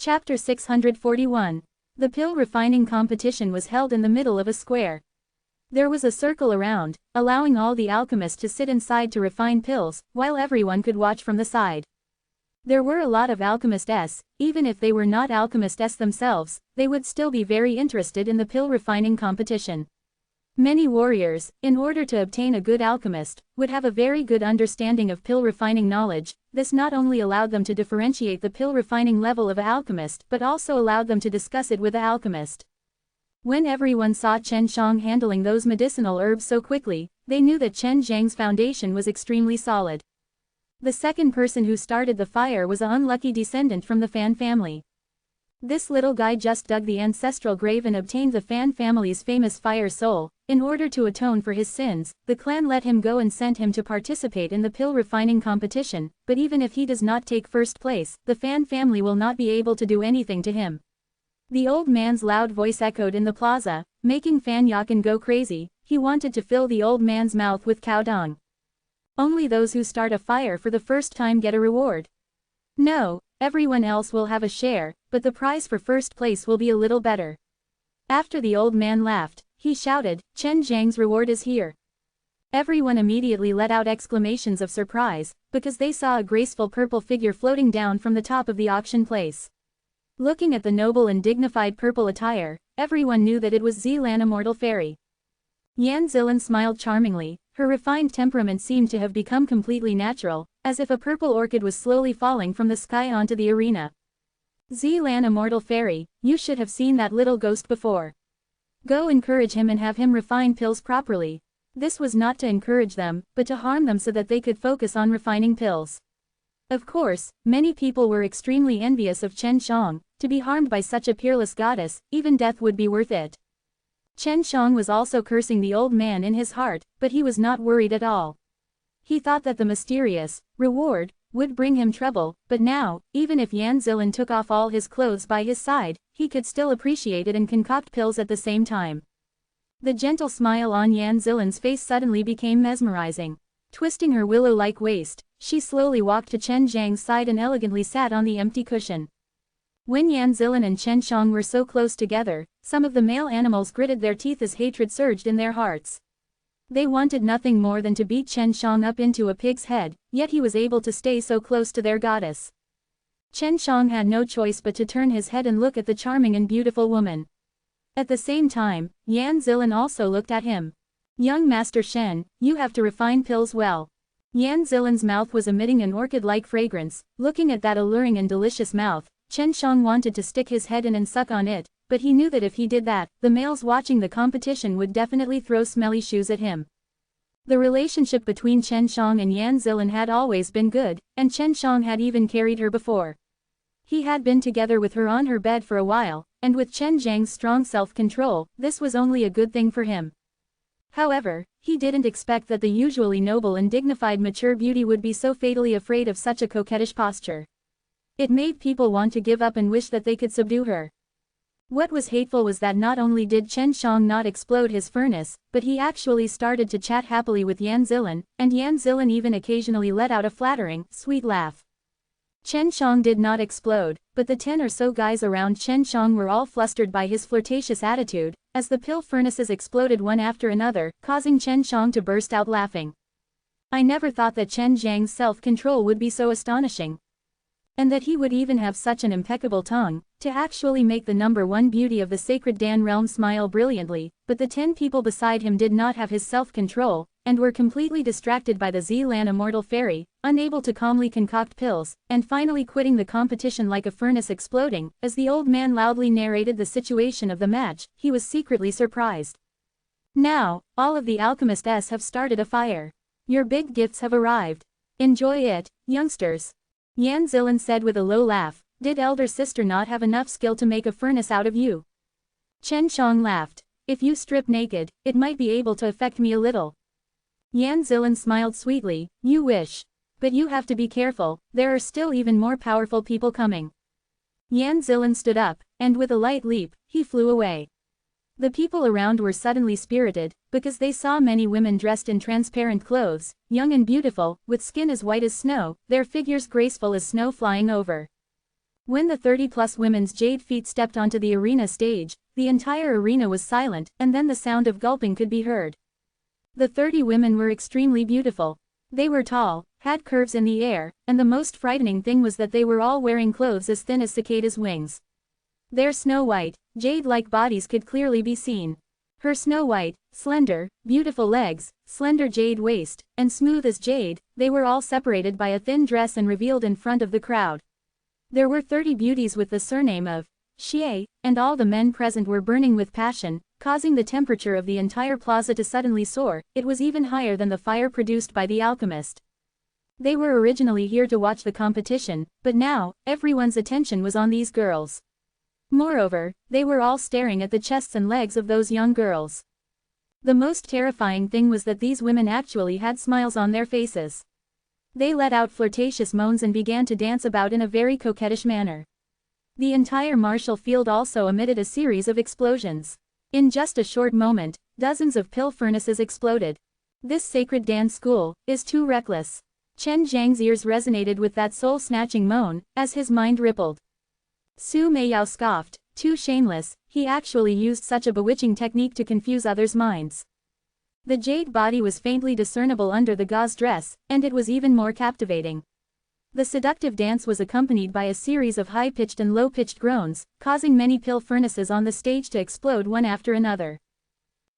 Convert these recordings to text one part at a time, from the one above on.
Chapter 641. The pill refining competition was held in the middle of a square. There was a circle around, allowing all the alchemists to sit inside to refine pills, while everyone could watch from the side. There were a lot of alchemists, even if they were not alchemists themselves, they would still be very interested in the pill refining competition. Many warriors, in order to obtain a good alchemist, would have a very good understanding of pill refining knowledge. This not only allowed them to differentiate the pill refining level of an alchemist but also allowed them to discuss it with the alchemist. When everyone saw Chen Shang handling those medicinal herbs so quickly, they knew that Chen Zhang's foundation was extremely solid. The second person who started the fire was an unlucky descendant from the Fan family. This little guy just dug the ancestral grave and obtained the Fan family's famous fire soul. In order to atone for his sins, the clan let him go and sent him to participate in the pill refining competition, but even if he does not take first place, the Fan family will not be able to do anything to him. The old man's loud voice echoed in the plaza, making Fan Yakin go crazy. He wanted to fill the old man's mouth with cow dung. Only those who start a fire for the first time get a reward. No, everyone else will have a share, but the prize for first place will be a little better. After the old man laughed, he shouted, "Chen Zhang's reward is here." Everyone immediately let out exclamations of surprise, because they saw a graceful purple figure floating down from the top of the auction place. Looking at the noble and dignified purple attire, everyone knew that it was Zilan Immortal Fairy. Yan Zilan smiled charmingly, her refined temperament seemed to have become completely natural, as if a purple orchid was slowly falling from the sky onto the arena. Zilan Immortal Fairy, you should have seen that little ghost before. Go encourage him and have him refine pills properly. This was not to encourage them, but to harm them so that they could focus on refining pills. Of course, many people were extremely envious of Chen Shang. To be harmed by such a peerless goddess, even death would be worth it. Chen Shang was also cursing the old man in his heart, but he was not worried at all. He thought that the mysterious reward would bring him trouble, but now, even if Yan Zilan took off all his clothes by his side, he could still appreciate it and concoct pills at the same time. The gentle smile on Yan Zilan's face suddenly became mesmerizing. Twisting her willow-like waist, she slowly walked to Chen Zhang's side and elegantly sat on the empty cushion. When Yan Zilan and Chen Shang were so close together, some of the male animals gritted their teeth as hatred surged in their hearts. They wanted nothing more than to beat Chen Shang up into a pig's head, yet he was able to stay so close to their goddess. Chen Shang had no choice but to turn his head and look at the charming and beautiful woman. At the same time, Yan Zilan also looked at him. "Young Master Shen, you have to refine pills well." Yan Zilan's mouth was emitting an orchid-like fragrance. Looking at that alluring and delicious mouth, Chen Shang wanted to stick his head in and suck on it, but he knew that if he did that, the males watching the competition would definitely throw smelly shoes at him. The relationship between Chen Shang and Yan Zilan had always been good, and Chen Shang had even carried her before. He had been together with her on her bed for a while, and with Chen Zhang's strong self-control, this was only a good thing for him. However, he didn't expect that the usually noble and dignified mature beauty would be so fatally afraid of such a coquettish posture. It made people want to give up and wish that they could subdue her. What was hateful was that not only did Chen Shang not explode his furnace, but he actually started to chat happily with Yan Zilan, and Yan Zilan even occasionally let out a flattering, sweet laugh. Chen Shang did not explode, but the 10 or so guys around Chen Shang were all flustered by his flirtatious attitude, as the pill furnaces exploded one after another, causing Chen Shang to burst out laughing. I never thought that Chen Zhang's self-control would be so astonishing. And that he would even have such an impeccable tongue, to actually make the #1 beauty of the sacred Dan realm smile brilliantly, but the 10 people beside him did not have his self-control, and were completely distracted by the Zilan Immortal Fairy, unable to calmly concoct pills, and finally quitting the competition like a furnace exploding. As the old man loudly narrated the situation of the match, he was secretly surprised. "Now, all of the alchemists have started a fire. Your big gifts have arrived. Enjoy it, youngsters." Yan Zilan said with a low laugh, "Did elder sister not have enough skill to make a furnace out of you?" Chen Shang laughed. "If you strip naked, it might be able to affect me a little." Yan Zilan smiled sweetly, "You wish. But you have to be careful, there are still even more powerful people coming." Yan Zilan stood up, and with a light leap, he flew away. The people around were suddenly spirited, because they saw many women dressed in transparent clothes, young and beautiful, with skin as white as snow, their figures graceful as snow flying over. When the 30-plus women's jade feet stepped onto the arena stage, the entire arena was silent, and then the sound of gulping could be heard. The 30 women were extremely beautiful. They were tall, had curves in the air, and the most frightening thing was that they were all wearing clothes as thin as cicadas' wings. Their snow-white, jade-like bodies could clearly be seen. Her snow-white, slender, beautiful legs, slender jade waist, and smooth as jade, they were all separated by a thin dress and revealed in front of the crowd. There were 30 beauties with the surname of Xie, and all the men present were burning with passion, causing the temperature of the entire plaza to suddenly soar. It was even higher than the fire produced by the alchemist. They were originally here to watch the competition, but now, everyone's attention was on these girls. Moreover, they were all staring at the chests and legs of those young girls. The most terrifying thing was that these women actually had smiles on their faces. They let out flirtatious moans and began to dance about in a very coquettish manner. The entire martial field also emitted a series of explosions. In just a short moment, dozens of pill furnaces exploded. This sacred dance school is too reckless. Chen Zhang's ears resonated with that soul-snatching moan, as his mind rippled. Su Meiyao scoffed, too shameless, he actually used such a bewitching technique to confuse others' minds. The jade body was faintly discernible under the gauze dress, and it was even more captivating. The seductive dance was accompanied by a series of high-pitched and low-pitched groans, causing many pill furnaces on the stage to explode one after another.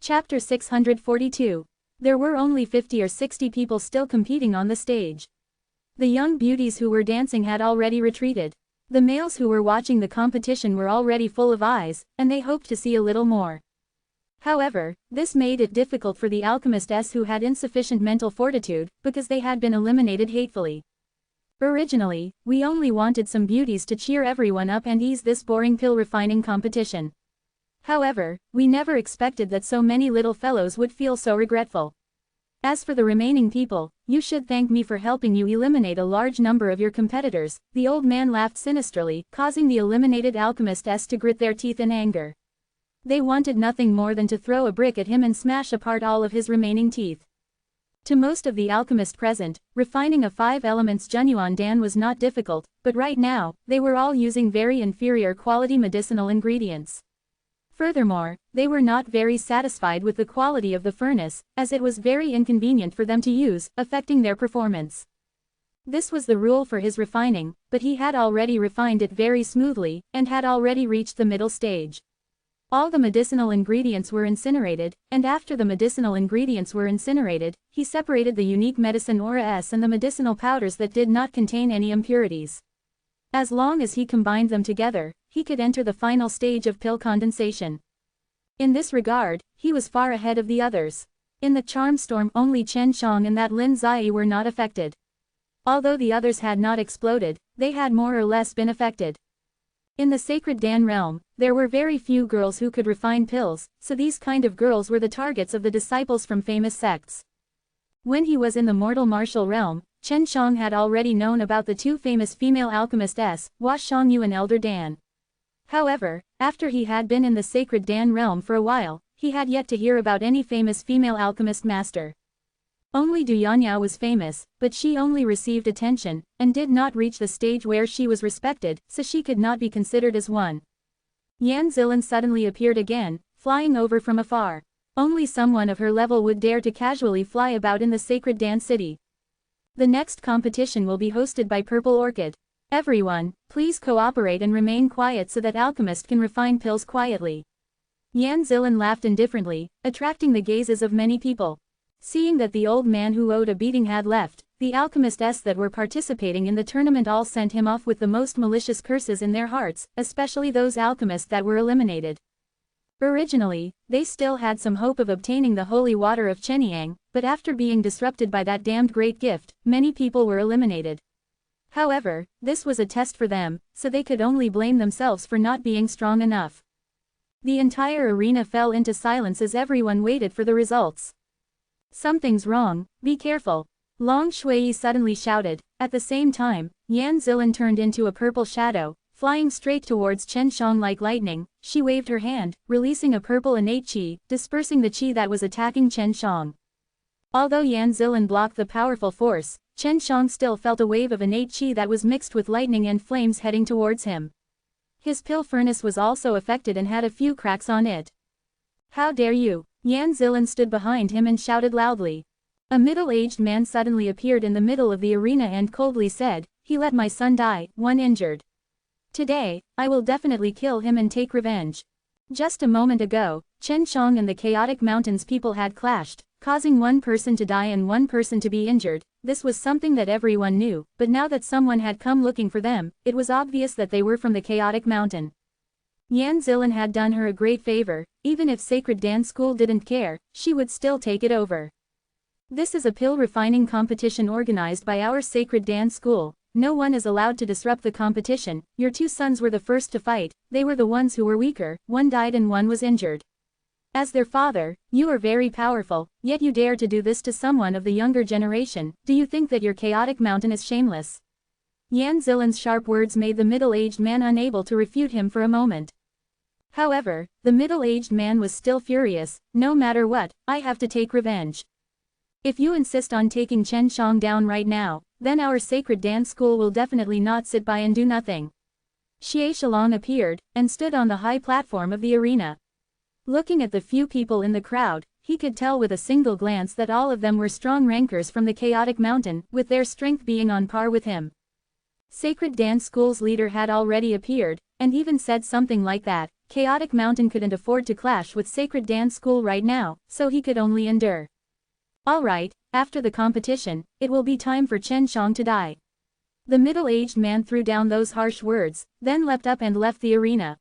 Chapter 642. There were only 50 or 60 people still competing on the stage. The young beauties who were dancing had already retreated. The males who were watching the competition were already full of eyes, and they hoped to see a little more. However, this made it difficult for the alchemists who had insufficient mental fortitude, because they had been eliminated hatefully. Originally, we only wanted some beauties to cheer everyone up and ease this boring pill refining competition. However, we never expected that so many little fellows would feel so regretful. As for the remaining people, you should thank me for helping you eliminate a large number of your competitors. The old man laughed sinisterly, causing the eliminated alchemists to grit their teeth in anger. They wanted nothing more than to throw a brick at him and smash apart all of his remaining teeth. To most of the alchemists present, refining a 5 elements Junyuan Dan was not difficult, but right now, they were all using very inferior quality medicinal ingredients. Furthermore, they were not very satisfied with the quality of the furnace, as it was very inconvenient for them to use, affecting their performance. This was the rule for his refining, but he had already refined it very smoothly, and had already reached the middle stage. All the medicinal ingredients were incinerated, and after the medicinal ingredients were incinerated, he separated the unique medicine aura S and the medicinal powders that did not contain any impurities. As long as he combined them together, he could enter the final stage of pill condensation. In this regard, he was far ahead of the others. In the charm storm only Chen Shang and that Lin Zai were not affected. Although the others had not exploded, they had more or less been affected. In the sacred Dan realm, there were very few girls who could refine pills, so these kind of girls were the targets of the disciples from famous sects. When he was in the mortal martial realm, Chen Shang had already known about the 2 famous female alchemists, Hua Shangyu and Elder Dan. However, after he had been in the sacred Dan realm for a while, he had yet to hear about any famous female alchemist master. Only Du Yanyao was famous, but she only received attention, and did not reach the stage where she was respected, so she could not be considered as one. Yan Zilin suddenly appeared again, flying over from afar. Only someone of her level would dare to casually fly about in the sacred Dan city. The next competition will be hosted by Purple Orchid. Everyone, please cooperate and remain quiet so that alchemist can refine pills quietly. Yan Zilin laughed indifferently, attracting the gazes of many people. Seeing that the old man who owed a beating had left, the alchemists that were participating in the tournament all sent him off with the most malicious curses in their hearts, especially those alchemists that were eliminated. Originally, they still had some hope of obtaining the holy water of Chenyang, but after being disrupted by that damned great gift, many people were eliminated. However, this was a test for them, so they could only blame themselves for not being strong enough. The entire arena fell into silence as everyone waited for the results. Something's wrong, be careful. Long Shui suddenly shouted. At the same time, Yan Zilin turned into a purple shadow, flying straight towards Chen Shang like lightning. She waved her hand, releasing a purple innate qi, dispersing the qi that was attacking Chen Shang. Although Yan Zilin blocked the powerful force, Chen Shang still felt a wave of innate qi that was mixed with lightning and flames heading towards him. His pill furnace was also affected and had a few cracks on it. How dare you! Yan Zilan stood behind him and shouted loudly. A middle-aged man suddenly appeared in the middle of the arena and coldly said, "He let my son die, one injured. Today, I will definitely kill him and take revenge." Just a moment ago, Chen Shang and the Chaotic Mountains people had clashed, causing one person to die and one person to be injured. This was something that everyone knew, but now that someone had come looking for them, it was obvious that they were from the Chaotic Mountain. Yan Zilan had done her a great favor. Even if Sacred Dance School didn't care, she would still take it over. This is a pill refining competition organized by our Sacred Dance School. No one is allowed to disrupt the competition. Your two sons were the first to fight, they were the ones who were weaker, one died and one was injured. As their father, you are very powerful, yet you dare to do this to someone of the younger generation. Do you think that your Chaotic Mountain is shameless? Yan Zilan's sharp words made the middle-aged man unable to refute him for a moment. However, the middle-aged man was still furious. No matter what, I have to take revenge. If you insist on taking Chen Shang down right now, then our Sacred Dance School will definitely not sit by and do nothing. Xie Shalong appeared, and stood on the high platform of the arena. Looking at the few people in the crowd, he could tell with a single glance that all of them were strong rankers from the Chaotic Mountain, with their strength being on par with him. Sacred Dance School's leader had already appeared, and even said something like that. Chaotic Mountain couldn't afford to clash with Sacred Dance School right now, so he could only endure. Alright, after the competition, it will be time for Chen Shang to die. The middle-aged man threw down those harsh words, then leapt up and left the arena.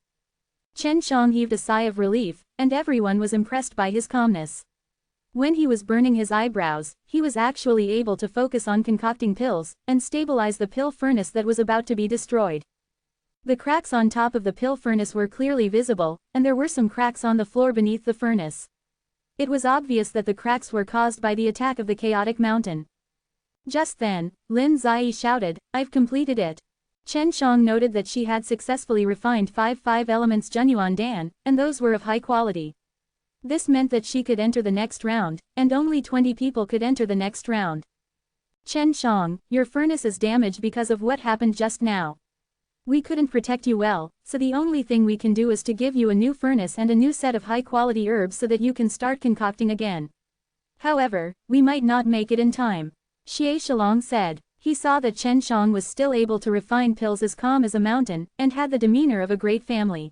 Chen Shang heaved a sigh of relief, and everyone was impressed by his calmness. When he was burning his eyebrows, he was actually able to focus on concocting pills, and stabilize the pill furnace that was about to be destroyed. The cracks on top of the pill furnace were clearly visible, and there were some cracks on the floor beneath the furnace. It was obvious that the cracks were caused by the attack of the Chaotic Mountain. Just then, Lin Ziyi shouted, "I've completed it." Chen Shang noted that she had successfully refined 5 elements Junyuan Dan, and those were of high quality. This meant that she could enter the next round, and only 20 people could enter the next round. Chen Shang, your furnace is damaged because of what happened just now. We couldn't protect you well, so the only thing we can do is to give you a new furnace and a new set of high-quality herbs so that you can start concocting again. However, we might not make it in time. Xie Shalong said. He saw that Chen Shang was still able to refine pills as calm as a mountain, and had the demeanor of a great family.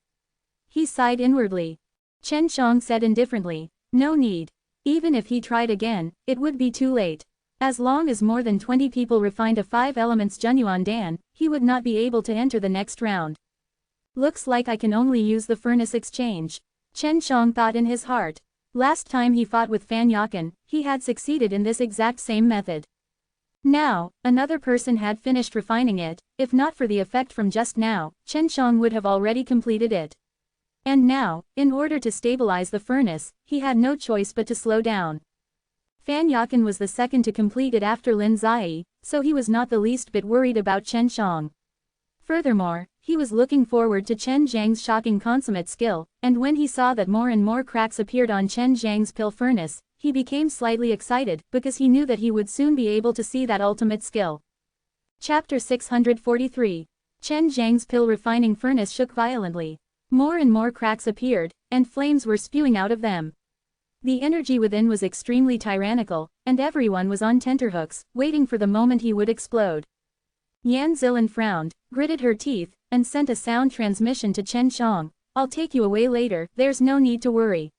He sighed inwardly. Chen Shang said indifferently, "No need. Even if he tried again, it would be too late. As long as more than 20 people refined a 5 elements Junyuan Dan, he would not be able to enter the next round. Looks like I can only use the furnace exchange." Chen Shang thought in his heart. Last time he fought with Fan Yakan, he had succeeded in this exact same method. Now, another person had finished refining it. If not for the effect from just now, Chen Shang would have already completed it. And now, in order to stabilize the furnace, he had no choice but to slow down. Fan Yakan was the second to complete it after Lin Ziyi, so he was not the least bit worried about Chen Shang. Furthermore, he was looking forward to Chen Zhang's shocking consummate skill, and when he saw that more and more cracks appeared on Chen Zhang's pill furnace, he became slightly excited, because he knew that he would soon be able to see that ultimate skill. Chapter 643. Chen Zhang's pill refining furnace shook violently. More and more cracks appeared, and flames were spewing out of them. The energy within was extremely tyrannical, and everyone was on tenterhooks, waiting for the moment he would explode. Yan Zilan frowned, gritted her teeth, and sent a sound transmission to Chen Shang. "I'll take you away later, there's no need to worry."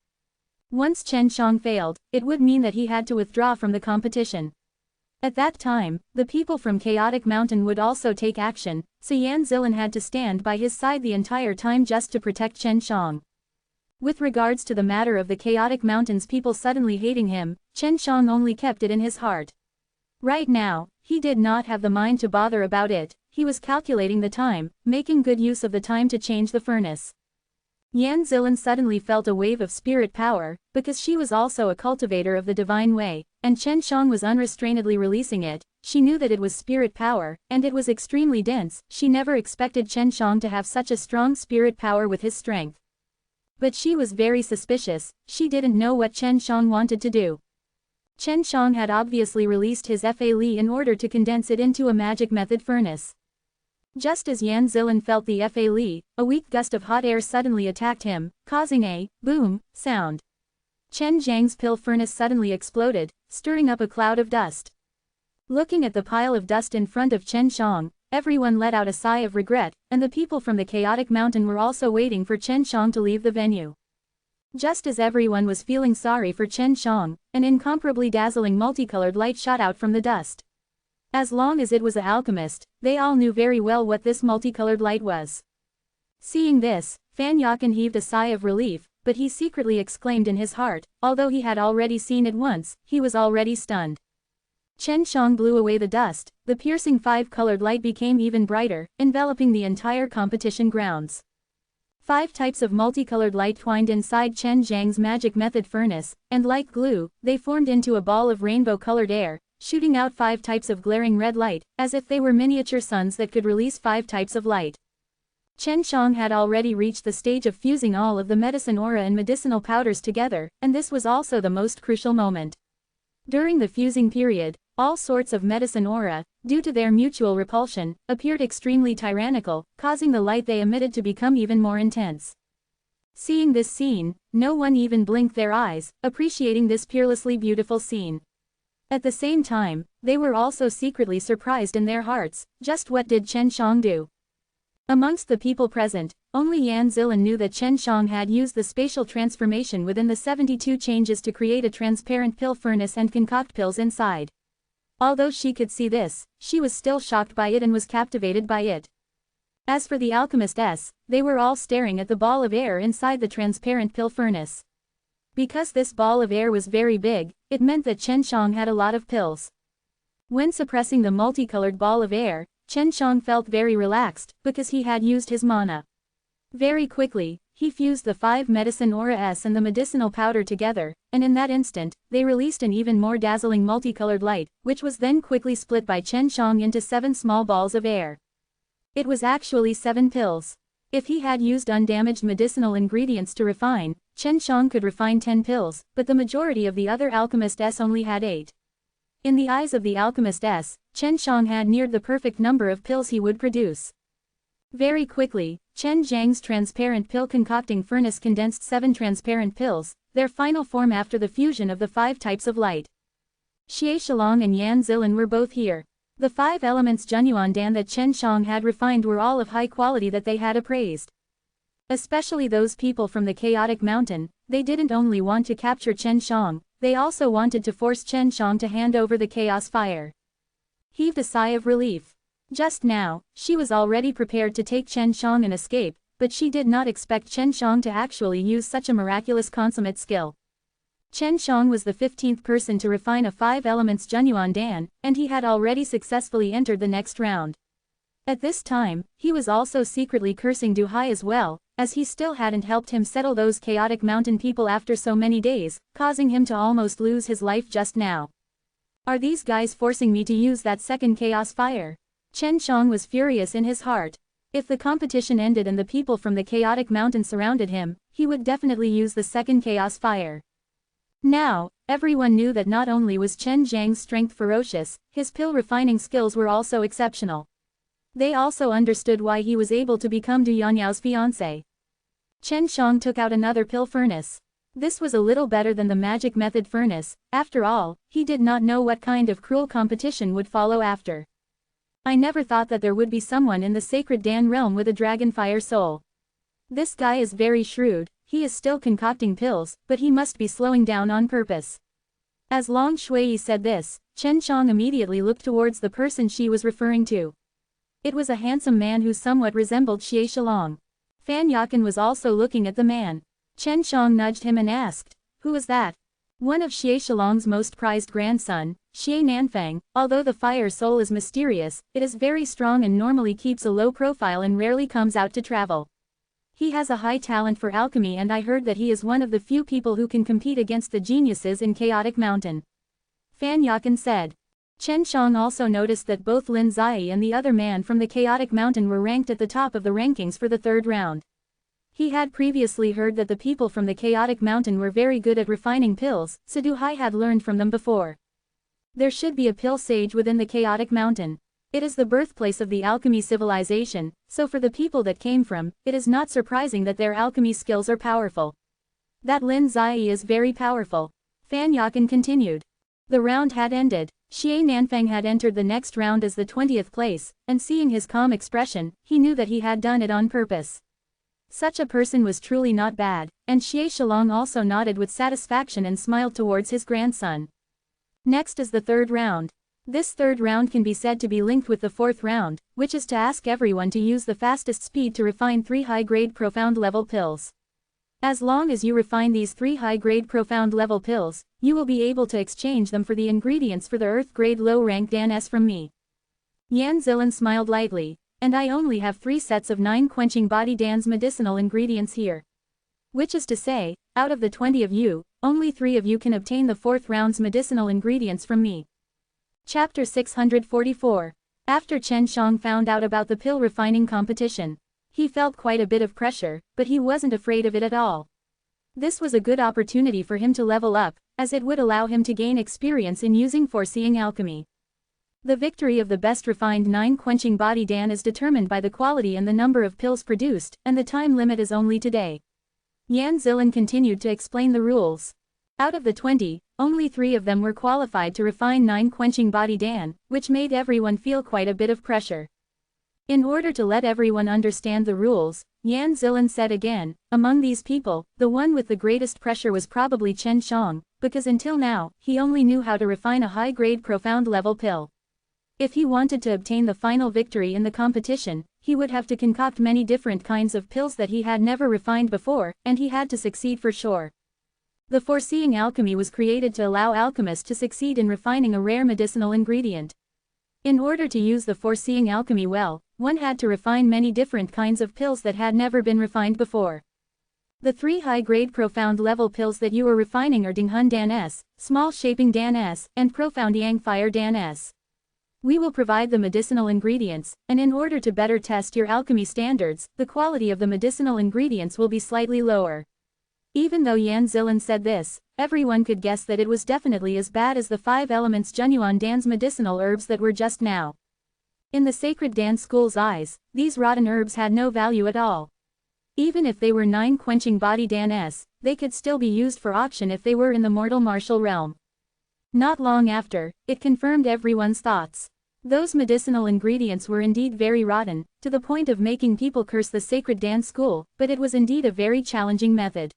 Once Chen Shang failed, it would mean that he had to withdraw from the competition. At that time, the people from Chaotic Mountain would also take action, so Yan Zilan had to stand by his side the entire time just to protect Chen Shang. With regards to the matter of the Chaotic Mountain's people suddenly hating him, Chen Shang only kept it in his heart. Right now, he did not have the mind to bother about it. He was calculating the time, making good use of the time to change the furnace. Yan Zilan suddenly felt a wave of spirit power, because she was also a cultivator of the divine way, and Chen Shang was unrestrainedly releasing it. She knew that it was spirit power, and it was extremely dense. She never expected Chen Shang to have such a strong spirit power with his strength. But she was very suspicious. She didn't know what Chen Shang wanted to do. Chen Shang had obviously released his Fa Li in order to condense it into a magic method furnace. Just as Yan Zilin felt the Fa Li, a weak gust of hot air suddenly attacked him, causing a boom sound. Chen Zhang's pill furnace suddenly exploded, stirring up a cloud of dust. Looking at the pile of dust in front of Chen Shang, everyone let out a sigh of regret, and the people from the chaotic mountain were also waiting for Chen Shang to leave the venue. Just as everyone was feeling sorry for Chen Shang, an incomparably dazzling multicolored light shot out from the dust. As long as it was an alchemist, they all knew very well what this multicolored light was. Seeing this, Fan Yakan heaved a sigh of relief, but he secretly exclaimed in his heart, although he had already seen it once, he was already stunned. Chen Shang blew away the dust, the piercing five-colored light became even brighter, enveloping the entire competition grounds. 5 types of multicolored light twined inside Chen Zhang's magic method furnace, and like glue, they formed into a ball of rainbow-colored air, shooting out 5 types of glaring red light, as if they were miniature suns that could release 5 types of light. Chen Shang had already reached the stage of fusing all of the medicine aura and medicinal powders together, and this was also the most crucial moment. During the fusing period, all sorts of medicine aura, due to their mutual repulsion, appeared extremely tyrannical, causing the light they emitted to become even more intense. Seeing this scene, no one even blinked their eyes, appreciating this peerlessly beautiful scene. At the same time, they were also secretly surprised in their hearts. Just what did Chen Shang do? Amongst the people present, only Yan Zilin knew that Chen Shang had used the spatial transformation within the 72 changes to create a transparent pill furnace and concoct pills inside. Although she could see this, she was still shocked by it and was captivated by it. As for the alchemists, they were all staring at the ball of air inside the transparent pill furnace. Because this ball of air was very big, it meant that Chen Shang had a lot of pills. When suppressing the multicolored ball of air, Chen Shang felt very relaxed, because he had used his mana. Very quickly, he fused the 5 medicine aura S and the medicinal powder together, and in that instant, they released an even more dazzling multicolored light, which was then quickly split by Chen Shang into 7 small balls of air. It was actually 7 pills. If he had used undamaged medicinal ingredients to refine, Chen Shang could refine 10 pills, but the majority of the other alchemists only had 8. In the eyes of the alchemists, Chen Shang had neared the perfect number of pills he would produce. Very quickly, Chen Zhang's transparent pill concocting furnace condensed 7 transparent pills, their final form after the fusion of the 5 types of light. Xie Shilong and Yan Zilin were both here. The 5 elements Junyuan Dan that Chen Shang had refined were all of high quality that they had appraised. Especially those people from the chaotic mountain, they didn't only want to capture Chen Shang, they also wanted to force Chen Shang to hand over the chaos fire. Heaved a sigh of relief. Just now, she was already prepared to take Chen Shang and escape, but she did not expect Chen Shang to actually use such a miraculous consummate skill. Chen Shang was the 15th person to refine a 5 elements Junyuan Dan, and he had already successfully entered the next round. At this time, he was also secretly cursing Du Hai as well, as he still hadn't helped him settle those chaotic mountain people after so many days, causing him to almost lose his life just now. Are these guys forcing me to use that second chaos fire? Chen Shang was furious in his heart. If the competition ended and the people from the chaotic mountain surrounded him, he would definitely use the second chaos fire. Now, everyone knew that not only was Chen Zhang's strength ferocious, his pill refining skills were also exceptional. They also understood why he was able to become Du Yanyao's fiancé. Chen Shang took out another pill furnace. This was a little better than the magic method furnace. After all, he did not know what kind of cruel competition would follow after. I never thought that there would be someone in the sacred Dan realm with a dragonfire soul. This guy is very shrewd, he is still concocting pills, but he must be slowing down on purpose. As Long Shui said this, Chen Shang immediately looked towards the person she was referring to. It was a handsome man who somewhat resembled Xie Shilong. Fan Yakan was also looking at the man. Chen Shang nudged him and asked, "Who is that?" One of Xie Shilong's most prized grandson, Xie Nanfang. Although the fire soul is mysterious, it is very strong and normally keeps a low profile and rarely comes out to travel. He has a high talent for alchemy and I heard that he is one of the few people who can compete against the geniuses in Chaotic Mountain. Fan Yakan said. Chen Shang also noticed that both Lin Zai and the other man from the Chaotic Mountain were ranked at the top of the rankings for the 3rd round. He had previously heard that the people from the Chaotic Mountain were very good at refining pills, so Duhai had learned from them before. There should be a pill sage within the Chaotic Mountain. It is the birthplace of the alchemy civilization, so for the people that came from, it is not surprising that their alchemy skills are powerful. That Lin Zai is very powerful. Fan Yakin continued. The round had ended. Xie Nanfang had entered the next round as the 20th place, and seeing his calm expression, he knew that he had done it on purpose. Such a person was truly not bad, and Xie Shalong also nodded with satisfaction and smiled towards his grandson. Next is the third round. This third round can be said to be linked with the fourth round, which is to ask everyone to use the fastest speed to refine 3 high-grade profound level pills. As long as you refine these 3 high-grade profound level pills, you will be able to exchange them for the ingredients for the earth-grade low-rank danes from me. Yan Zilan smiled lightly. And I only have 3 sets of 9 quenching body Dan's medicinal ingredients here. Which is to say, out of the 20 of you, only 3 of you can obtain the 4th round's medicinal ingredients from me. Chapter 644. After Chen Shang found out about the pill refining competition, he felt quite a bit of pressure, but he wasn't afraid of it at all. This was a good opportunity for him to level up, as it would allow him to gain experience in using foreseeing alchemy. The victory of the best refined 9 quenching body Dan is determined by the quality and the number of pills produced, and the time limit is only today. Yan Zilan continued to explain the rules. Out of the 20, only 3 of them were qualified to refine 9 quenching body Dan, which made everyone feel quite a bit of pressure. In order to let everyone understand the rules, Yan Zilan said again, among these people, the one with the greatest pressure was probably Chen Shang, because until now, he only knew how to refine a high-grade profound level pill. If he wanted to obtain the final victory in the competition, he would have to concoct many different kinds of pills that he had never refined before, and he had to succeed for sure. The foreseeing alchemy was created to allow alchemists to succeed in refining a rare medicinal ingredient. In order to use the foreseeing alchemy well, one had to refine many different kinds of pills that had never been refined before. The 3 high-grade profound level pills that you are refining are Dinghun Dan S, Small Shaping Dan S, and Profound Yang Fire Dan S. We will provide the medicinal ingredients, and in order to better test your alchemy standards, the quality of the medicinal ingredients will be slightly lower. Even though Yan Zilan said this, everyone could guess that it was definitely as bad as the 5 elements Junyuan Dan's medicinal herbs that were just now. In the sacred Dan school's eyes, these rotten herbs had no value at all. Even if they were 9 quenching body Dan S, they could still be used for auction if they were in the mortal martial realm. Not long after, it confirmed everyone's thoughts. Those medicinal ingredients were indeed very rotten, to the point of making people curse the sacred Dan school, but it was indeed a very challenging method.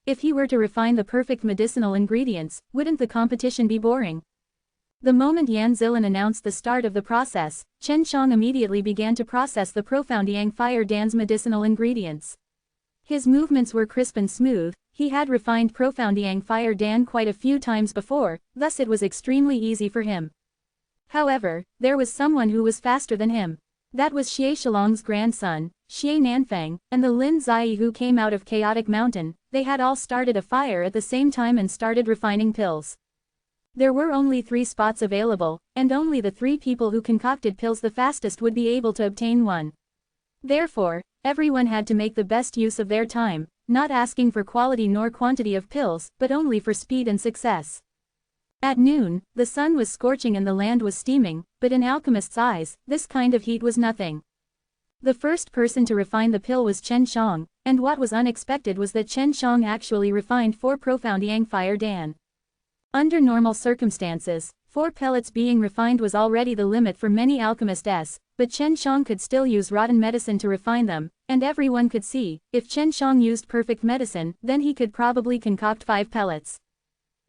If he were to refine the perfect medicinal ingredients, wouldn't the competition be boring? The moment Yan Zilan announced the start of the process, Chen Shang immediately began to process the Profound Yang Fire Dan's medicinal ingredients. His movements were crisp and smooth. He had refined Profound Yang Fire Dan quite a few times before, thus it was extremely easy for him. However, there was someone who was faster than him. That was Xie Shalong's grandson, Xie Nanfang, and the Lin Zai who came out of Chaotic Mountain. They had all started a fire at the same time and started refining pills. There were only 3 spots available, and only the 3 people who concocted pills the fastest would be able to obtain one. Therefore, everyone had to make the best use of their time, not asking for quality nor quantity of pills, but only for speed and success. At noon, the sun was scorching and the land was steaming, but in alchemists' eyes, this kind of heat was nothing. The first person to refine the pill was Chen Shang, and what was unexpected was that Chen Shang actually refined 4 Profound Yang Fire Dan. Under normal circumstances, 4 pellets being refined was already the limit for many alchemists, but Chen Shang could still use rotten medicine to refine them, and everyone could see, if Chen Shang used perfect medicine, then he could probably concoct 5 pellets.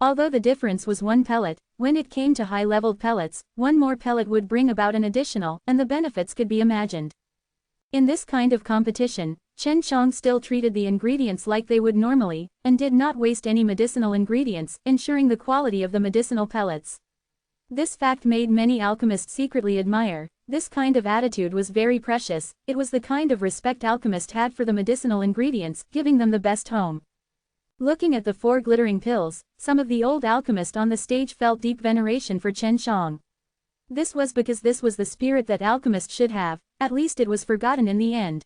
Although the difference was 1 pellet, when it came to high-leveled pellets, 1 more pellet would bring about an additional, and the benefits could be imagined. In this kind of competition, Chen Shang still treated the ingredients like they would normally, and did not waste any medicinal ingredients, ensuring the quality of the medicinal pellets. This fact made many alchemists secretly admire. This kind of attitude was very precious. It was the kind of respect alchemists had for the medicinal ingredients, giving them the best home. Looking at the 4 glittering pills, some of the old alchemists on the stage felt deep veneration for Chen Shang. This was because this was the spirit that alchemists should have, at least it was forgotten in the end.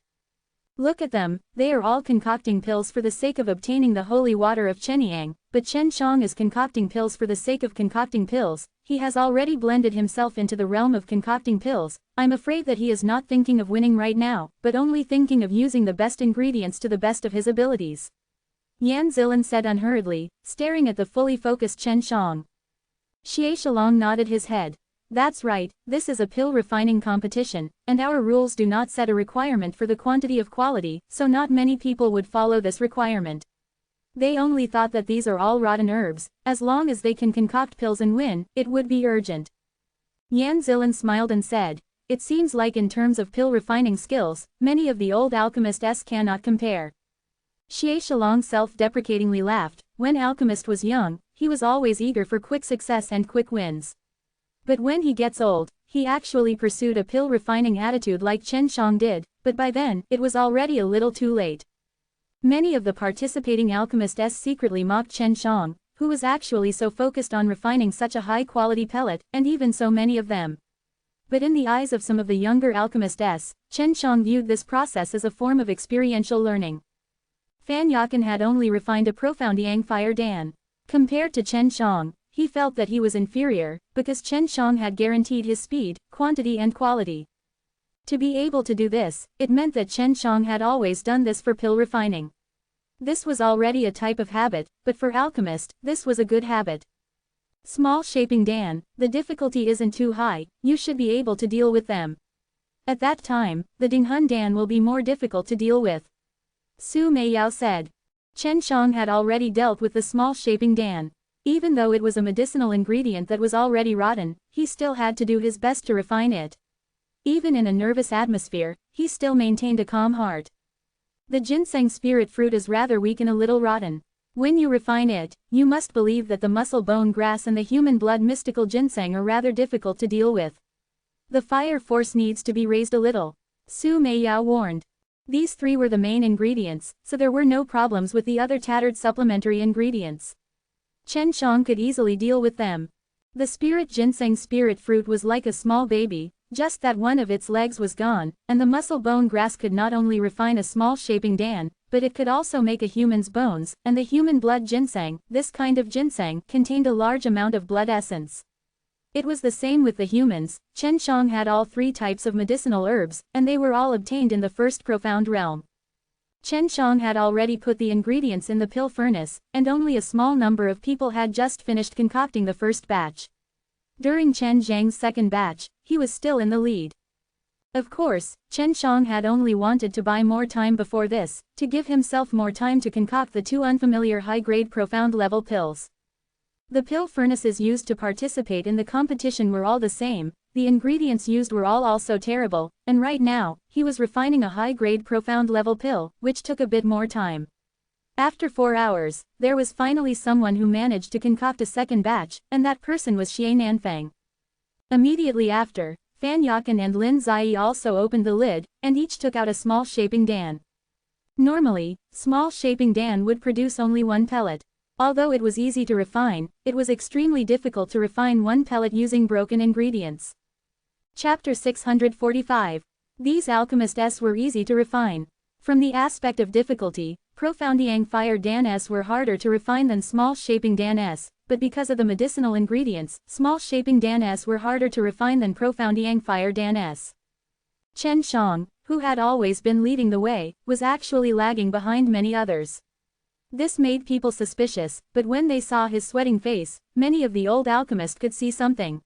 Look at them, they are all concocting pills for the sake of obtaining the holy water of Chenyang, but Chen Shang is concocting pills for the sake of concocting pills. He has already blended himself into the realm of concocting pills. I'm afraid that he is not thinking of winning right now, but only thinking of using the best ingredients to the best of his abilities. Yan Zilan said unhurriedly, staring at the fully focused Chen Shang. Xie Shalong nodded his head. That's right, this is a pill refining competition, and our rules do not set a requirement for the quantity of quality, so not many people would follow this requirement. They only thought that these are all rotten herbs, as long as they can concoct pills and win, it would be urgent. Yan Zilan smiled and said, it seems like in terms of pill refining skills, many of the old alchemists cannot compare. Xie Shalong self-deprecatingly laughed. When Alchemist was young, he was always eager for quick success and quick wins. But when he gets old, he actually pursued a pill refining attitude like Chen Shang did, but by then, it was already a little too late. Many of the participating alchemists secretly mocked Chen Shang, who was actually so focused on refining such a high-quality pellet, and even so many of them. But in the eyes of some of the younger alchemists, Chen Shang viewed this process as a form of experiential learning. Fan Yakan had only refined a profound Yang Fire Dan. Compared to Chen Shang, he felt that he was inferior, because Chen Shang had guaranteed his speed, quantity and quality. To be able to do this, it meant that Chen Shang had always done this for pill refining. This was already a type of habit, but for alchemist, this was a good habit. Small shaping Dan, the difficulty isn't too high, you should be able to deal with them. At that time, the Dinghun Dan will be more difficult to deal with. Su Meiyao said. Chen Shang had already dealt with the small shaping Dan. Even though it was a medicinal ingredient that was already rotten, he still had to do his best to refine it. Even in a nervous atmosphere, he still maintained a calm heart. The ginseng spirit fruit is rather weak and a little rotten. When you refine it, you must believe that the muscle bone grass and the human blood mystical ginseng are rather difficult to deal with. The fire force needs to be raised a little. Su Meiyao warned. These three were the main ingredients, so there were no problems with the other tattered supplementary ingredients. Chen Shang could easily deal with them. The spirit ginseng spirit fruit was like a small baby, just that one of its legs was gone, and the muscle bone grass could not only refine a small shaping Dan, but it could also make a human's bones, and the human blood ginseng, this kind of ginseng, contained a large amount of blood essence. It was the same with the humans. Chen Shang had all three types of medicinal herbs, and they were all obtained in the first profound realm. Chen Shang had already put the ingredients in the pill furnace, and only a small number of people had just finished concocting the first batch. During Chen Zhang's second batch, he was still in the lead. Of course, Chen Shang had only wanted to buy more time before this, to give himself more time to concoct the two unfamiliar high-grade profound level pills. The pill furnaces used to participate in the competition were all the same, the ingredients used were all also terrible, and right now, he was refining a high-grade profound level pill, which took a bit more time. After 4 hours, there was finally someone who managed to concoct a second batch, and that person was Xie Nanfang. Immediately after, Fan Yakan and Lin Zai also opened the lid, and each took out a small shaping Dan. Normally, small shaping Dan would produce only one pellet. Although it was easy to refine, it was extremely difficult to refine one pellet using broken ingredients. Chapter 645. These alchemists were easy to refine. From the aspect of difficulty, profound Yang Fire Dan were harder to refine than small shaping Dan, but because of the medicinal ingredients, small shaping Dan were harder to refine than profound Yang Fire Dan. Chen Shang, who had always been leading the way, was actually lagging behind many others. This made people suspicious, but when they saw his sweating face, many of the old alchemists could see something.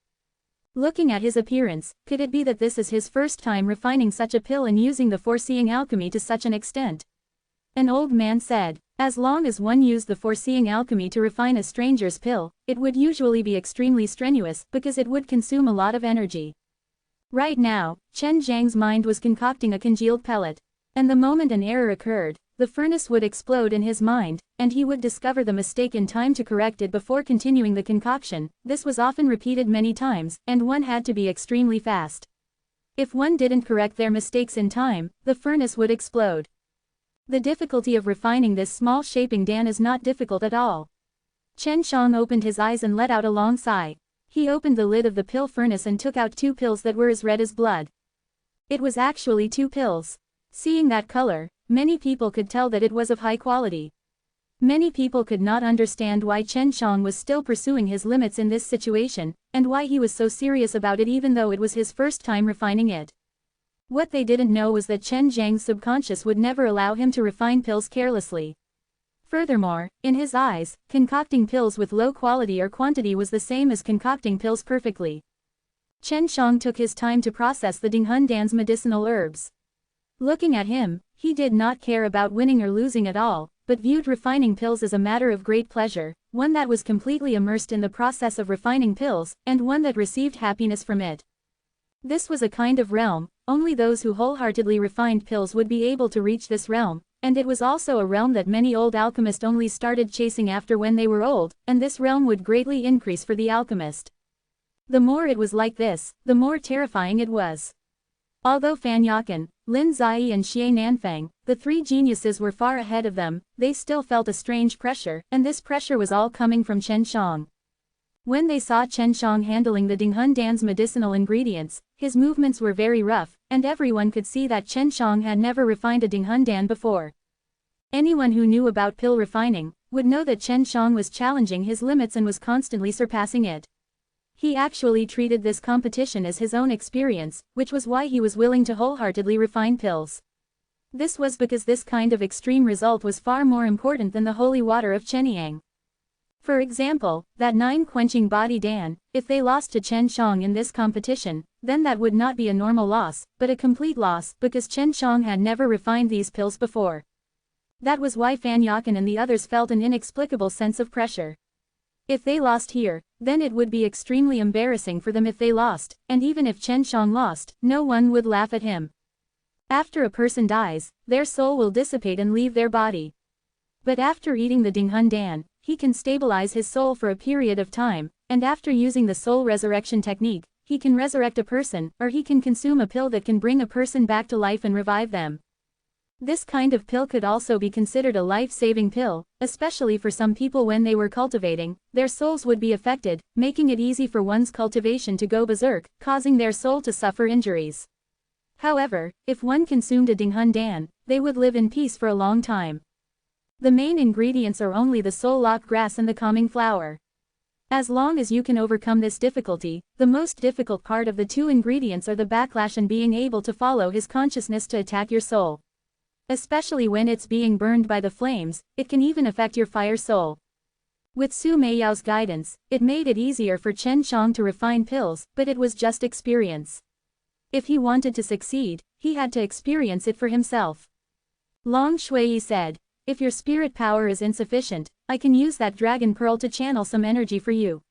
Looking at his appearance, could it be that this is his first time refining such a pill and using the foreseeing alchemy to such an extent? An old man said, as long as one used the foreseeing alchemy to refine a stranger's pill, it would usually be extremely strenuous because it would consume a lot of energy. Right now, Chen Zhang's mind was concocting a congealed pellet. And the moment an error occurred, the furnace would explode in his mind, and he would discover the mistake in time to correct it before continuing the concoction. This was often repeated many times, and one had to be extremely fast. If one didn't correct their mistakes in time, the furnace would explode. The difficulty of refining this small shaping Dan is not difficult at all. Chen Shang opened his eyes and let out a long sigh. He opened the lid of the pill furnace and took out 2 pills that were as red as blood. It was actually 2 pills. Seeing that color, many people could tell that it was of high quality. Many people could not understand why Chen Shang was still pursuing his limits in this situation, and why he was so serious about it even though it was his first time refining it. What they didn't know was that Chen Zhang's subconscious would never allow him to refine pills carelessly. Furthermore, in his eyes, concocting pills with low quality or quantity was the same as concocting pills perfectly. Chen Shang took his time to process the Dinghundan's medicinal herbs. Looking at him, he did not care about winning or losing at all, but viewed refining pills as a matter of great pleasure, one that was completely immersed in the process of refining pills, and one that received happiness from it. This was a kind of realm, only those who wholeheartedly refined pills would be able to reach this realm, and it was also a realm that many old alchemists only started chasing after when they were old, and this realm would greatly increase for the alchemist. The more it was like this, the more terrifying it was. Although Fan Yakan, Lin Ziyi and Xie Nanfang, the three geniuses were far ahead of them, they still felt a strange pressure, and this pressure was all coming from Chen Shang. When they saw Chen Shang handling the Dinghundan's medicinal ingredients, his movements were very rough, and everyone could see that Chen Shang had never refined a Dinghundan before. Anyone who knew about pill refining would know that Chen Shang was challenging his limits and was constantly surpassing it. He actually treated this competition as his own experience, which was why he was willing to wholeheartedly refine pills. This was because this kind of extreme result was far more important than the holy water of Chenyang. For example, that 9 quenching body dan, if they lost to Chen Shang in this competition, then that would not be a normal loss, but a complete loss, because Chen Shang had never refined these pills before. That was why Fan Yakan and the others felt an inexplicable sense of pressure. If they lost here, then it would be extremely embarrassing for them if they lost, and even if Chen Shang lost, no one would laugh at him. After a person dies, their soul will dissipate and leave their body. But after eating the Dinghundan, he can stabilize his soul for a period of time, and after using the soul resurrection technique, he can resurrect a person, or he can consume a pill that can bring a person back to life and revive them. This kind of pill could also be considered a life-saving pill, especially for some people when they were cultivating, their souls would be affected, making it easy for one's cultivation to go berserk, causing their soul to suffer injuries. However, if one consumed a Dinghundan, they would live in peace for a long time. The main ingredients are only the soul lock grass and the calming flower. As long as you can overcome this difficulty, the most difficult part of the two ingredients are the backlash and being able to follow his consciousness to attack your soul. Especially when it's being burned by the flames, it can even affect your fire soul. With Su Meiyao's guidance, it made it easier for Chen Shang to refine pills, but it was just experience. If he wanted to succeed, he had to experience it for himself. Long Shui said, "If your spirit power is insufficient, I can use that dragon pearl to channel some energy for you.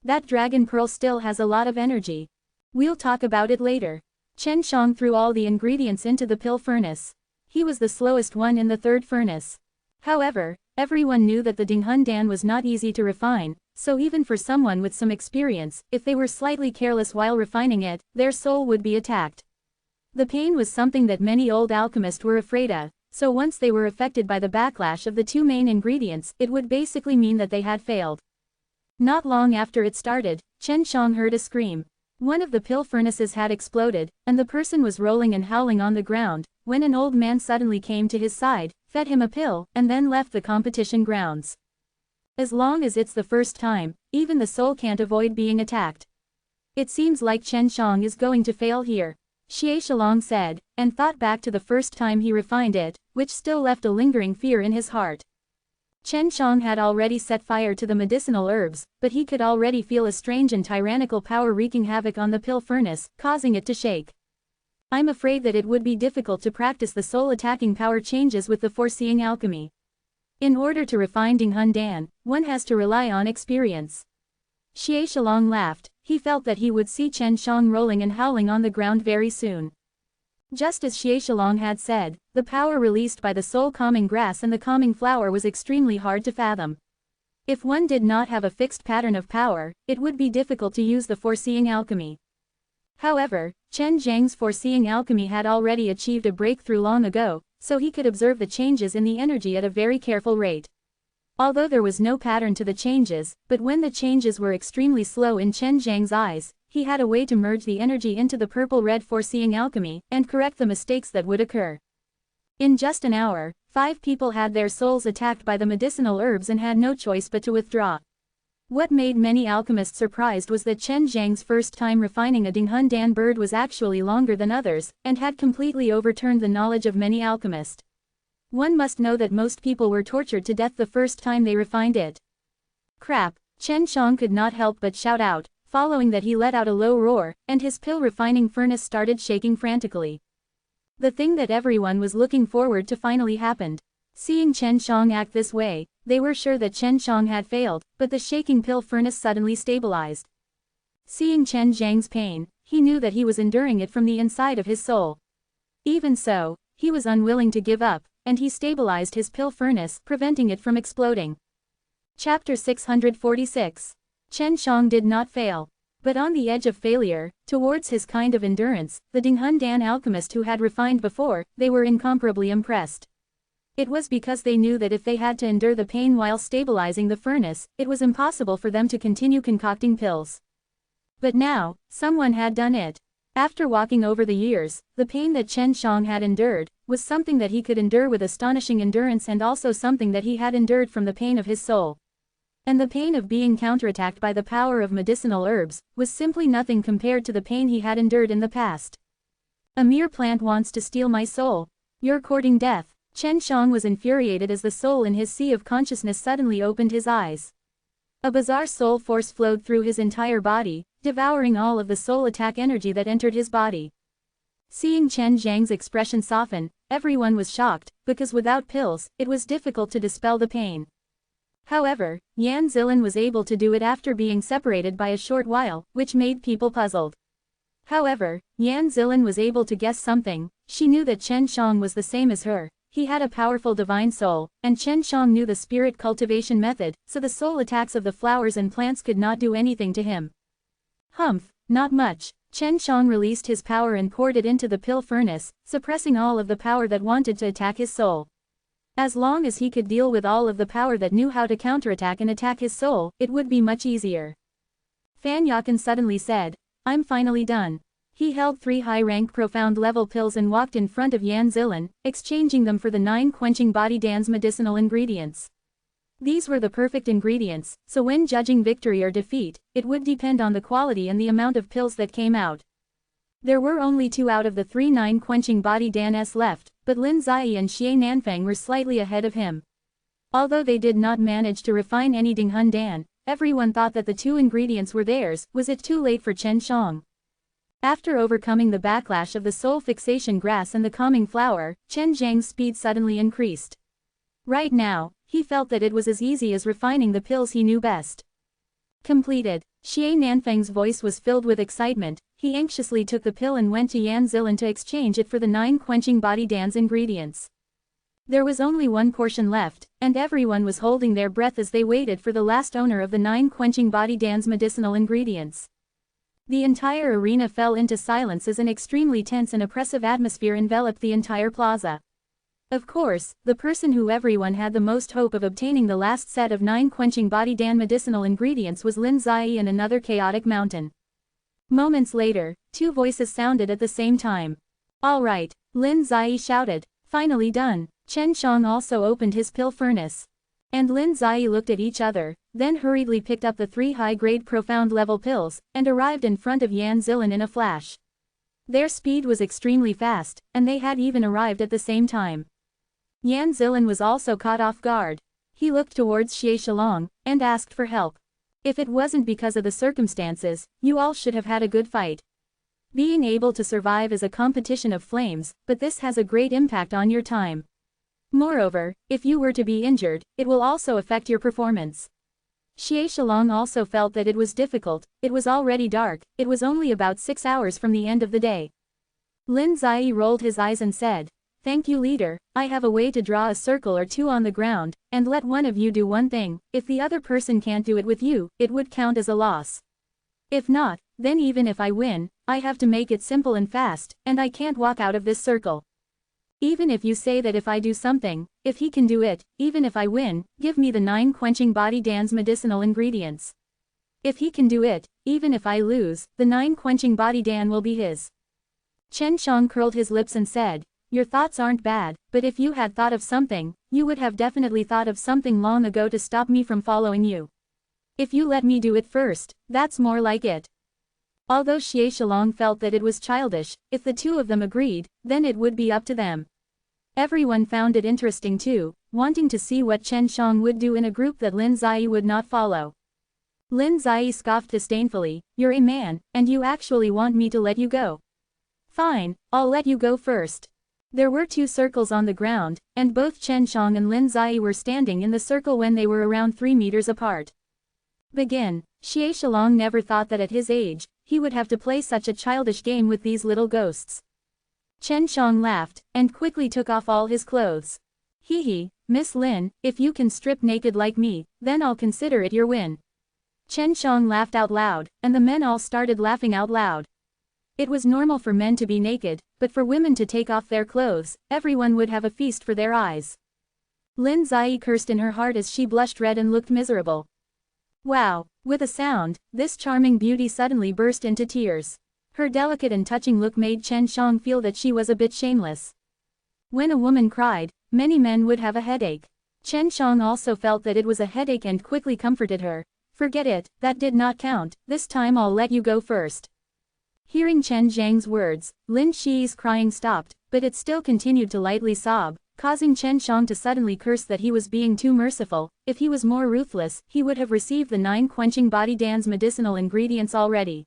That dragon pearl still has a lot of energy. We'll talk about it later." Chen Shang threw all the ingredients into the pill furnace. He was the slowest one in the third furnace. However, everyone knew that the Dinghundan was not easy to refine, so even for someone with some experience, if they were slightly careless while refining it, their soul would be attacked. The pain was something that many old alchemists were afraid of, so once they were affected by the backlash of the two main ingredients, it would basically mean that they had failed. Not long after it started, Chen Shang heard a scream. One of the pill furnaces had exploded, and the person was rolling and howling on the ground, when an old man suddenly came to his side, fed him a pill, and then left the competition grounds. As long as it's the first time, even the soul can't avoid being attacked. It seems like Chen Shang is going to fail here, Xie Shalong said, and thought back to the first time he refined it, which still left a lingering fear in his heart. Chen Shang had already set fire to the medicinal herbs, but he could already feel a strange and tyrannical power wreaking havoc on the pill furnace, causing it to shake. I'm afraid that it would be difficult to practice the soul-attacking power changes with the foreseeing alchemy. In order to refine Dinghundan, one has to rely on experience. Xie Shalong laughed. He felt that he would see Chen Shang rolling and howling on the ground very soon. Just as Xie Shalong had said, the power released by the soul-calming grass and the calming flower was extremely hard to fathom. If one did not have a fixed pattern of power, it would be difficult to use the foreseeing alchemy. However, Chen Zhang's foreseeing alchemy had already achieved a breakthrough long ago, so he could observe the changes in the energy at a very careful rate. Although there was no pattern to the changes, but when the changes were extremely slow in Chen Zhang's eyes, he had a way to merge the energy into the purple-red foreseeing alchemy, and correct the mistakes that would occur. In just an hour, 5 people had their souls attacked by the medicinal herbs and had no choice but to withdraw. What made many alchemists surprised was that Chen Zhang's first time refining a Dinghun Dan bird was actually longer than others, and had completely overturned the knowledge of many alchemists. One must know that most people were tortured to death the first time they refined it. Crap! Chen Shang could not help but shout out, following that he let out a low roar, and his pill refining furnace started shaking frantically. The thing that everyone was looking forward to finally happened. Seeing Chen Shang act this way, they were sure that Chen Shang had failed, but the shaking pill furnace suddenly stabilized. Seeing Chen Zhang's pain, he knew that he was enduring it from the inside of his soul. Even so, he was unwilling to give up, and he stabilized his pill furnace, preventing it from exploding. Chapter 646. Chen Shang did not fail. But on the edge of failure, towards his kind of endurance, the Dinghun Dan alchemist who had refined before, they were incomparably impressed. It was because they knew that if they had to endure the pain while stabilizing the furnace, it was impossible for them to continue concocting pills. But now, someone had done it. After walking over the years, the pain that Chen Shang had endured, was something that he could endure with astonishing endurance and also something that he had endured from the pain of his soul. And the pain of being counterattacked by the power of medicinal herbs, was simply nothing compared to the pain he had endured in the past. A mere plant wants to steal my soul. You're courting death. Chen Shang was infuriated as the soul in his sea of consciousness suddenly opened his eyes. A bizarre soul force flowed through his entire body, devouring all of the soul attack energy that entered his body. Seeing Chen Zhang's expression soften, everyone was shocked, because without pills, it was difficult to dispel the pain. However, Yan Zilin was able to do it after being separated by a short while, which made people puzzled. However, Yan Zilin was able to guess something. She knew that Chen Shang was the same as her. He had a powerful divine soul, and Chen Shang knew the spirit cultivation method, so the soul attacks of the flowers and plants could not do anything to him. Humph, not much. Chen Shang released his power and poured it into the pill furnace, suppressing all of the power that wanted to attack his soul. As long as he could deal with all of the power that knew how to counterattack and attack his soul, it would be much easier. Fan Yakan suddenly said, "I'm finally done." He held 3 high-rank profound-level pills and walked in front of Yan Zilin, exchanging them for the 9 quenching body Dan's medicinal ingredients. These were the perfect ingredients, so when judging victory or defeat, it would depend on the quality and the amount of pills that came out. There were only 2 out of the 3 9 quenching body Dan's left, but Lin Zai and Xie Nanfang were slightly ahead of him. Although they did not manage to refine any Dinghun Dan, everyone thought that the 2 ingredients were theirs. Was it too late for Chen Shang? After overcoming the backlash of the soul fixation grass and the calming flower, Chen Zhang's speed suddenly increased. Right now, he felt that it was as easy as refining the pills he knew best. Completed. Xie Nanfang's voice was filled with excitement. He anxiously took the pill and went to Yan Zilin to exchange it for the 9 quenching body Dan's ingredients. There was only 1 portion left, and everyone was holding their breath as they waited for the last owner of the 9 quenching body Dan's medicinal ingredients. The entire arena fell into silence as an extremely tense and oppressive atmosphere enveloped the entire plaza. Of course, the person who everyone had the most hope of obtaining the last set of 9 quenching body Dan medicinal ingredients was Lin Zai and another chaotic mountain. Moments later, 2 voices sounded at the same time. "All right," Lin Zai shouted. "Finally done." Chen Shang also opened his pill furnace. And Lin Zai looked at each other, then hurriedly picked up the 3 high-grade profound-level pills, and arrived in front of Yan Zilin in a flash. Their speed was extremely fast, and they had even arrived at the same time. Yan Zilin was also caught off guard. He looked towards Xie Shalong, and asked for help. "If it wasn't because of the circumstances, you all should have had a good fight. Being able to survive is a competition of flames, but this has a great impact on your time. Moreover, if you were to be injured, it will also affect your performance." Xie Shalong also felt that it was difficult. It was already dark. It was only about 6 hours from the end of the day. Lin Zai rolled his eyes and said, "Thank you, leader. I have a way to draw a circle or 2 on the ground, and let one of you do one thing. If the other person can't do it with you, it would count as a loss. If not, then even if I win, I have to make it simple and fast, and I can't walk out of this circle. Even if you say that if I do something, if he can do it, even if I win, give me the 9 quenching body Dan's medicinal ingredients. If he can do it, even if I lose, the 9 quenching body Dan will be his." Chen Shang curled his lips and said, your thoughts aren't bad, but if you had thought of something, you would have definitely thought of something long ago to stop me from following you. If you let me do it first, that's more like it. Although Xie Shalong felt that it was childish, if the two of them agreed, then it would be up to them. Everyone found it interesting too, wanting to see what Chen Shang would do in a group that Lin Ziyi would not follow. Lin Ziyi scoffed disdainfully, "You're a man, and you actually want me to let you go? Fine, I'll let you go first." There were 2 circles on the ground, and both Chen Shang and Lin Ziyi were standing in the circle when they were around 3 meters apart. Begin. Xie Shalong never thought that at his age, he would have to play such a childish game with these little ghosts. Chen Shang laughed, and quickly took off all his clothes. "Hee hee, Miss Lin, if you can strip naked like me, then I'll consider it your win." Chen Shang laughed out loud, and the men all started laughing out loud. It was normal for men to be naked, but for women to take off their clothes, everyone would have a feast for their eyes. Lin Ziyi cursed in her heart as she blushed red and looked miserable. Wow! With a sound, this charming beauty suddenly burst into tears. Her delicate and touching look made Chen Shang feel that she was a bit shameless. When a woman cried, many men would have a headache. Chen Shang also felt that it was a headache and quickly comforted her. "Forget it, that did not count, this time I'll let you go first." Hearing Chen Zhang's words, Lin Shi's crying stopped, but it still continued to lightly sob, causing Chen Shang to suddenly curse that he was being too merciful. If he was more ruthless, he would have received the 9 quenching body dan's medicinal ingredients already.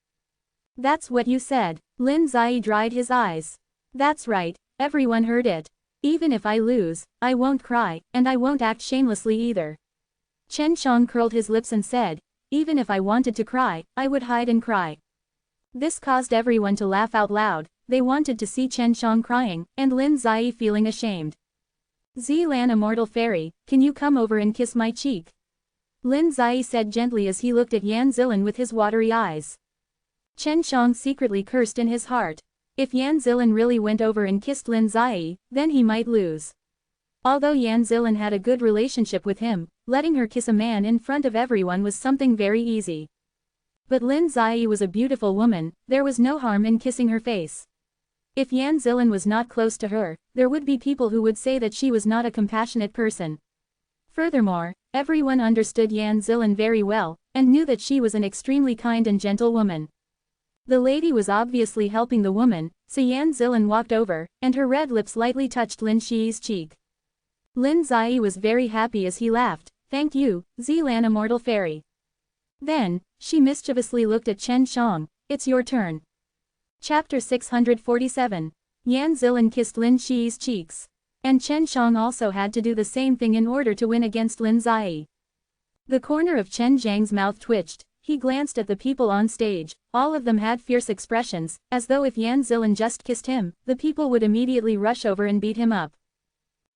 "That's what you said." Lin Ziyi dried his eyes. "That's right, everyone heard it. Even if I lose, I won't cry, and I won't act shamelessly either." Chen Shang curled his lips and said, "Even if I wanted to cry, I would hide and cry." This caused everyone to laugh out loud. They wanted to see Chen Shang crying, and Lin Ziyi feeling ashamed. "Zilan Immortal Fairy, can you come over and kiss my cheek?" Lin Ziyi said gently as he looked at Yan Zilan with his watery eyes. Chen Shang secretly cursed in his heart. If Yan Zilan really went over and kissed Lin Ziyi, then he might lose. Although Yan Zilan had a good relationship with him, letting her kiss a man in front of everyone was something very easy. But Lin Ziyi was a beautiful woman, there was no harm in kissing her face. If Yan Zilan was not close to her, there would be people who would say that she was not a compassionate person. Furthermore, everyone understood Yan Zilan very well, and knew that she was an extremely kind and gentle woman. The lady was obviously helping the woman, so Yan Zilan walked over, and her red lips lightly touched Lin Shi's cheek. Lin Ziyi was very happy as he laughed, "Thank you, Zilan Immortal Fairy." Then, she mischievously looked at Chen Shang, "It's your turn." Chapter 647. Yan Zilan kissed Lin Shi's cheeks. And Chen Shang also had to do the same thing in order to win against Lin Ziyi. The corner of Chen Zhang's mouth twitched. He glanced at the people on stage. All of them had fierce expressions, as though if Yan Zilan just kissed him, the people would immediately rush over and beat him up.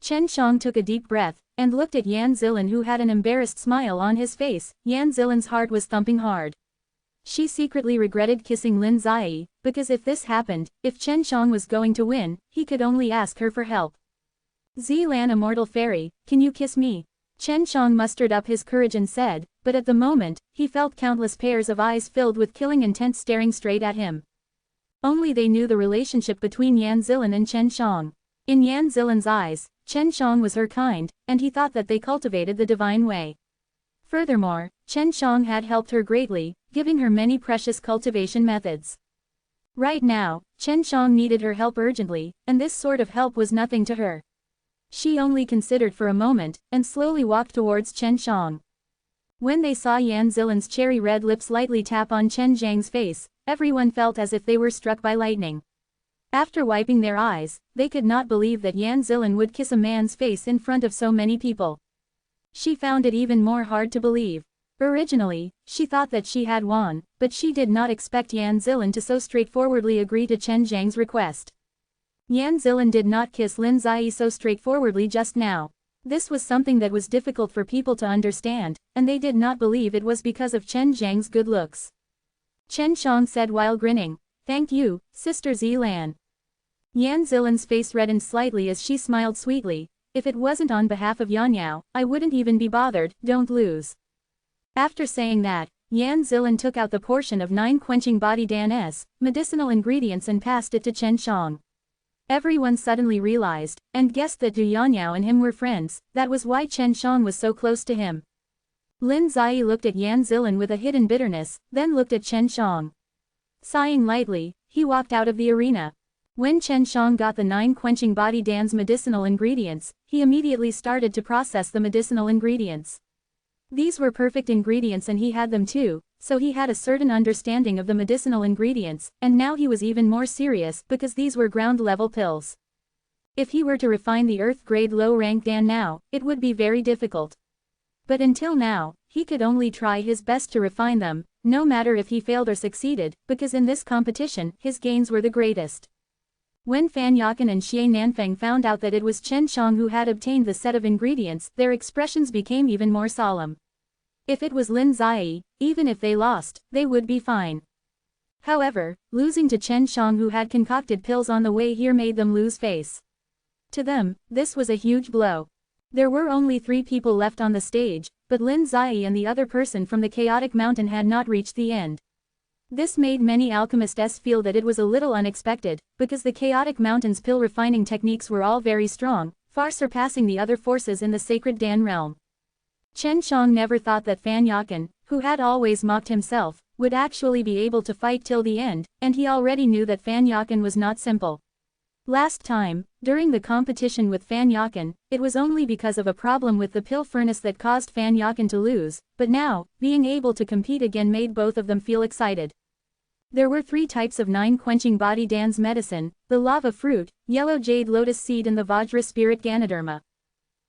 Chen Shang took a deep breath, and looked at Yan Zilan, who had an embarrassed smile on his face. Yan Zilan's heart was thumping hard. She secretly regretted kissing Lin Ziyi, because if this happened, if Chen Shang was going to win, he could only ask her for help. "Zilan Immortal Fairy, can you kiss me?" Chen Shang mustered up his courage and said, but at the moment, he felt countless pairs of eyes filled with killing intent staring straight at him. Only they knew the relationship between Yan Zilan and Chen Shang. In Yan Zilan's eyes, Chen Shang was her kind, and he thought that they cultivated the divine way. Furthermore, Chen Shang had helped her greatly, giving her many precious cultivation methods. Right now, Chen Shang needed her help urgently, and this sort of help was nothing to her. She only considered for a moment, and slowly walked towards Chen Shang. When they saw Yan Zilan's cherry red lips lightly tap on Chen Zhang's face, everyone felt as if they were struck by lightning. After wiping their eyes, they could not believe that Yan Zilan would kiss a man's face in front of so many people. She found it even more hard to believe. Originally, she thought that she had won, but she did not expect Yan Zilan to so straightforwardly agree to Chen Zhang's request. Yan Zilan did not kiss Lin Ziyi so straightforwardly just now. This was something that was difficult for people to understand, and they did not believe it was because of Chen Zhang's good looks. Chen Shang said while grinning, "Thank you, Sister Zilan." Yan Zilan's face reddened slightly as she smiled sweetly. "If it wasn't on behalf of Yanyao, I wouldn't even be bothered, don't lose." After saying that, Yan Zilan took out the portion of 9 quenching body dan's medicinal ingredients and passed it to Chen Shang. Everyone suddenly realized, and guessed that Du Yanyao and him were friends. That was why Chen Shang was so close to him. Lin Ziyi looked at Yan Zilan with a hidden bitterness, then looked at Chen Shang. Sighing lightly, he walked out of the arena. When Chen Shang got the 9 quenching body dan's medicinal ingredients, he immediately started to process the medicinal ingredients. These were perfect ingredients and he had them too, so he had a certain understanding of the medicinal ingredients, and now he was even more serious because these were ground-level pills. If he were to refine the earth-grade low-rank dan now, it would be very difficult. But until now, he could only try his best to refine them, no matter if he failed or succeeded, because in this competition, his gains were the greatest. When Fan Yakan and Xie Nanfeng found out that it was Chen Shang who had obtained the set of ingredients, their expressions became even more solemn. If it was Lin Ziyi, even if they lost, they would be fine. However, losing to Chen Shang who had concocted pills on the way here made them lose face. To them, this was a huge blow. There were only 3 people left on the stage, but Lin Ziyi and the other person from the Chaotic Mountain had not reached the end. This made many alchemists feel that it was a little unexpected, because the Chaotic Mountain's pill refining techniques were all very strong, far surpassing the other forces in the sacred Dan realm. Chen Shang never thought that Fan Yakan, who had always mocked himself, would actually be able to fight till the end, and he already knew that Fan Yakan was not simple. Last time, during the competition with Fan Yakan, it was only because of a problem with the pill furnace that caused Fan Yakan to lose, but now, being able to compete again made both of them feel excited. There were 3 types of 9 quenching body dan's medicine, the lava fruit, yellow jade lotus seed and the Vajra spirit Ganoderma.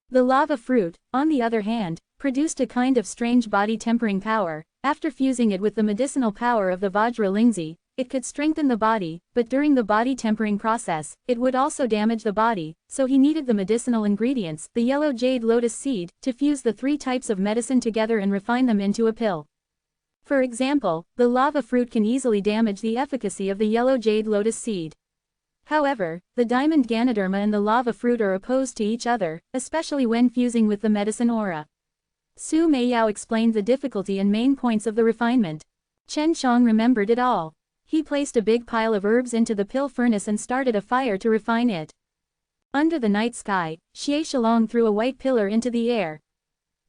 The lava fruit, on the other hand, produced a kind of strange body tempering power. After fusing it with the medicinal power of the Vajra Lingzi, it could strengthen the body, but during the body tempering process, it would also damage the body, so he needed the medicinal ingredients, the yellow jade lotus seed, to fuse the 3 types of medicine together and refine them into a pill. For example, the lava fruit can easily damage the efficacy of the yellow jade lotus seed. However, the diamond Ganoderma and the lava fruit are opposed to each other, especially when fusing with the medicine aura. Su Meiyao explained the difficulty and main points of the refinement. Chen Shang remembered it all. He placed a big pile of herbs into the pill furnace and started a fire to refine it. Under the night sky, Xie Shalong threw a white pillar into the air.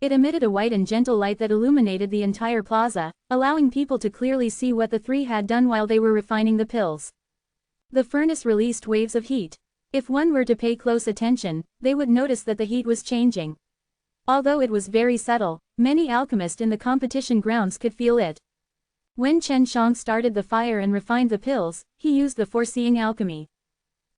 It emitted a white and gentle light that illuminated the entire plaza, allowing people to clearly see what the 3 had done while they were refining the pills. The furnace released waves of heat. If one were to pay close attention, they would notice that the heat was changing. Although it was very subtle, many alchemists in the competition grounds could feel it. When Chen Shang started the fire and refined the pills, he used the foreseeing alchemy.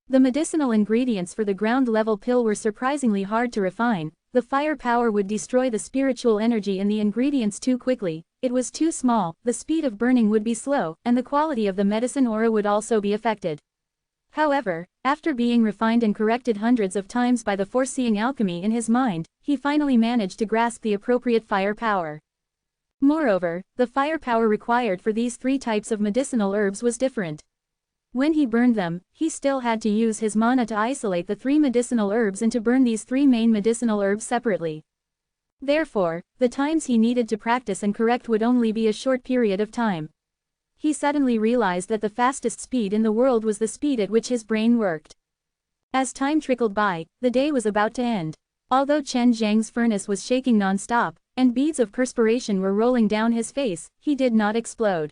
The medicinal ingredients for the ground-level pill were surprisingly hard to refine. The fire power would destroy the spiritual energy in the ingredients too quickly, it was too small, the speed of burning would be slow, and the quality of the medicine aura would also be affected. However, after being refined and corrected hundreds of times by the foreseeing alchemy in his mind, he finally managed to grasp the appropriate fire power. Moreover, the fire power required for these 3 types of medicinal herbs was different. When he burned them, he still had to use his mana to isolate the 3 medicinal herbs and to burn these 3 main medicinal herbs separately. Therefore, the times he needed to practice and correct would only be a short period of time. He suddenly realized that the fastest speed in the world was the speed at which his brain worked. As time trickled by, the day was about to end. Although Chen Zhang's furnace was shaking non-stop, and beads of perspiration were rolling down his face, he did not explode.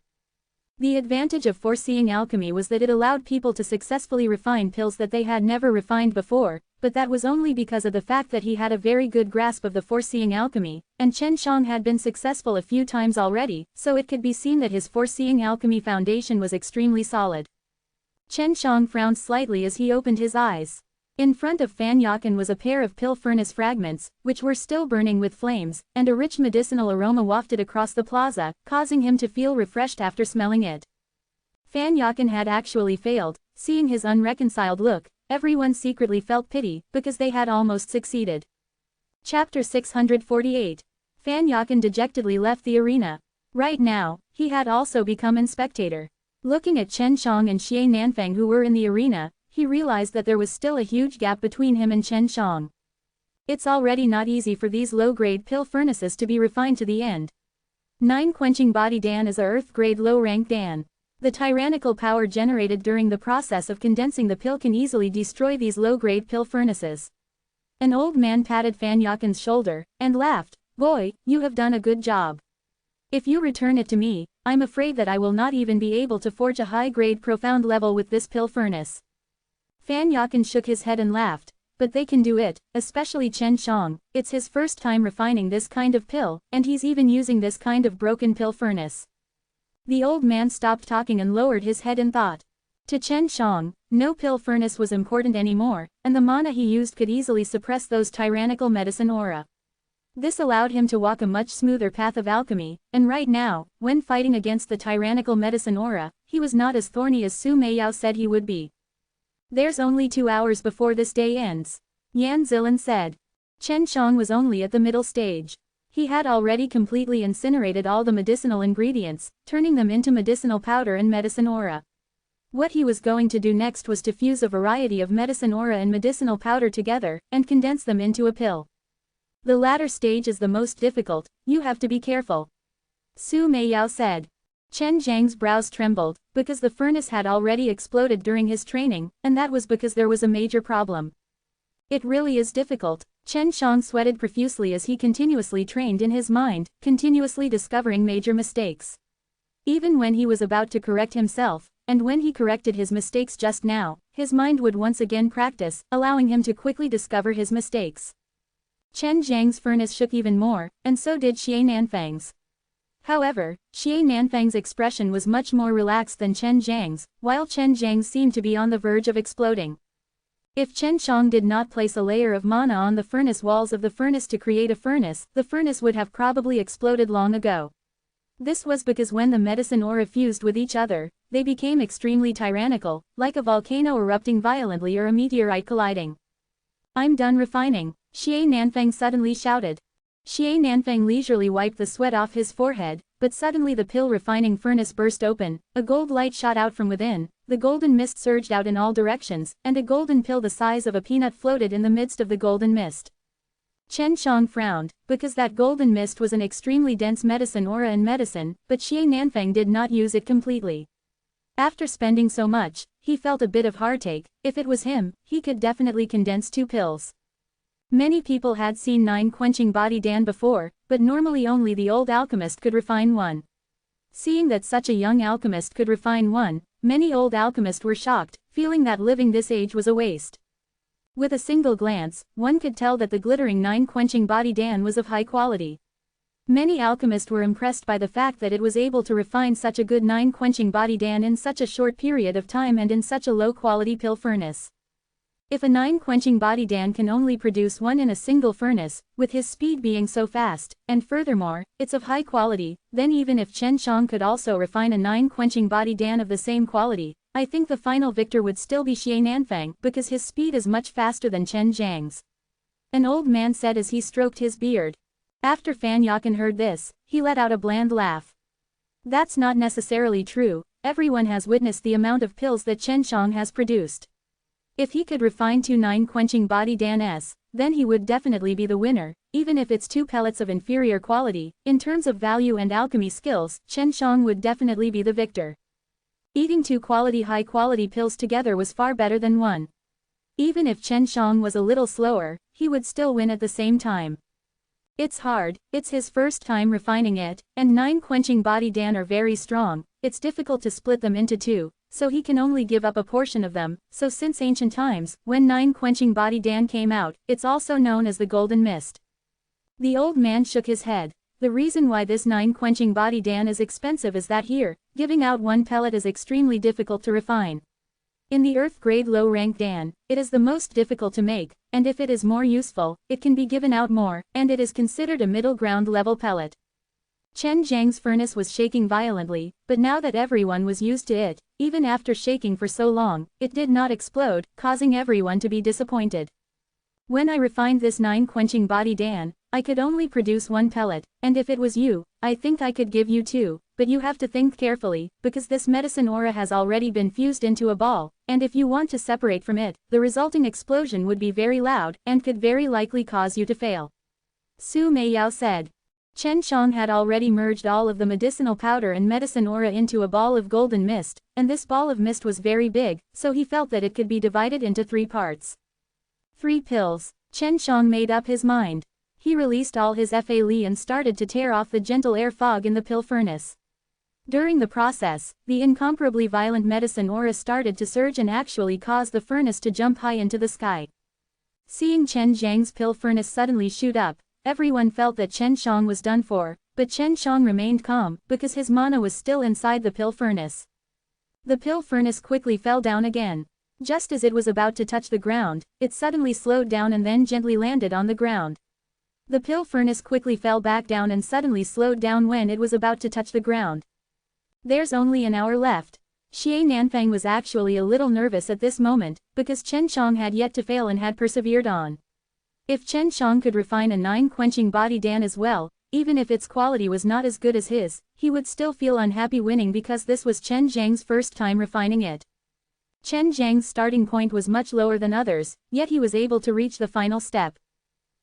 The advantage of foreseeing alchemy was that it allowed people to successfully refine pills that they had never refined before, but that was only because of the fact that he had a very good grasp of the foreseeing alchemy, and Chen Shang had been successful a few times already, so it could be seen that his foreseeing alchemy foundation was extremely solid. Chen Shang frowned slightly as he opened his eyes. In front of Fan Yakan was a pair of pill furnace fragments, which were still burning with flames, and a rich medicinal aroma wafted across the plaza, causing him to feel refreshed after smelling it. Fan Yakan had actually failed. Seeing his unreconciled look, everyone secretly felt pity, because they had almost succeeded. Chapter 648. Fan Yakan dejectedly left the arena. Right now, he had also become a spectator. Looking at Chen Shang and Xie Nanfeng who were in the arena, he realized that there was still a huge gap between him and Chen Shang. It's already not easy for these low-grade pill furnaces to be refined to the end. 9 quenching body dan is a earth-grade low-rank dan. The tyrannical power generated during the process of condensing the pill can easily destroy these low-grade pill furnaces. An old man patted Fan Yakin's shoulder, and laughed. Boy, you have done a good job. If you return it to me, I'm afraid that I will not even be able to forge a high-grade profound level with this pill furnace. Fan Yakin shook his head and laughed. But they can do it, especially Chen Shang. It's his first time refining this kind of pill, and he's even using this kind of broken pill furnace. The old man stopped talking and lowered his head in thought. To Chen Shang, no pill furnace was important anymore, and the mana he used could easily suppress those tyrannical medicine aura. This allowed him to walk a much smoother path of alchemy, and right now, when fighting against the tyrannical medicine aura, he was not as thorny as Su Meiyao said he would be. There's only 2 hours before this day ends, Yan Zilan said. Chen Shang was only at the middle stage. He had already completely incinerated all the medicinal ingredients, turning them into medicinal powder and medicine aura. What he was going to do next was to fuse a variety of medicine aura and medicinal powder together, and condense them into a pill. The latter stage is the most difficult, you have to be careful. Su Meiyao said. Chen Zhang's brows trembled, because the furnace had already exploded during his training, and that was because there was a major problem. It really is difficult. Chen Shang sweated profusely as he continuously trained in his mind, continuously discovering major mistakes. Even when he was about to correct himself, and when he corrected his mistakes just now, his mind would once again practice, allowing him to quickly discover his mistakes. Chen Zhang's furnace shook even more, and so did Xie Nanfang's. However, Xie Nanfang's expression was much more relaxed than Chen Zhang's, while Chen Zhang's seemed to be on the verge of exploding. If Chen Shang did not place a layer of mana on the furnace walls of the furnace to create a furnace, the furnace would have probably exploded long ago. This was because when the medicine aura fused with each other, they became extremely tyrannical, like a volcano erupting violently or a meteorite colliding. I'm done refining, Xie Nanfang suddenly shouted. Xie Nanfang leisurely wiped the sweat off his forehead, but suddenly the pill refining furnace burst open, a gold light shot out from within, the golden mist surged out in all directions, and a golden pill the size of a peanut floated in the midst of the golden mist. Chen Shang frowned, because that golden mist was an extremely dense medicine aura and medicine, but Xie Nanfang did not use it completely. After spending so much, he felt a bit of heartache. If it was him, he could definitely condense 2 pills. Many people had seen 9 quenching body dan before, but normally only the old alchemist could refine one. Seeing that such a young alchemist could refine one, many old alchemists were shocked, feeling that living this age was a waste. With a single glance, one could tell that the glittering 9 quenching body dan was of high quality. Many alchemists were impressed by the fact that it was able to refine such a good 9 quenching body dan in such a short period of time and in such a low-quality pill furnace. If a 9 quenching body dan can only produce one in a single furnace, with his speed being so fast, and furthermore, it's of high quality, then even if Chen Shang could also refine a 9 quenching body dan of the same quality, I think the final victor would still be Xie Nanfang because his speed is much faster than Chen Zhang's. An old man said as he stroked his beard. After Fan Yakin heard this, he let out a bland laugh. That's not necessarily true, everyone has witnessed the amount of pills that Chen Shang has produced. If he could refine 2 9 quenching body dan-s, then he would definitely be the winner, even if it's 2 pellets of inferior quality. In terms of value and alchemy skills, Chen Shang would definitely be the victor. Eating 2 high-quality pills together was far better than 1. Even if Chen Shang was a little slower, he would still win at the same time. It's hard, it's his first time refining it, and 9 quenching body dan are very strong, it's difficult to split them into 2. So he can only give up a portion of them. So since ancient times, when 9 quenching body dan came out, it's also known as the golden mist. The old man shook his head. The reason why this 9 quenching body dan is expensive is that here, giving out 1 pellet is extremely difficult to refine. In the earth grade low rank dan, it is the most difficult to make, and if it is more useful, it can be given out more, and it is considered a middle ground level pellet. Chen Zhang's furnace was shaking violently, but now that everyone was used to it, even after shaking for so long, it did not explode, causing everyone to be disappointed. When I refined this 9 quenching body dan, I could only produce 1 pellet, and if it was you, I think I could give you 2, but you have to think carefully, because this medicine aura has already been fused into a ball, and if you want to separate from it, the resulting explosion would be very loud, and could very likely cause you to fail. Su Meiyao said. Chen Shang had already merged all of the medicinal powder and medicine aura into a ball of golden mist, and this ball of mist was very big, so he felt that it could be divided into 3 parts. 3 pills. Chen Shang made up his mind. He released all his Fa Li and started to tear off the gentle air fog in the pill furnace. During the process, the incomparably violent medicine aura started to surge and actually caused the furnace to jump high into the sky. Seeing Chen Zhang's pill furnace suddenly shoot up, everyone felt that Chen Shang was done for, but Chen Shang remained calm, because his mana was still inside the pill furnace. The pill furnace quickly fell down again. Just as it was about to touch the ground, it suddenly slowed down and then gently landed on the ground. The pill furnace quickly fell back down and suddenly slowed down when it was about to touch the ground. There's only an hour left. Xie Nanfang was actually a little nervous at this moment, because Chen Shang had yet to fail and had persevered on. If Chen Shang could refine a 9-quenching body dan as well, even if its quality was not as good as his, he would still feel unhappy winning because this was Chen Zhang's first time refining it. Chen Zhang's starting point was much lower than others, yet he was able to reach the final step.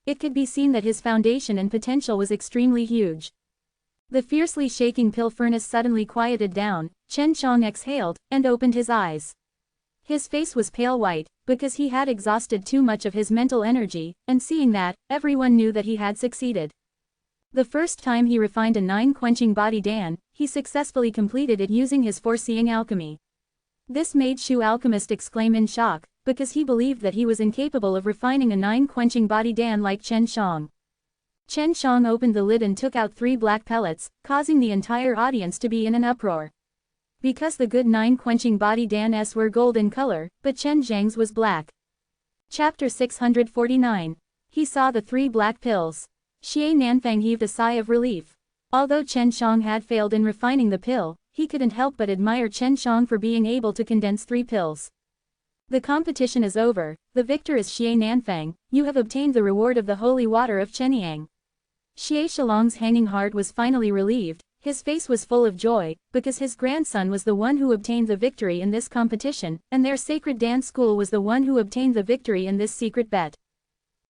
It could be seen that his foundation and potential was extremely huge. The fiercely shaking pill furnace suddenly quieted down, Chen Shang exhaled, and opened his eyes. His face was pale white, because he had exhausted too much of his mental energy, and seeing that, everyone knew that he had succeeded. The first time he refined a 9-quenching body dan, he successfully completed it using his foreseeing alchemy. This made Shu alchemist exclaim in shock, because he believed that he was incapable of refining a 9-quenching body dan like Chen Shang. Chen Shang opened the lid and took out 3 black pellets, causing the entire audience to be in an uproar. Because the good 9-quenching body dan's were gold in color, but Chen Zhang's was black. Chapter 649. He saw the 3 black pills. Xie Nanfang heaved a sigh of relief. Although Chen Shang had failed in refining the pill, he couldn't help but admire Chen Shang for being able to condense 3 pills. The competition is over, the victor is Xie Nanfang, you have obtained the reward of the holy water of Chenyang. Xie Shalong's hanging heart was finally relieved. His face was full of joy, because his grandson was the one who obtained the victory in this competition, and their sacred dance school was the one who obtained the victory in this secret bet.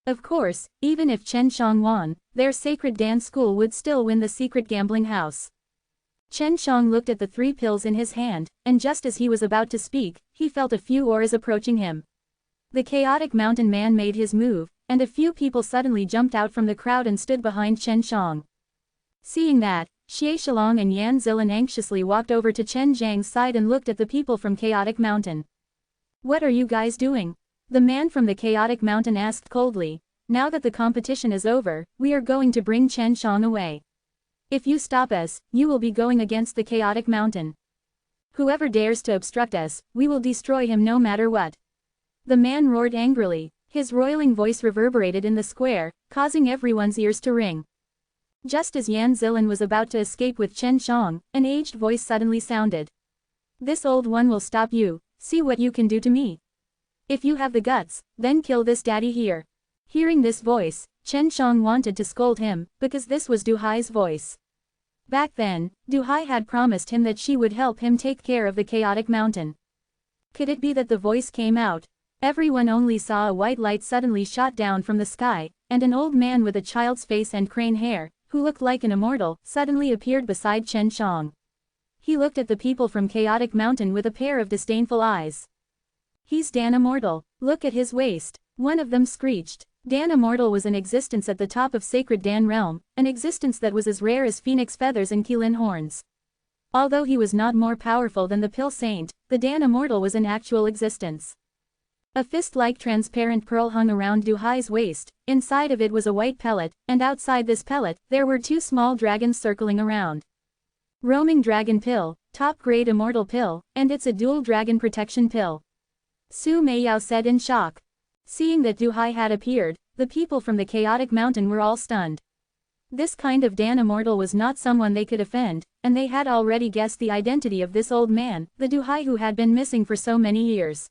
Of course, even if Chen Shang won, their sacred dance school would still win the secret gambling house. Chen Shang looked at the 3 pills in his hand, and just as he was about to speak, he felt a few auras approaching him. The chaotic mountain man made his move, and a few people suddenly jumped out from the crowd and stood behind Chen Shang. Seeing that, Xie Shalong and Yan Zilan anxiously walked over to Chen Zhang's side and looked at the people from Chaotic Mountain. What are you guys doing? The man from the Chaotic Mountain asked coldly. Now that the competition is over, we are going to bring Chen Shang away. If you stop us, you will be going against the Chaotic Mountain. Whoever dares to obstruct us, we will destroy him no matter what. The man roared angrily. His roiling voice reverberated in the square, causing everyone's ears to ring. Just as Yan Zilan was about to escape with Chen Shang, an aged voice suddenly sounded. This old one will stop you, see what you can do to me. If you have the guts, then kill this daddy here. Hearing this voice, Chen Shang wanted to scold him, because this was Du Hai's voice. Back then, Du Hai had promised him that she would help him take care of the Chaotic Mountain. Could it be that the voice came out? Everyone only saw a white light suddenly shot down from the sky, and an old man with a child's face and crane hair, who looked like an immortal, suddenly appeared beside Chen Shang. He looked at the people from Chaotic Mountain with a pair of disdainful eyes. He's Dan Immortal, look at his waist, one of them screeched. Dan Immortal was in existence at the top of Sacred Dan Realm, an existence that was as rare as phoenix feathers and Qilin horns. Although he was not more powerful than the Pill Saint, the Dan Immortal was in actual existence. A fist-like transparent pearl hung around Du Hai's waist, inside of it was a white pellet, and outside this pellet, there were 2 small dragons circling around. Roaming Dragon Pill, top-grade Immortal Pill, and it's a dual dragon protection pill. Su Meiyao said in shock. Seeing that Du Hai had appeared, the people from the Chaotic Mountain were all stunned. This kind of Dan Immortal was not someone they could offend, and they had already guessed the identity of this old man, the Du Hai who had been missing for so many years.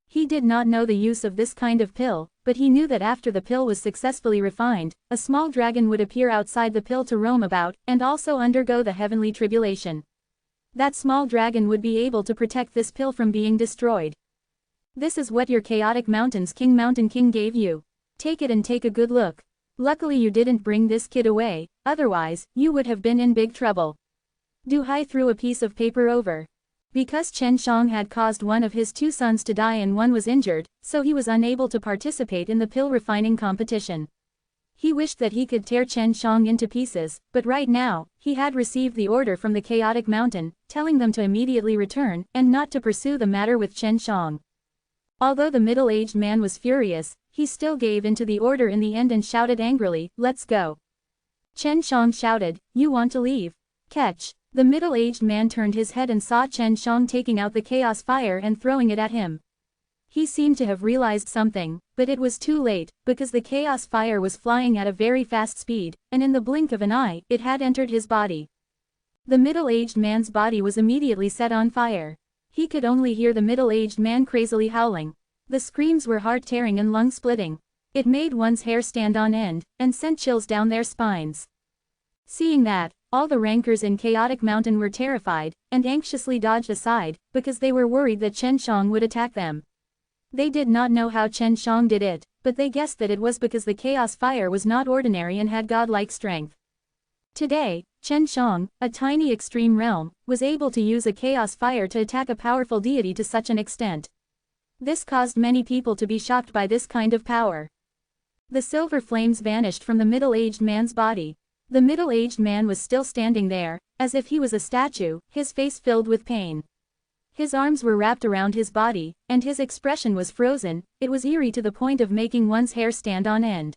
He did not know the use of this kind of pill, but he knew that after the pill was successfully refined, a small dragon would appear outside the pill to roam about, and also undergo the heavenly tribulation. That small dragon would be able to protect this pill from being destroyed. This is what your Chaotic Mountain's King Mountain King gave you. Take it and take a good look. Luckily you didn't bring this kid away, otherwise, you would have been in big trouble. Du Hai threw a piece of paper over. Because Chen Shang had caused one of his 2 sons to die and one was injured, so he was unable to participate in the pill refining competition. He wished that he could tear Chen Shang into pieces, but right now, he had received the order from the Chaotic Mountain, telling them to immediately return, and not to pursue the matter with Chen Shang. Although the middle-aged man was furious, he still gave in to the order in the end and shouted angrily, "Let's go." Chen Shang shouted, "You want to leave? Catch." The middle-aged man turned his head and saw Chen Shang taking out the chaos fire and throwing it at him. He seemed to have realized something, but it was too late, because the chaos fire was flying at a very fast speed, and in the blink of an eye, it had entered his body. The middle-aged man's body was immediately set on fire. He could only hear the middle-aged man crazily howling. The screams were heart-tearing and lung-splitting. It made one's hair stand on end, and sent chills down their spines. Seeing that, all the rankers in Chaotic Mountain were terrified, and anxiously dodged aside, because they were worried that Chen Shang would attack them. They did not know how Chen Shang did it, but they guessed that it was because the chaos fire was not ordinary and had godlike strength. Today, Chen Shang, a tiny extreme realm, was able to use a chaos fire to attack a powerful deity to such an extent. This caused many people to be shocked by this kind of power. The silver flames vanished from the middle-aged man's body. The middle-aged man was still standing there, as if he was a statue, his face filled with pain. His arms were wrapped around his body, and his expression was frozen. It was eerie to the point of making one's hair stand on end.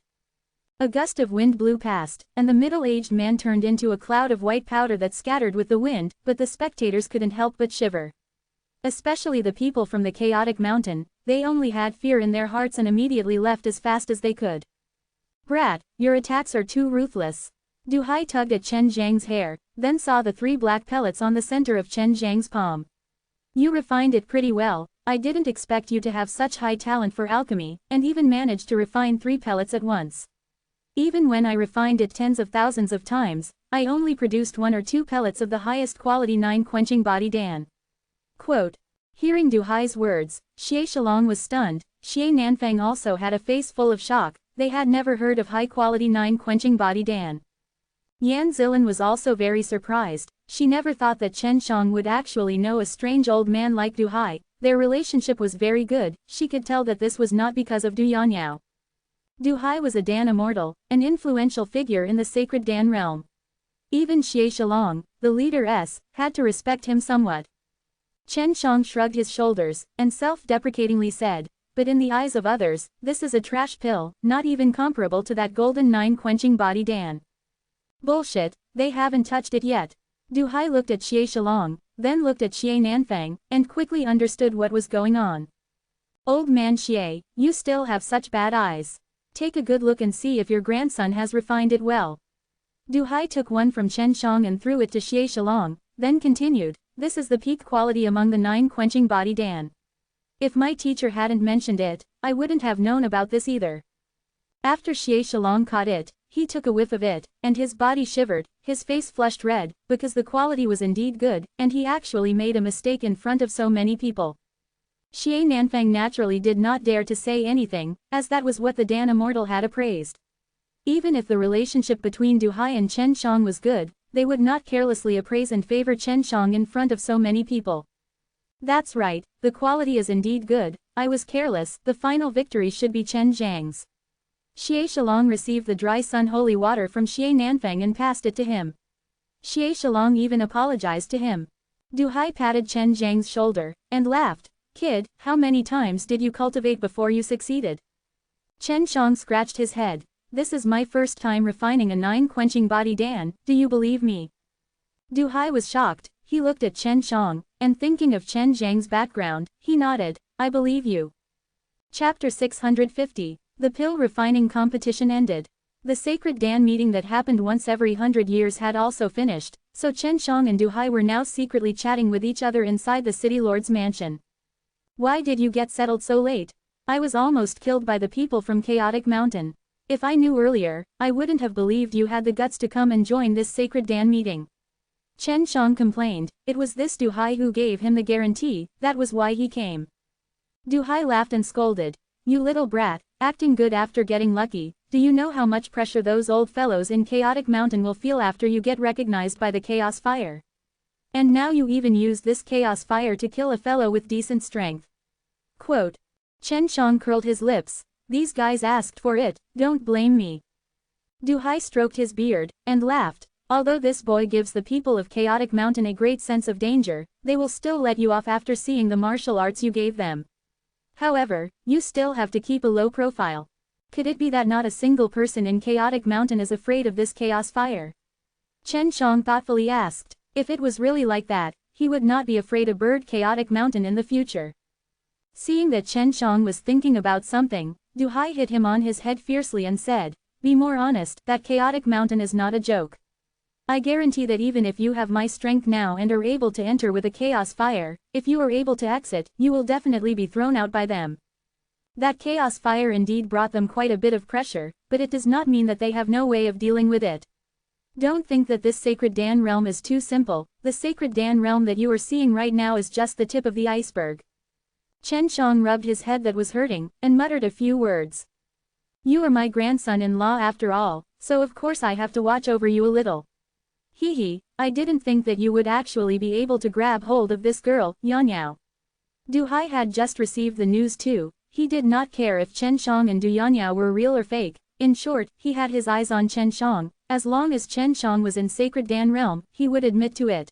A gust of wind blew past, and the middle-aged man turned into a cloud of white powder that scattered with the wind, but the spectators couldn't help but shiver. Especially the people from the Chaotic Mountain, they only had fear in their hearts and immediately left as fast as they could. "Brat, your attacks are too ruthless." Du Hai tugged at Chen Zhang's hair, then saw the 3 black pellets on the center of Chen Zhang's palm. "You refined it pretty well. I didn't expect you to have such high talent for alchemy, and even managed to refine 3 pellets at once. Even when I refined it tens of thousands of times, I only produced 1 or 2 pellets of the highest quality 9 quenching body Dan." Quote. Hearing Du Hai's words, Xie Shalong was stunned. Xie Nanfang also had a face full of shock. They had never heard of high-quality 9 quenching body Dan. Yan Zilin was also very surprised. She never thought that Chen Shang would actually know a strange old man like Du Hai. Their relationship was very good. She could tell that this was not because of Du Yanyao. Du Hai was a Dan Immortal, an influential figure in the sacred Dan realm. Even Xie Shalong, the leader had to respect him somewhat. Chen Shang shrugged his shoulders, and self-deprecatingly said, "But in the eyes of others, this is a trash pill, not even comparable to that golden 9 quenching body Dan." "Bullshit, they haven't touched it yet." Du Hai looked at Xie Shalong, then looked at Xie Nanfang, and quickly understood what was going on. "Old man Xie, you still have such bad eyes. Take a good look and see if your grandson has refined it well." Du Hai took one from Chen Shang and threw it to Xie Shalong, then continued, "This is the peak quality among the 9 quenching body Dan. If my teacher hadn't mentioned it, I wouldn't have known about this either." After Xie Shalong caught it, he took a whiff of it, and his body shivered, his face flushed red, because the quality was indeed good, and he actually made a mistake in front of so many people. Xie Nanfang naturally did not dare to say anything, as that was what the Dan Immortal had appraised. Even if the relationship between Du Hai and Chen Shang was good, they would not carelessly appraise and favor Chen Shang in front of so many people. "That's right, the quality is indeed good. I was careless. The final victory should be Chen Zhang's." Xie Shalong received the dry sun holy water from Xie Nanfang and passed it to him. Xie Shalong even apologized to him. Du Hai patted Chen Zhang's shoulder, and laughed. "Kid, how many times did you cultivate before you succeeded?" Chen Shang scratched his head. "This is my first time refining a 9 quenching body Dan, do you believe me?" Du Hai was shocked. He looked at Chen Shang, and thinking of Chen Zhang's background, he nodded. "I believe you." Chapter 650. The pill refining competition ended. The sacred Dan meeting that happened once every 100 years had also finished, so Chen Shang and Du Hai were now secretly chatting with each other inside the city lord's mansion. "Why did you get settled so late? I was almost killed by the people from Chaotic Mountain. If I knew earlier, I wouldn't have believed you had the guts to come and join this sacred Dan meeting." Chen Shang complained. It was this Du Hai who gave him the guarantee, that was why he came. Du Hai laughed and scolded. "You little brat, acting good after getting lucky, Do you know how much pressure those old fellows in Chaotic Mountain will feel after you get recognized by the Chaos Fire? And now you even use this Chaos Fire to kill a fellow with decent strength. Quote. Chen Shang curled his lips. These guys asked for it, don't blame me. Du Hai stroked his beard, and laughed. Although this boy gives the people of Chaotic Mountain a great sense of danger, they will still let you off after seeing the martial arts you gave them. However, you still have to keep a low profile. Could it be that not a single person in Chaotic Mountain is afraid of this Chaos Fire? Chen Shang thoughtfully asked. If it was really like that, he would not be afraid of Bird Chaotic Mountain in the future. Seeing that Chen Shang was thinking about something, Du Hai hit him on his head fiercely and said, be more honest, that Chaotic Mountain is not a joke. I guarantee that even if you have my strength now and are able to enter with a Chaos Fire, if you are able to exit, you will definitely be thrown out by them. That Chaos Fire indeed brought them quite a bit of pressure, but it does not mean that they have no way of dealing with it. Don't think that this Sacred Dan realm is too simple. The Sacred Dan realm that you are seeing right now is just the tip of the iceberg. Chen Shang rubbed his head that was hurting, and muttered a few words. You are my grandson-in-law after all, so of course I have to watch over you a little. Hee, I didn't think that you would actually be able to grab hold of this girl, Yanyao. Du Hai had just received the news too. He did not care if Chen Shang and Du Yanyao were real or fake. In short, he had his eyes on Chen Shang. As long as Chen Shang was in Sacred Dan realm, he would admit to it.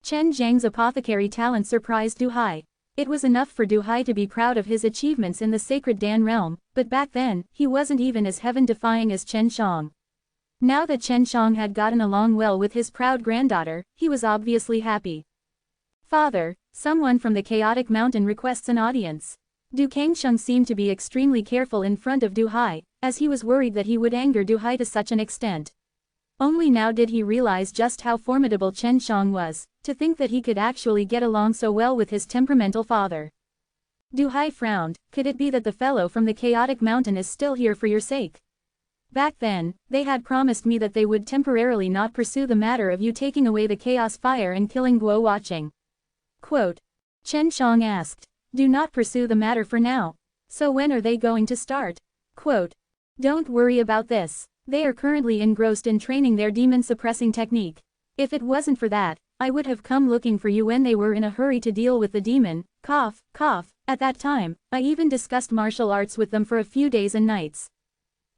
Chen Zhang's apothecary talent surprised Du Hai. It was enough for Du Hai to be proud of his achievements in the Sacred Dan realm, but back then, he wasn't even as heaven-defying as Chen Shang. Now that Chen Shang had gotten along well with his proud granddaughter, he was obviously happy. Father, someone from the Chaotic Mountain requests an audience. Du Kangsheng seemed to be extremely careful in front of Du Hai, as he was worried that he would anger Du Hai to such an extent. Only now did he realize just how formidable Chen Shang was, to think that he could actually get along so well with his temperamental father. Du Hai frowned. Could it be that the fellow from the Chaotic Mountain is still here for your sake? Back then, they had promised me that they would temporarily not pursue the matter of you taking away the Chaos Fire and killing Guo Watching. Quote. Chen Shang asked. Do not pursue the matter for now. So when are they going to start? Quote. Don't worry about this. They are currently engrossed in training their demon-suppressing technique. If it wasn't for that, I would have come looking for you when they were in a hurry to deal with the demon. Cough, cough. At that time, I even discussed martial arts with them for a few days and nights.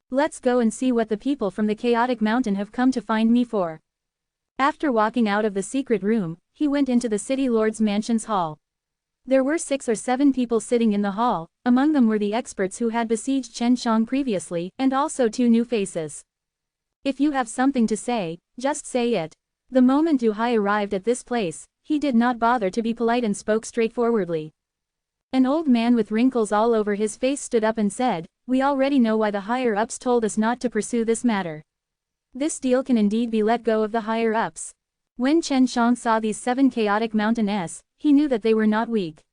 Let's go and see what the people from the Chaotic Mountain have come to find me for. After walking out of the secret room, he went into the City Lord's Mansion's hall. There were 6 or 7 people sitting in the hall. Among them were the experts who had besieged Chen Shang previously, and also 2 new faces. If you have something to say, just say it. The moment Du Hai arrived at this place, he did not bother to be polite and spoke straightforwardly. An old man with wrinkles all over his face stood up and said, we already know why the higher-ups told us not to pursue this matter. This deal can indeed be let go of the higher-ups. When Chen Shang saw these 7 Chaotic Mountain-s, he knew that they were not weak.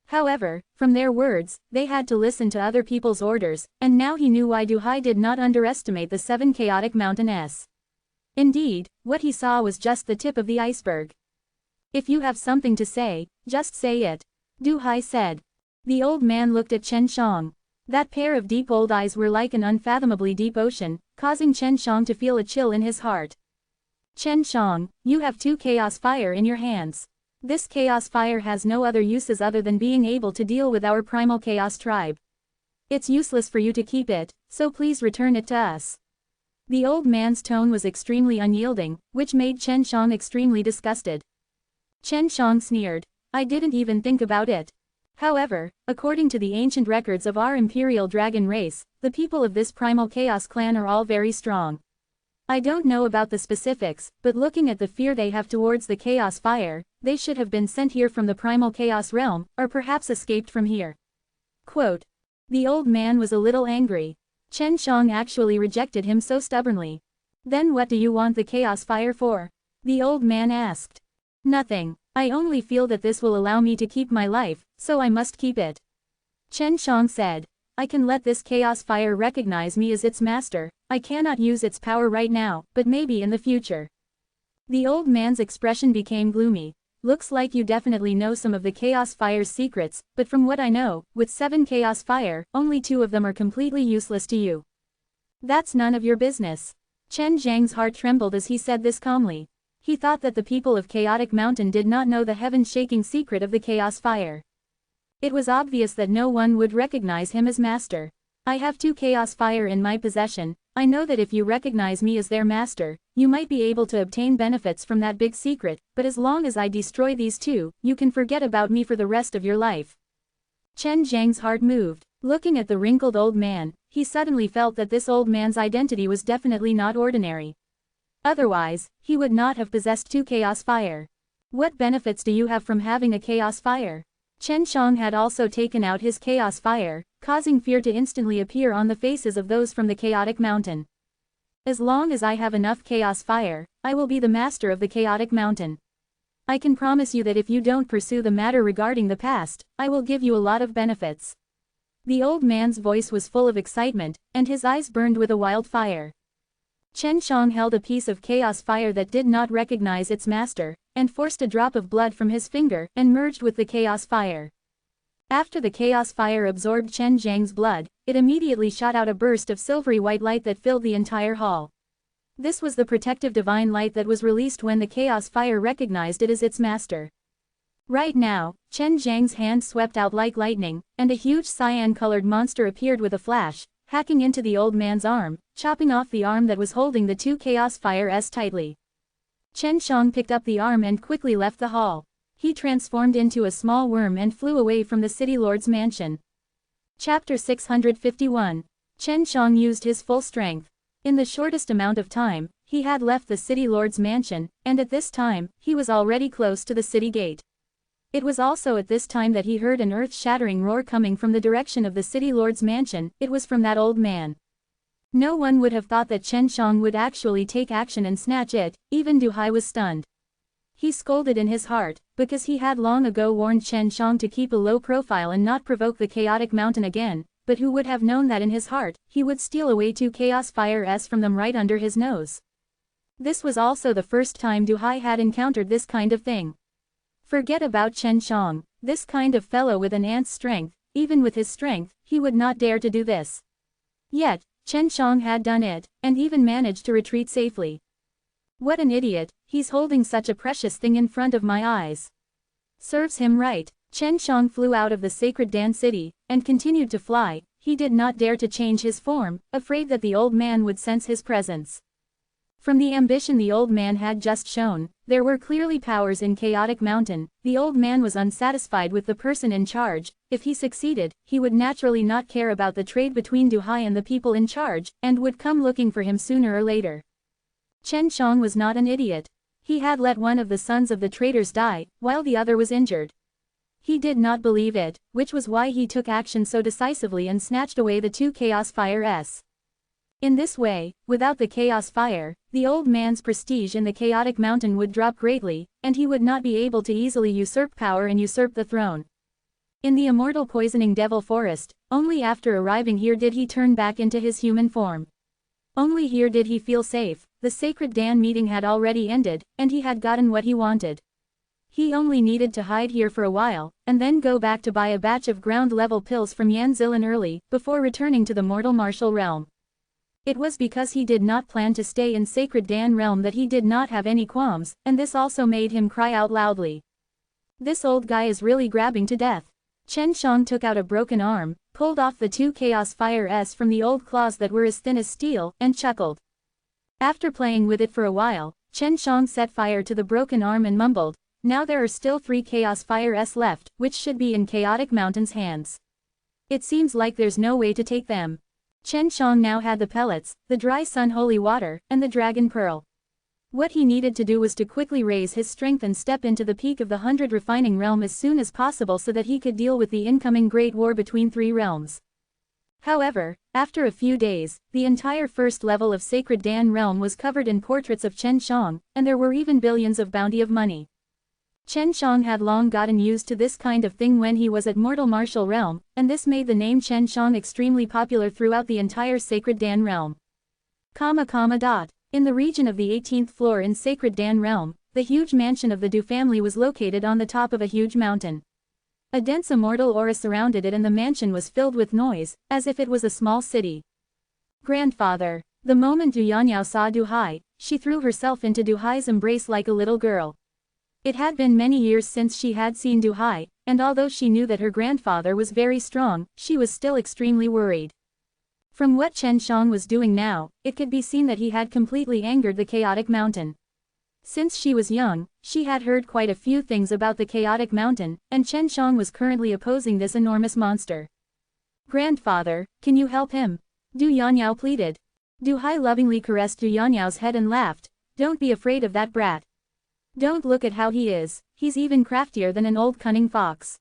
However, from their words, they had to listen to other people's orders, and now he knew why Du Hai did not underestimate the 7 Chaotic Mountain-s. Indeed, what he saw was just the tip of the iceberg. If you have something to say, just say it. Du Hai said. The old man looked at Chen Shang. That pair of deep old eyes were like an unfathomably deep ocean, causing Chen Shang to feel a chill in his heart. Chen Shang, you have 2 Chaos Fire in your hands. This Chaos Fire has no other uses other than being able to deal with our primal Chaos tribe. It's useless for you to keep it, so please return it to us. The old man's tone was extremely unyielding, which made Chen Shang extremely disgusted. Chen Shang sneered. I didn't even think about it. However, according to the ancient records of our Imperial Dragon race, the people of this primal Chaos clan are all very strong. I don't know about the specifics, but looking at the fear they have towards the Chaos Fire, they should have been sent here from the primal Chaos realm, or perhaps escaped from here. Quote. The old man was a little angry. Chen Shang actually rejected him so stubbornly. Then what do you want the Chaos Fire for? The old man asked. Nothing. I only feel that this will allow me to keep my life, so I must keep it. Chen Shang said. I can let this Chaos Fire recognize me as its master. I cannot use its power right now, but maybe in the future. The old man's expression became gloomy. Looks like you definitely know some of the Chaos Fire's secrets, but from what I know, with 7 Chaos Fire, only 2 of them are completely useless to you. That's none of your business. Chen Zhang's heart trembled as he said this calmly. He thought that the people of Chaotic Mountain did not know the heaven-shaking secret of the Chaos Fire. It was obvious that no one would recognize him as master. I have 2 Chaos Fire in my possession. I know that if you recognize me as their master, you might be able to obtain benefits from that big secret, but as long as I destroy these 2, you can forget about me for the rest of your life. Chen Zhang's heart moved. Looking at the wrinkled old man, he suddenly felt that this old man's identity was definitely not ordinary. Otherwise, he would not have possessed 2 Chaos Fire. What benefits do you have from having a Chaos Fire? Chen Shang had also taken out his Chaos Fire, causing fear to instantly appear on the faces of those from the Chaotic Mountain. As long as I have enough Chaos Fire, I will be the master of the Chaotic Mountain. I can promise you that if you don't pursue the matter regarding the past, I will give you a lot of benefits. The old man's voice was full of excitement, and his eyes burned with a wild fire. Chen Shang held a piece of Chaos Fire that did not recognize its master, and forced a drop of blood from his finger and merged with the Chaos Fire. After the Chaos Fire absorbed Chen Zhang's blood, it immediately shot out a burst of silvery white light that filled the entire hall. This was the protective divine light that was released when the Chaos Fire recognized it as its master. Right now, Chen Zhang's hand swept out like lightning, and a huge cyan-colored monster appeared with a flash, hacking into the old man's arm, chopping off the arm that was holding the 2 Chaos Fires tightly. Chen Shang picked up the arm and quickly left the hall. He transformed into a small worm and flew away from the city lord's mansion. Chapter 651. Chen Shang used his full strength. In the shortest amount of time, he had left the city lord's mansion, and at this time, he was already close to the city gate. It was also at this time that he heard an earth-shattering roar coming from the direction of the city lord's mansion. It was from that old man. No one would have thought that Chen Shang would actually take action and snatch it. Even Du Hai was stunned. He scolded in his heart, because he had long ago warned Chen Shang to keep a low profile and not provoke the Chaotic Mountain again, but who would have known that in his heart, he would steal away 2 Chaos Fires from them right under his nose. This was also the first time Du Hai had encountered this kind of thing. Forget about Chen Shang, this kind of fellow with an ant's strength, even with his strength, he would not dare to do this. Yet, Chen Shang had done it, and even managed to retreat safely. What an idiot, he's holding such a precious thing in front of my eyes. Serves him right. Chen Shang flew out of the sacred Dan city, and continued to fly. He did not dare to change his form, afraid that the old man would sense his presence. From the ambition the old man had just shown, there were clearly powers in Chaotic Mountain. The old man was unsatisfied with the person in charge. If he succeeded, he would naturally not care about the trade between Du Hai and the people in charge, and would come looking for him sooner or later. Chen Shang was not an idiot. He had let one of the sons of the traders die, while the other was injured. He did not believe it, which was why he took action so decisively and snatched away the 2 Chaos Fires. In this way, without the Chaos Fire, the old man's prestige in the Chaotic Mountain would drop greatly, and he would not be able to easily usurp power and usurp the throne. In the Immortal Poisoning Devil Forest, only after arriving here did he turn back into his human form. Only here did he feel safe. The Sacred Dan meeting had already ended, and he had gotten what he wanted. He only needed to hide here for a while, and then go back to buy a batch of ground-level pills from Yan Zilan early, before returning to the mortal martial realm. It was because he did not plan to stay in Sacred Dan realm that he did not have any qualms, and this also made him cry out loudly. This old guy is really grabbing to death. Chen Shang took out a broken arm, pulled off the 2 Chaos Fires from the old claws that were as thin as steel, and chuckled. After playing with it for a while, Chen Shang set fire to the broken arm and mumbled, "Now there are still 3 Chaos Fires left, which should be in Chaotic Mountain's hands. It seems like there's no way to take them." Chen Shang now had the pellets, the dry sun holy water, and the dragon pearl. What he needed to do was to quickly raise his strength and step into the peak of the 100 refining realm as soon as possible so that he could deal with the incoming great war between 3 realms. However, after a few days, the entire first level of Sacred Dan realm was covered in portraits of Chen Shang, and there were even billions of bounty of money. Chen Shang had long gotten used to this kind of thing when he was at Mortal Martial Realm, and this made the name Chen Shang extremely popular throughout the entire Sacred Dan realm. In the region of the 18th floor in Sacred Dan realm, the huge mansion of the Du family was located on the top of a huge mountain. A dense immortal aura surrounded it and the mansion was filled with noise, as if it was a small city. Grandfather. The moment Du Yanyao saw Du Hai, she threw herself into Du Hai's embrace like a little girl. It had been many years since she had seen Du Hai, and although she knew that her grandfather was very strong, she was still extremely worried. From what Chen Shang was doing now, it could be seen that he had completely angered the chaotic mountain. Since she was young, she had heard quite a few things about the chaotic mountain, and Chen Shang was currently opposing this enormous monster. Grandfather, can you help him? Du Yanyao pleaded. Du Hai lovingly caressed Du Yanyao's head and laughed. Don't be afraid of that brat. Don't look at how he is, he's even craftier than an old cunning fox.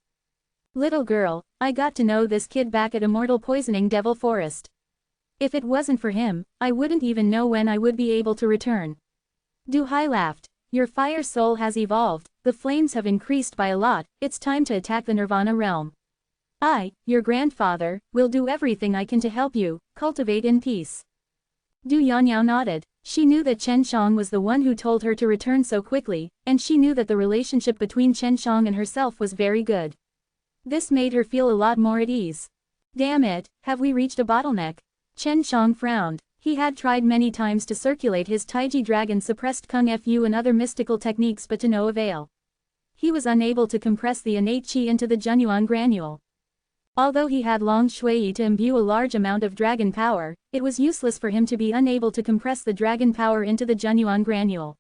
Little girl, I got to know this kid back at Immortal Poisoning Devil Forest. If it wasn't for him, I wouldn't even know when I would be able to return. Du Hai laughed. Your fire soul has evolved, the flames have increased by a lot, it's time to attack the Nirvana realm. I, your grandfather, will do everything I can to help you, cultivate in peace. Du Yanyao nodded. She knew that Chen Shang was the one who told her to return so quickly, and she knew that the relationship between Chen Shang and herself was very good. This made her feel a lot more at ease. Damn it, have we reached a bottleneck? Chen Shang frowned. He had tried many times to circulate his Taiji dragon suppressed Kung Fu and other mystical techniques but to no avail. He was unable to compress the innate qi into the Junyuan granule. Although he had Long Shui to imbue a large amount of dragon power, it was useless for him to be unable to compress the dragon power into the Junyuan granule.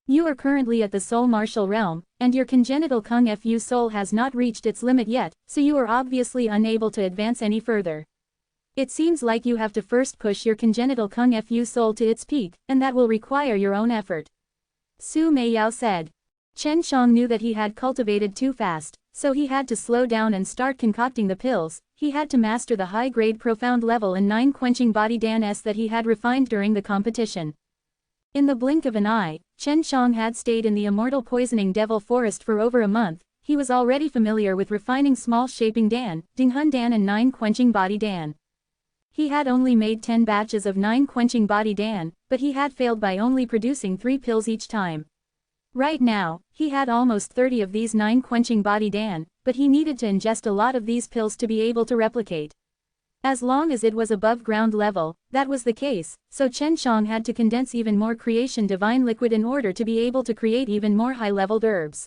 You are currently at the soul martial realm, and your congenital Kung Fu soul has not reached its limit yet, so you are obviously unable to advance any further. It seems like you have to first push your congenital Kung Fu soul to its peak, and that will require your own effort. Su Meiyao said. Chen Shang knew that he had cultivated too fast, so he had to slow down and start concocting the pills. He had to master the high-grade profound level in 9 quenching body dans that he had refined during the competition. In the blink of an eye, Chen Shang had stayed in the Immortal Poisoning Devil Forest for over a month. He was already familiar with refining small shaping dan, Dinghun dan and 9 quenching body dan. He had only made 10 batches of 9 quenching body dan, but he had failed by only producing 3 pills each time. Right now, he had almost 30 of these 9 quenching body dan, but he needed to ingest a lot of these pills to be able to replicate. As long as it was above ground level, that was the case, so Chen Shang had to condense even more creation divine liquid in order to be able to create even more high-leveled herbs.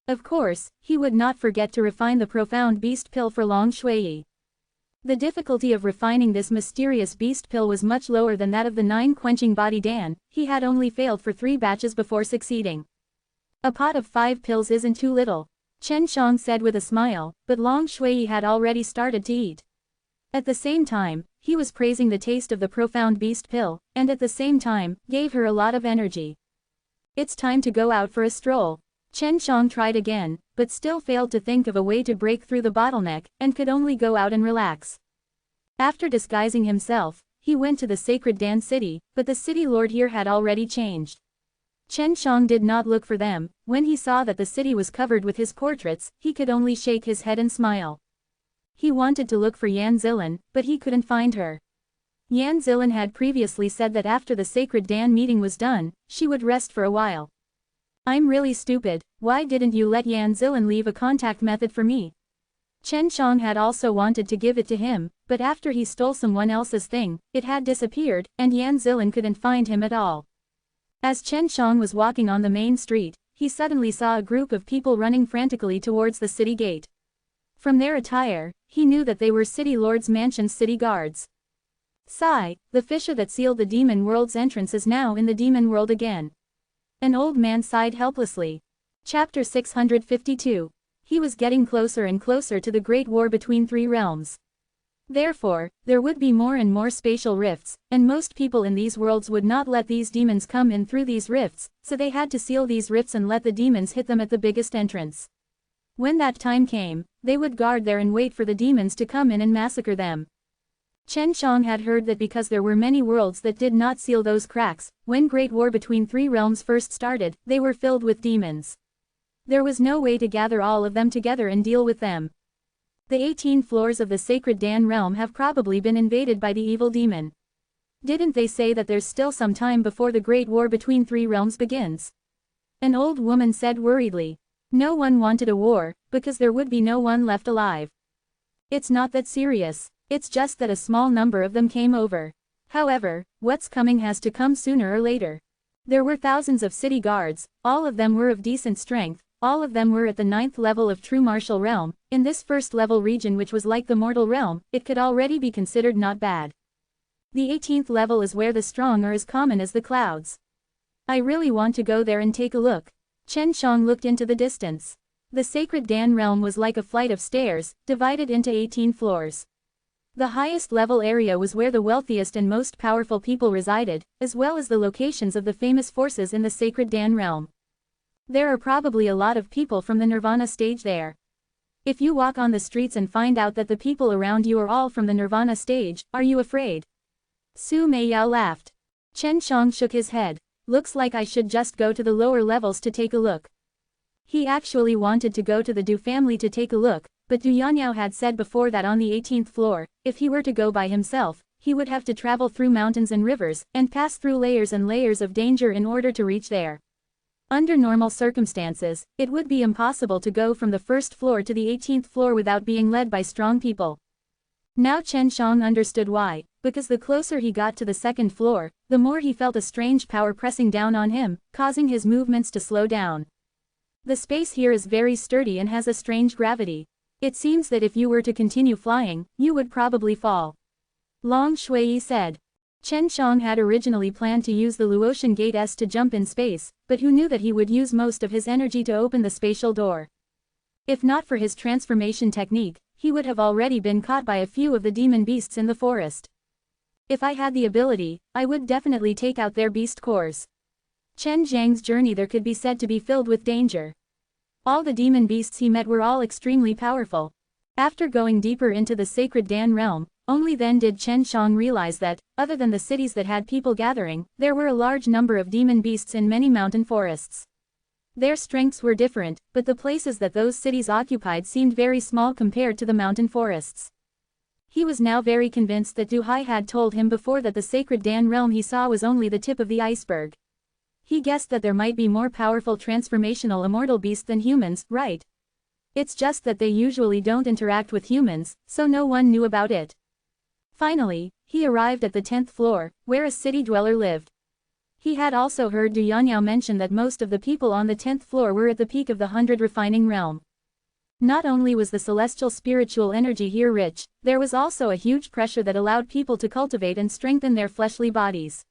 Of course, he would not forget to refine the profound beast pill for Long Shui. The difficulty of refining this mysterious beast pill was much lower than that of the 9 quenching body dan. He had only failed for 3 batches before succeeding. A pot of 5 pills isn't too little, Chen Shang said with a smile, but Long Shui had already started to eat. At the same time, he was praising the taste of the profound beast pill, and at the same time, gave her a lot of energy. It's time to go out for a stroll. Chen Shang tried again, but still failed to think of a way to break through the bottleneck, and could only go out and relax. After disguising himself, he went to the sacred Dan city, but the city lord here had already changed. Chen Shang did not look for them. When he saw that the city was covered with his portraits, he could only shake his head and smile. He wanted to look for Yan Zilin, but he couldn't find her. Yan Zilin had previously said that after the sacred Dan meeting was done, she would rest for a while. I'm really stupid, why didn't you let Yan Zilin leave a contact method for me? Chen Shang had also wanted to give it to him, but after he stole someone else's thing, it had disappeared, and Yan Zilin couldn't find him at all. As Chen Shang was walking on the main street, he suddenly saw a group of people running frantically towards the city gate. From their attire, he knew that they were City Lord's mansion's city guards. Sigh, the fissure that sealed the demon world's entrance is now in the demon world again. An old man sighed helplessly. Chapter 652. He was getting closer and closer to the great war between 3 realms. Therefore, there would be more and more spatial rifts, and most people in these worlds would not let these demons come in through these rifts, so they had to seal these rifts and let the demons hit them at the biggest entrance. When that time came, they would guard there and wait for the demons to come in and massacre them. Chen Shang had heard that because there were many worlds that did not seal those cracks, when Great War between 3 realms first started, they were filled with demons. There was no way to gather all of them together and deal with them. The 18 floors of the sacred Dan realm have probably been invaded by the evil demon. Didn't they say that there's still some time before the Great War between 3 realms begins? An old woman said worriedly. No one wanted a war, because there would be no one left alive. It's not that serious. It's just that a small number of them came over. However, what's coming has to come sooner or later. There were thousands of city guards, all of them were of decent strength, all of them were at the 9th level of true martial realm. In this first level region, which was like the mortal realm, it could already be considered not bad. The 18th level is where the strong are as common as the clouds. I really want to go there and take a look. Chen Shang looked into the distance. The sacred Dan realm was like a flight of stairs, divided into 18 floors. The highest level area was where the wealthiest and most powerful people resided, as well as the locations of the famous forces in the sacred Dan realm. There are probably a lot of people from the Nirvana stage there. If you walk on the streets and find out that the people around you are all from the Nirvana stage, are you afraid? Su Meiyao laughed. Chen Shang shook his head. Looks like I should just go to the lower levels to take a look. He actually wanted to go to the Du family to take a look, but Du Yanniao had said before that on the 18th floor, if he were to go by himself, he would have to travel through mountains and rivers, and pass through layers and layers of danger in order to reach there. Under normal circumstances, it would be impossible to go from the first floor to the 18th floor without being led by strong people. Now Chen Shang understood why, because the closer he got to the second floor, the more he felt a strange power pressing down on him, causing his movements to slow down. The space here is very sturdy and has a strange gravity. It seems that if you were to continue flying, you would probably fall. Long Shui said. Chen Shang had originally planned to use the Luotian Gate S to jump in space, but who knew that he would use most of his energy to open the spatial door. If not for his transformation technique, he would have already been caught by a few of the demon beasts in the forest. If I had the ability, I would definitely take out their beast cores. Chen Zhang's journey there could be said to be filled with danger. All the demon beasts he met were all extremely powerful. After going deeper into the sacred Dan realm, only then did Chen Shang realize that, other than the cities that had people gathering, there were a large number of demon beasts in many mountain forests. Their strengths were different, but the places that those cities occupied seemed very small compared to the mountain forests. He was now very convinced that Du Hai had told him before that the sacred Dan realm he saw was only the tip of the iceberg. He guessed that there might be more powerful transformational immortal beasts than humans, right? It's just that they usually don't interact with humans, so no one knew about it. Finally, he arrived at the 10th floor, where a city dweller lived. He had also heard Du Yanniao mention that most of the people on the 10th floor were at the peak of the 100 refining realm. Not only was the celestial spiritual energy here rich, there was also a huge pressure that allowed people to cultivate and strengthen their fleshly bodies.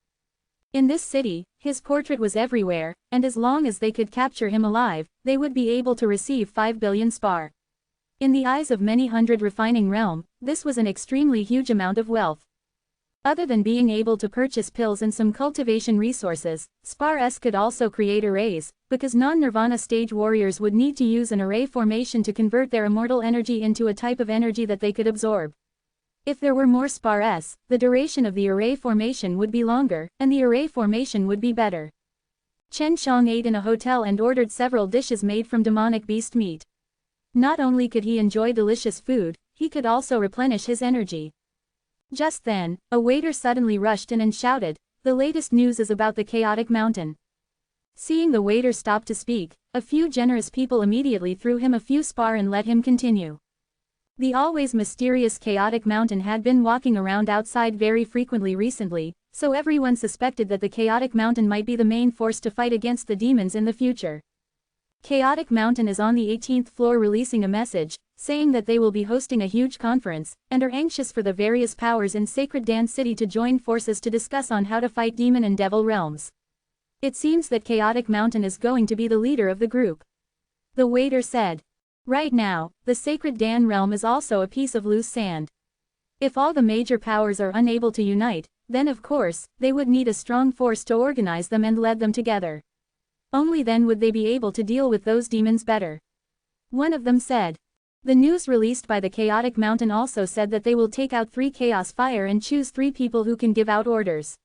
In this city, his portrait was everywhere, and as long as they could capture him alive, they would be able to receive 5 billion spar. In the eyes of many hundred refining realm, this was an extremely huge amount of wealth. Other than being able to purchase pills and some cultivation resources, Spar-S could also create arrays, because non-Nirvana stage warriors would need to use an array formation to convert their immortal energy into a type of energy that they could absorb. If there were more Spar-S, the duration of the array formation would be longer, and the array formation would be better. Chen Shang ate in a hotel and ordered several dishes made from demonic beast meat. Not only could he enjoy delicious food, he could also replenish his energy. Just then, a waiter suddenly rushed in and shouted, "The latest news is about the chaotic mountain." Seeing the waiter stop to speak, a few generous people immediately threw him a few spar and let him continue. The always mysterious chaotic mountain had been walking around outside very frequently recently, so everyone suspected that the chaotic mountain might be the main force to fight against the demons in the future. Chaotic Mountain is on the 18th floor releasing a message, saying that they will be hosting a huge conference, and are anxious for the various powers in Sacred Dan City to join forces to discuss on how to fight demon and devil realms. It seems that Chaotic Mountain is going to be the leader of the group. The waiter said. Right now, the Sacred Dan realm is also a piece of loose sand. If all the major powers are unable to unite, then of course, they would need a strong force to organize them and lead them together. Only then would they be able to deal with those demons better. One of them said. The news released by the Chaotic Mountain also said that they will take out 3 Chaos Fire and choose 3 people who can give out orders.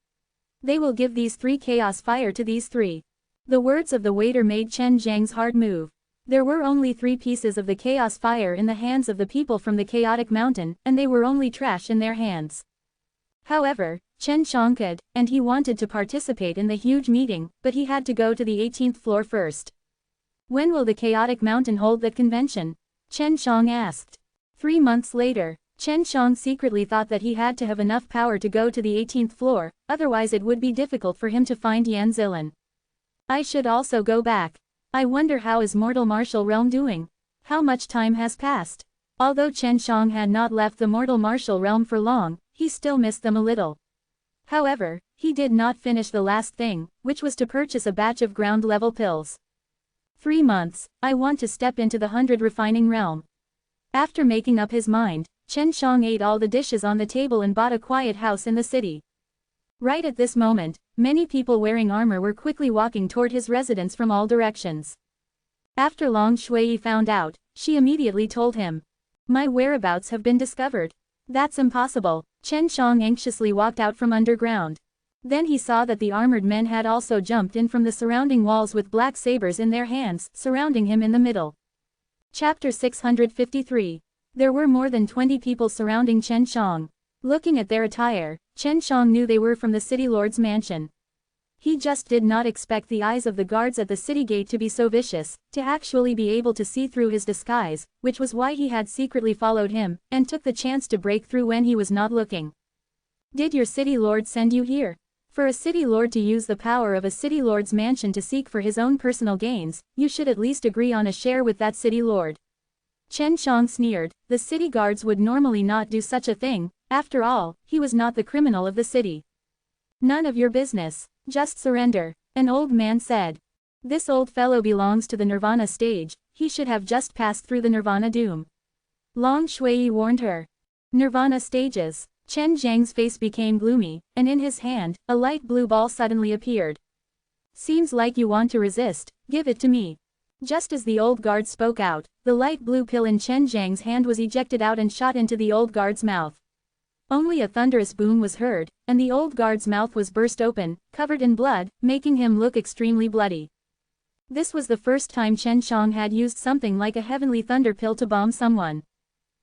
They will give these 3 Chaos Fire to these 3. The words of the waiter made Chen Zhang's heart move. There were only 3 pieces of the Chaos Fire in the hands of the people from the Chaotic Mountain, and they were only trash in their hands. However, Chen Shang could, and he wanted to participate in the huge meeting, but he had to go to the 18th floor first. When will the Chaotic Mountain hold that convention? Chen Shang asked. 3 months later. Chen Shang secretly thought that he had to have enough power to go to the 18th floor, otherwise it would be difficult for him to find Yan Zilan. I should also go back. I wonder how is mortal martial realm doing? How much time has passed? Although Chen Shang had not left the mortal martial realm for long, he still missed them a little. However, he did not finish the last thing, which was to purchase a batch of ground-level pills. 3 months, I want to step into the 100 refining realm. After making up his mind, Chen Shang ate all the dishes on the table and bought a quiet house in the city. Right at this moment, many people wearing armor were quickly walking toward his residence from all directions. After Long Shui found out, she immediately told him, "My whereabouts have been discovered." "That's impossible." Chen Shang anxiously walked out from underground. Then he saw that the armored men had also jumped in from the surrounding walls with black sabers in their hands, surrounding him in the middle. Chapter 653. There were more than 20 people surrounding Chen Shang. Looking at their attire, Chen Shang knew they were from the city lord's mansion. He just did not expect the eyes of the guards at the city gate to be so vicious, to actually be able to see through his disguise, which was why he had secretly followed him, and took the chance to break through when he was not looking. "Did your city lord send you here? For a city lord to use the power of a city lord's mansion to seek for his own personal gains, you should at least agree on a share with that city lord." Chen Shang sneered. The city guards would normally not do such a thing, after all, he was not the criminal of the city. "None of your business. Just surrender," an old man said. "This old fellow belongs to the Nirvana stage, he should have just passed through the Nirvana doom." Long Shui warned her. Nirvana stages. Chen Zhang's face became gloomy, and in his hand, a light blue ball suddenly appeared. "Seems like you want to resist, give it to me." Just as the old guard spoke out, the light blue pill in Chen Zhang's hand was ejected out and shot into the old guard's mouth. Only a thunderous boom was heard, and the old guard's mouth was burst open, covered in blood, making him look extremely bloody. This was the first time Chen Shang had used something like a heavenly thunder pill to bomb someone.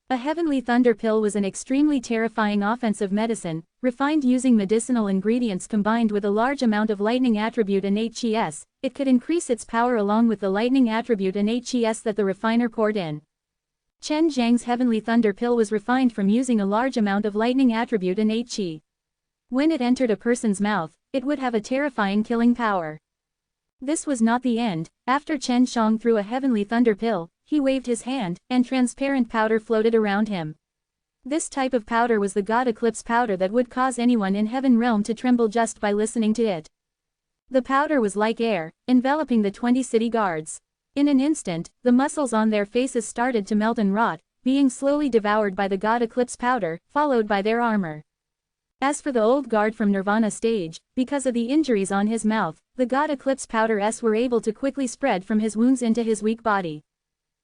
A heavenly thunder pill was an extremely terrifying offensive medicine, refined using medicinal ingredients combined with a large amount of lightning attribute and HES. It could increase its power along with the lightning attribute and HES that the refiner poured in. Chen Zhang's heavenly thunder pill was refined from using a large amount of lightning attribute and HE. When it entered a person's mouth, it would have a terrifying killing power. This was not the end. After Chen Shang threw a heavenly thunder pill, he waved his hand, and transparent powder floated around him. This type of powder was the God Eclipse powder that would cause anyone in Heaven Realm to tremble just by listening to it. The powder was like air, enveloping the 20 city guards. In an instant, the muscles on their faces started to melt and rot, being slowly devoured by the God Eclipse powder, followed by their armor. As for the old guard from Nirvana stage, because of the injuries on his mouth, the God Eclipse powders were able to quickly spread from his wounds into his weak body.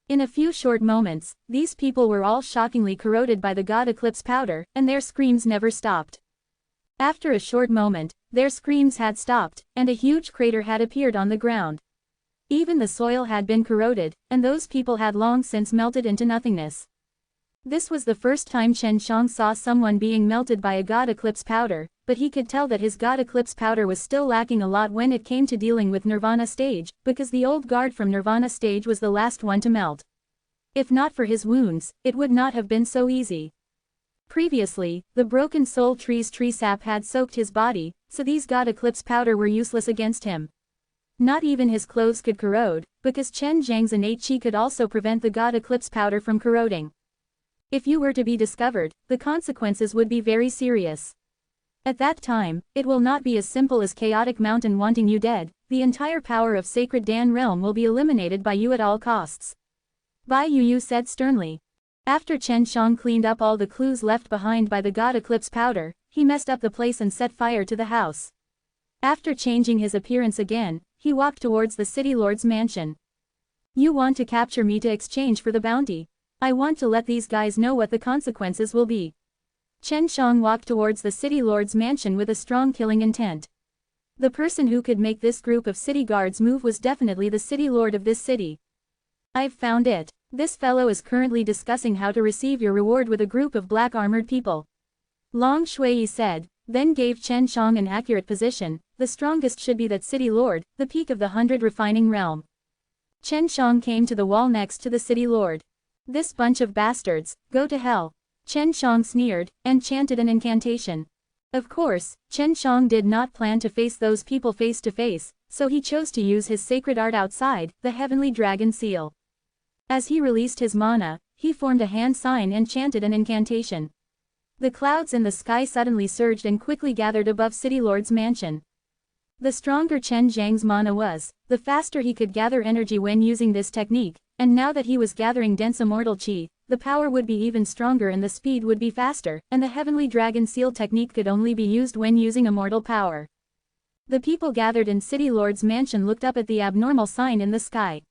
In a few short moments, these people were all shockingly corroded by the God Eclipse powder, and their screams never stopped. After a short moment, their screams had stopped, and a huge crater had appeared on the ground. Even the soil had been corroded, and those people had long since melted into nothingness. This was the first time Chen Shang saw someone being melted by a God Eclipse powder, but he could tell that his God Eclipse powder was still lacking a lot when it came to dealing with Nirvana stage, because the old guard from Nirvana stage was the last one to melt. If not for his wounds, it would not have been so easy. Previously, the broken soul tree's tree sap had soaked his body, so these God Eclipse powder were useless against him. Not even his clothes could corrode, because Chen Zhang's innate chi could also prevent the God Eclipse powder from corroding. If you were to be discovered, the consequences would be very serious. At that time, it will not be as simple as Chaotic Mountain wanting you dead, the entire power of Sacred Dan Realm will be eliminated by you at all costs. Bai Yu said sternly. After Chen Shang cleaned up all the clues left behind by the God Eclipse powder, he messed up the place and set fire to the house. After changing his appearance again, he walked towards the city lord's mansion. "You want to capture me to exchange for the bounty? I want to let these guys know what the consequences will be." Chen Shang walked towards the city lord's mansion with a strong killing intent. The person who could make this group of city guards move was definitely the city lord of this city. "I've found it. This fellow is currently discussing how to receive your reward with a group of black armored people." Long Shui said, then gave Chen Shang an accurate position. The strongest should be that city lord, the peak of the 100 refining realm. Chen Shang came to the wall next to the city lord. "This bunch of bastards, go to hell." Chen Shang sneered, and chanted an incantation. Of course, Chen Shang did not plan to face those people face to face, so he chose to use his sacred art outside, the heavenly dragon seal. As he released his mana, he formed a hand sign and chanted an incantation. The clouds in the sky suddenly surged and quickly gathered above City Lord's mansion. The stronger Chen Zhang's mana was, the faster he could gather energy when using this technique, and now that he was gathering dense immortal chi, the power would be even stronger and the speed would be faster, and the heavenly dragon seal technique could only be used when using immortal power. The people gathered in City Lord's mansion looked up at the abnormal sign in the sky.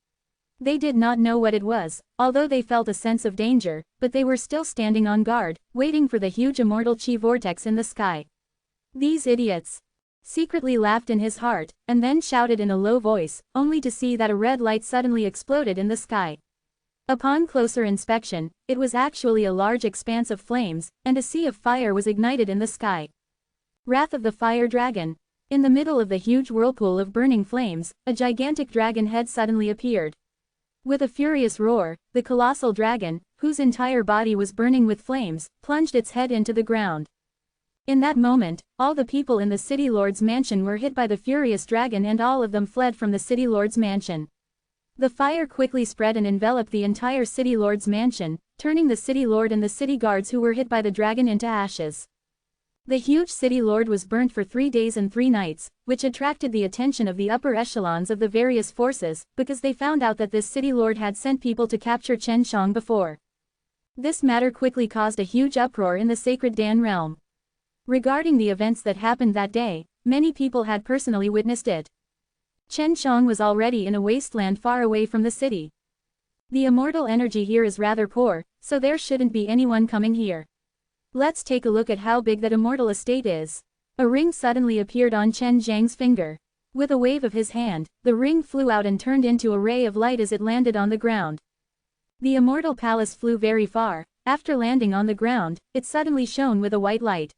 They did not know what it was, although they felt a sense of danger, but they were still standing on guard, waiting for the huge immortal chi vortex in the sky. These idiots! Secretly laughed in his heart, and then shouted in a low voice, only to see that a red light suddenly exploded in the sky. Upon closer inspection, it was actually a large expanse of flames, and a sea of fire was ignited in the sky. Wrath of the Fire Dragon. In the middle of the huge whirlpool of burning flames, a gigantic dragon head suddenly appeared. With a furious roar, the colossal dragon, whose entire body was burning with flames, plunged its head into the ground. In that moment, all the people in the City Lord's mansion were hit by the furious dragon and all of them fled from the City Lord's mansion. The fire quickly spread and enveloped the entire City Lord's mansion, turning the City Lord and the city guards who were hit by the dragon into ashes. The huge City Lord was burnt for 3 days and 3 nights, which attracted the attention of the upper echelons of the various forces, because they found out that this City Lord had sent people to capture Chen Shang before. This matter quickly caused a huge uproar in the Sacred Dan realm. Regarding the events that happened that day, many people had personally witnessed it. Chen Shang was already in a wasteland far away from the city. The immortal energy here is rather poor, so there shouldn't be anyone coming here. Let's take a look at how big that immortal estate is. A ring suddenly appeared on Chen Zhang's finger. With a wave of his hand, the ring flew out and turned into a ray of light as it landed on the ground. The immortal palace flew very far. After landing on the ground, it suddenly shone with a white light.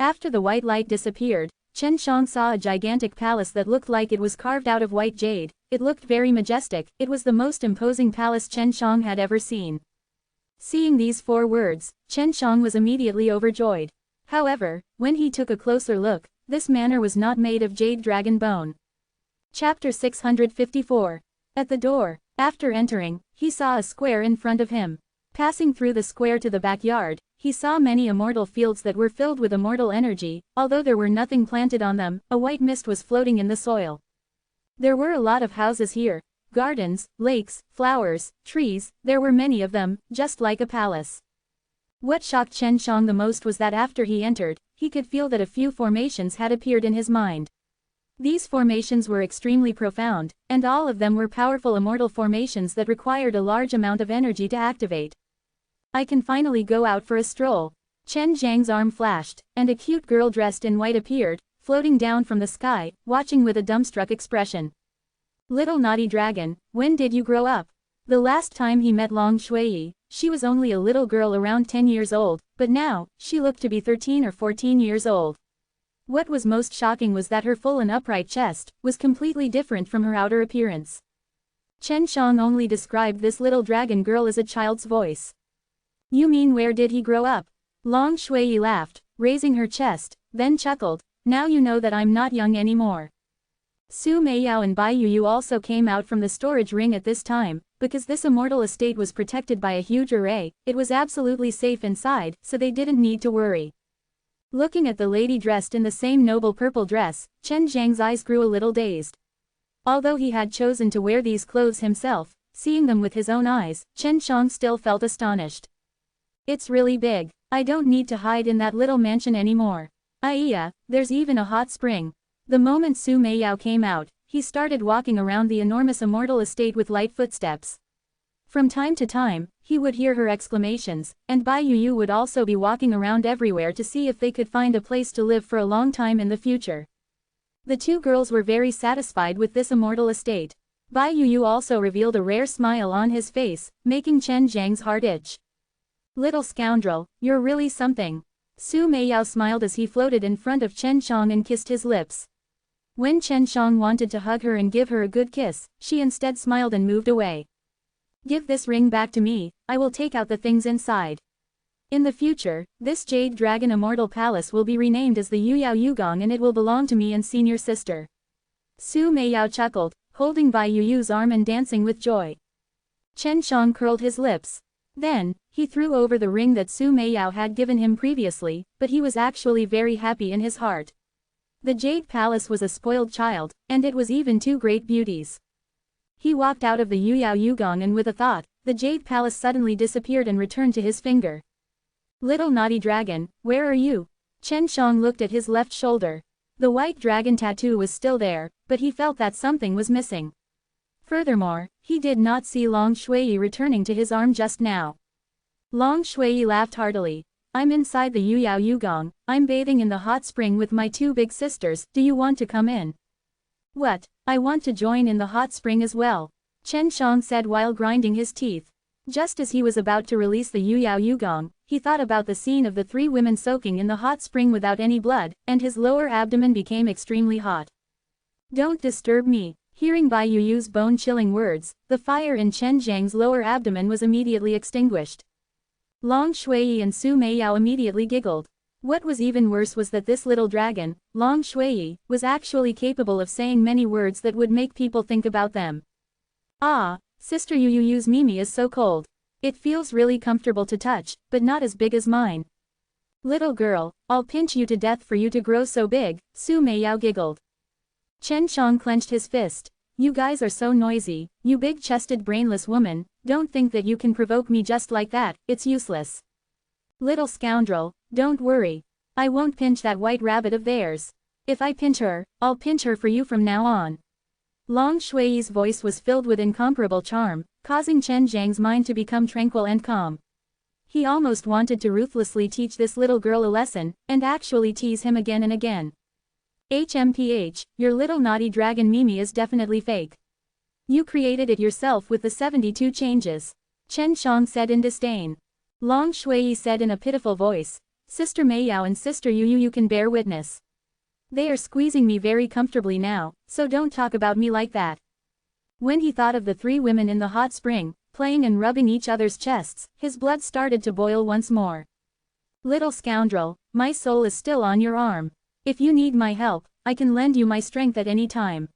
After the white light disappeared, Chen Shang saw a gigantic palace that looked like it was carved out of white jade. It looked very majestic. It was the most imposing palace Chen Shang had ever seen. Seeing these 4 words, Chen Shang was immediately overjoyed. However, when he took a closer look, this manor was not made of jade dragon bone. Chapter 654. At the door, after entering, he saw a square in front of him. Passing through the square to the backyard, he saw many immortal fields that were filled with immortal energy. Although there were nothing planted on them, a white mist was floating in the soil. There were a lot of houses here, gardens, lakes, flowers, trees, there were many of them, just like a palace. What shocked Chen Shang the most was that after he entered, he could feel that a few formations had appeared in his mind. These formations were extremely profound, and all of them were powerful immortal formations that required a large amount of energy to activate. I can finally go out for a stroll. Chen Zhang's arm flashed, and a cute girl dressed in white appeared, floating down from the sky, watching with a dumbstruck expression. Little naughty dragon, when did you grow up? The last time he met Long Shui, she was only a little girl around 10 years old, but now, she looked to be 13 or 14 years old. What was most shocking was that her full and upright chest was completely different from her outer appearance. Chen Shang only described this little dragon girl as a child's voice. You mean where did he grow up? Long Shui laughed, raising her chest, then chuckled, now you know that I'm not young anymore. Su Meiyao and Bai Yuyu also came out from the storage ring at this time, because this immortal estate was protected by a huge array, it was absolutely safe inside, so they didn't need to worry. Looking at the lady dressed in the same noble purple dress, Chen Zhang's eyes grew a little dazed. Although he had chosen to wear these clothes himself, seeing them with his own eyes, Chen Shang still felt astonished. It's really big. I don't need to hide in that little mansion anymore. Iya, there's even a hot spring. The moment Su Meiyao came out, he started walking around the enormous immortal estate with light footsteps. From time to time, he would hear her exclamations, and Bai Yuyu would also be walking around everywhere to see if they could find a place to live for a long time in the future. The 2 girls were very satisfied with this immortal estate. Bai Yuyu also revealed a rare smile on his face, making Chen Zhang's heart itch. Little scoundrel, you're really something. Su Meiyao smiled as he floated in front of Chen Shang and kissed his lips. When Chen Shang wanted to hug her and give her a good kiss, she instead smiled and moved away. Give this ring back to me, I will take out the things inside. In the future, this Jade Dragon Immortal Palace will be renamed as the Yuyao Yugong and it will belong to me and senior sister. Su Meiyao chuckled, holding Bai Yuyu's arm and dancing with joy. Chen Shang curled his lips. Then, he threw over the ring that Su Meiyao had given him previously, but he was actually very happy in his heart. The Jade Palace was a spoiled child, and it was even two great beauties. He walked out of the Yuyao Yugong and with a thought, the Jade Palace suddenly disappeared and returned to his finger. Little naughty dragon, where are you? Chen Shang looked at his left shoulder. The white dragon tattoo was still there, but he felt that something was missing. Furthermore, he did not see Long Shui returning to his arm just now. Long Shui laughed heartily. I'm inside the Yuyao Yugong, I'm bathing in the hot spring with my two big sisters, do you want to come in? What, I want to join in the hot spring as well, Chen Shang said while grinding his teeth. Just as he was about to release the Yuyao Yugong, he thought about the scene of the three women soaking in the hot spring without any blood, and his lower abdomen became extremely hot. Don't disturb me. Hearing Bai Yuyu's bone-chilling words, the fire in Chen Zhang's lower abdomen was immediately extinguished. Long Shui and Su Meiyao immediately giggled. What was even worse was that this little dragon, Long Shui, was actually capable of saying many words that would make people think about them. Ah, Sister Yuyu's Mimi is so cold. It feels really comfortable to touch, but not as big as mine. Little girl, I'll pinch you to death for you to grow so big, Su Meiyao giggled. Chen Shang clenched his fist. You guys are so noisy, you big-chested brainless woman, don't think that you can provoke me just like that, it's useless. Little scoundrel, don't worry. I won't pinch that white rabbit of theirs. If I pinch her, I'll pinch her for you from now on. Long Shui's voice was filled with incomparable charm, causing Chen Zhang's mind to become tranquil and calm. He almost wanted to ruthlessly teach this little girl a lesson, and actually tease him again and again. HMPH, your little naughty dragon Mimi is definitely fake. You created it yourself with the 72 changes. Chen Shang said in disdain. Long Shui said in a pitiful voice, Sister Meiyao and Sister Yuyu, you can bear witness. They are squeezing me very comfortably now, so don't talk about me like that. When he thought of the three women in the hot spring, playing and rubbing each other's chests, his blood started to boil once more. Little scoundrel, my soul is still on your arm. If you need my help, I can lend you my strength at any time.